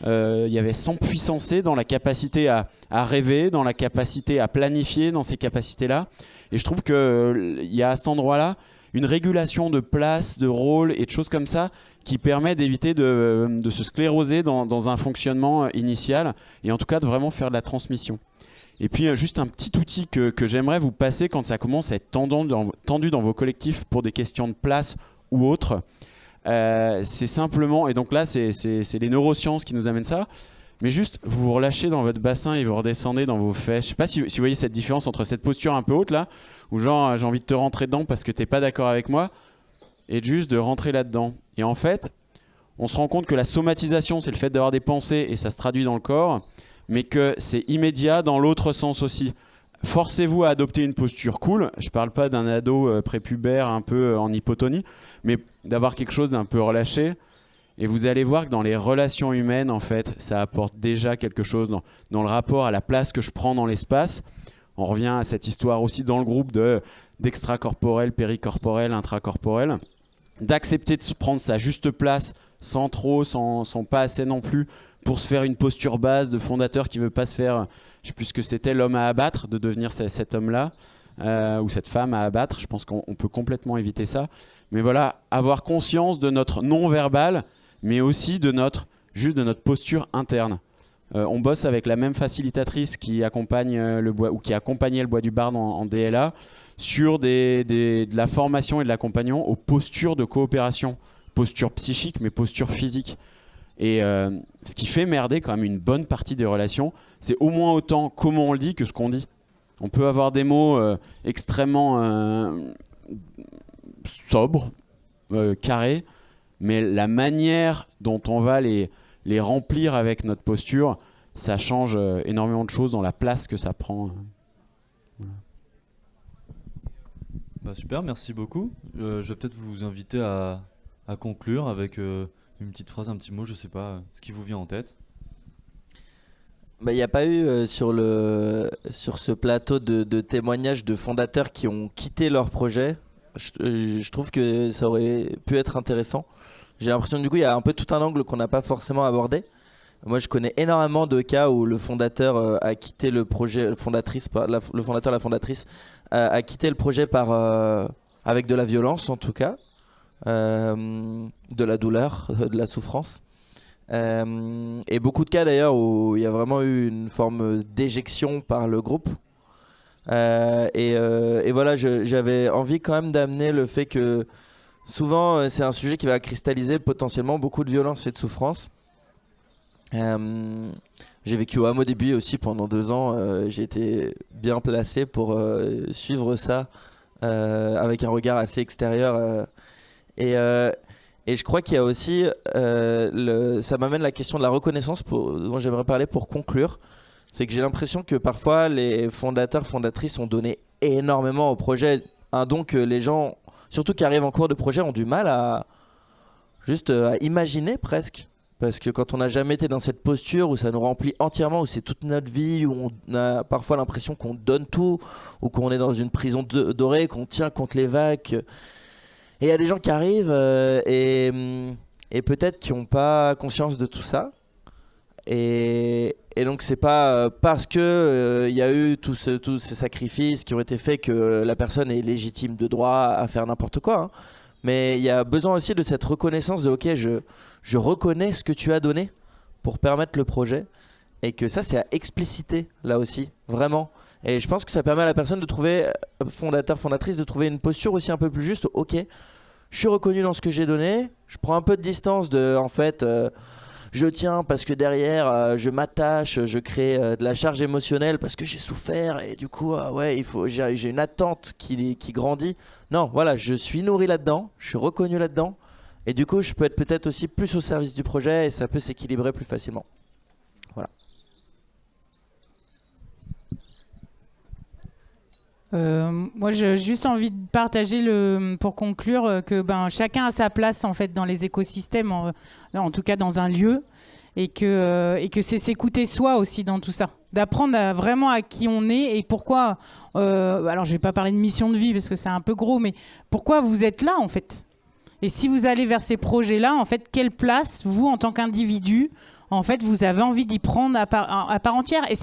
Il y avait 100 puissancés dans la capacité à rêver, dans la capacité à planifier, dans ces capacités-là. Et je trouve qu'il y a à cet endroit-là une régulation de place, de rôle et de choses comme ça qui permet d'éviter de se scléroser dans un fonctionnement initial et en tout cas de vraiment faire de la transmission. Et puis juste un petit outil que j'aimerais vous passer quand ça commence à être tendu dans vos collectifs pour des questions de place ou autres, c'est simplement, et donc là c'est les neurosciences qui nous amènent ça, mais juste vous vous relâchez dans votre bassin et vous redescendez dans vos fesses. Je sais pas si vous voyez cette différence entre cette posture un peu haute là, où genre j'ai envie de te rentrer dedans parce que t'es pas d'accord avec moi, et juste de rentrer là-dedans. Et en fait, on se rend compte que la somatisation, c'est le fait d'avoir des pensées et ça se traduit dans le corps, mais que c'est immédiat dans l'autre sens aussi. Forcez-vous à adopter une posture cool. Je parle pas d'un ado prépubère un peu en hypotonie, mais d'avoir quelque chose d'un peu relâché. Et vous allez voir que dans les relations humaines, en fait, ça apporte déjà quelque chose dans le rapport à la place que je prends dans l'espace. On revient à cette histoire aussi dans le groupe d'extracorporel, péricorporel, intracorporel. D'accepter de se prendre sa juste place sans trop, sans pas assez non plus, pour se faire une posture basse de fondateur qui veut pas se faire, je sais plus ce que c'était, l'homme à abattre, de devenir cet homme-là ou cette femme à abattre. Je pense qu'on peut complètement éviter ça. Mais voilà, avoir conscience de notre non-verbal, mais aussi de notre posture interne. On bosse avec la même facilitatrice qui accompagne le bois ou qui accompagnait le bois du Barn en DLA sur de la formation et de l'accompagnement aux postures de coopération, posture psychique mais posture physique. Et ce qui fait merder quand même une bonne partie des relations, c'est au moins autant comment on le dit que ce qu'on dit. On peut avoir des mots extrêmement sobres, carrés, mais la manière dont on va les remplir avec notre posture, ça change énormément de choses dans la place que ça prend. Voilà. Bah super, merci beaucoup. Je vais peut-être vous inviter à conclure avec une petite phrase, un petit mot, je sais pas, ce qui vous vient en tête. Il n'y a pas eu sur ce plateau de témoignages de fondateurs qui ont quitté leur projet. Je trouve que ça aurait pu être intéressant. J'ai l'impression du coup il y a un peu tout un angle qu'on n'a pas forcément abordé. Moi je connais énormément de cas où le fondateur a quitté le projet, le fondateur, la fondatrice a quitté le projet avec de la violence en tout cas, de la douleur, de la souffrance. Et beaucoup de cas d'ailleurs où il y a vraiment eu une forme d'éjection par le groupe. Et voilà, j'avais envie quand même d'amener le fait que souvent c'est un sujet qui va cristalliser potentiellement beaucoup de violence et de souffrance. J'ai vécu au hameau des Buis aussi pendant 2 ans. J'ai été bien placé pour suivre ça avec un regard assez extérieur. Et je crois qu'il y a aussi, ça m'amène la question de la reconnaissance dont j'aimerais parler pour conclure. C'est que j'ai l'impression que parfois les fondateurs, fondatrices ont donné énormément au projet, un don que les gens, surtout qui arrivent en cours de projet, ont du mal à imaginer presque. Parce que quand on n'a jamais été dans cette posture où ça nous remplit entièrement, où c'est toute notre vie, où on a parfois l'impression qu'on donne tout, ou qu'on est dans une prison dorée, qu'on tient contre les vagues. Et il y a des gens qui arrivent et peut-être qui n'ont pas conscience de tout ça. Et donc c'est pas parce que y a eu tous ces sacrifices qui ont été faits que la personne est légitime de droit à faire n'importe quoi. Hein. Mais il y a besoin aussi de cette reconnaissance de ok, je reconnais ce que tu as donné pour permettre le projet. Et que ça c'est à expliciter là aussi, vraiment. Et je pense que ça permet à la personne de trouver, fondateur, fondatrice, de trouver une posture aussi un peu plus juste. Ok, je suis reconnu dans ce que j'ai donné, je prends un peu de distance en fait... je tiens parce que derrière je m'attache, je crée de la charge émotionnelle parce que j'ai souffert et du coup j'ai une attente qui grandit. Non, voilà, je suis nourri là-dedans, je suis reconnu là-dedans et du coup je peux être peut-être aussi plus au service du projet et ça peut s'équilibrer plus facilement. Voilà. Moi j'ai juste envie de partager pour conclure que chacun a sa place en fait dans les écosystèmes, en tout cas dans un lieu, et que c'est s'écouter soi aussi dans tout ça, d'apprendre vraiment à qui on est et pourquoi. Alors je vais pas parler de mission de vie parce que c'est un peu gros, mais pourquoi vous êtes là en fait. Et si vous allez vers ces projets-là, en fait, quelle place vous en tant qu'individu en fait, vous avez envie d'y prendre à part entière. Et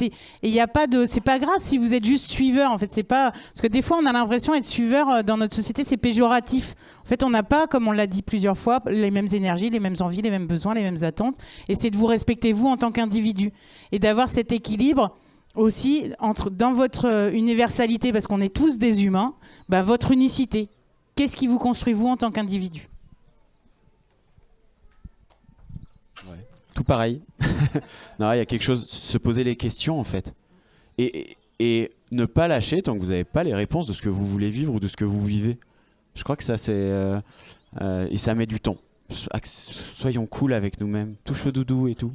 il y a pas de, c'est pas grave si vous êtes juste suiveur. En fait, c'est pas parce que des fois on a l'impression d'être suiveur dans notre société, c'est péjoratif. En fait, on n'a pas, comme on l'a dit plusieurs fois, les mêmes énergies, les mêmes envies, les mêmes besoins, les mêmes attentes. Et c'est de vous respecter vous en tant qu'individu et d'avoir cet équilibre aussi dans votre universalité, parce qu'on est tous des humains. Votre unicité. Qu'est-ce qui vous construit vous en tant qu'individu? Tout pareil. Non, il y a quelque chose, se poser les questions en fait. Et ne pas lâcher tant que vous n'avez pas les réponses de ce que vous voulez vivre ou de ce que vous vivez. Je crois que ça c'est... et ça met du temps. Soyons cool avec nous-mêmes. Touche le doudou et tout.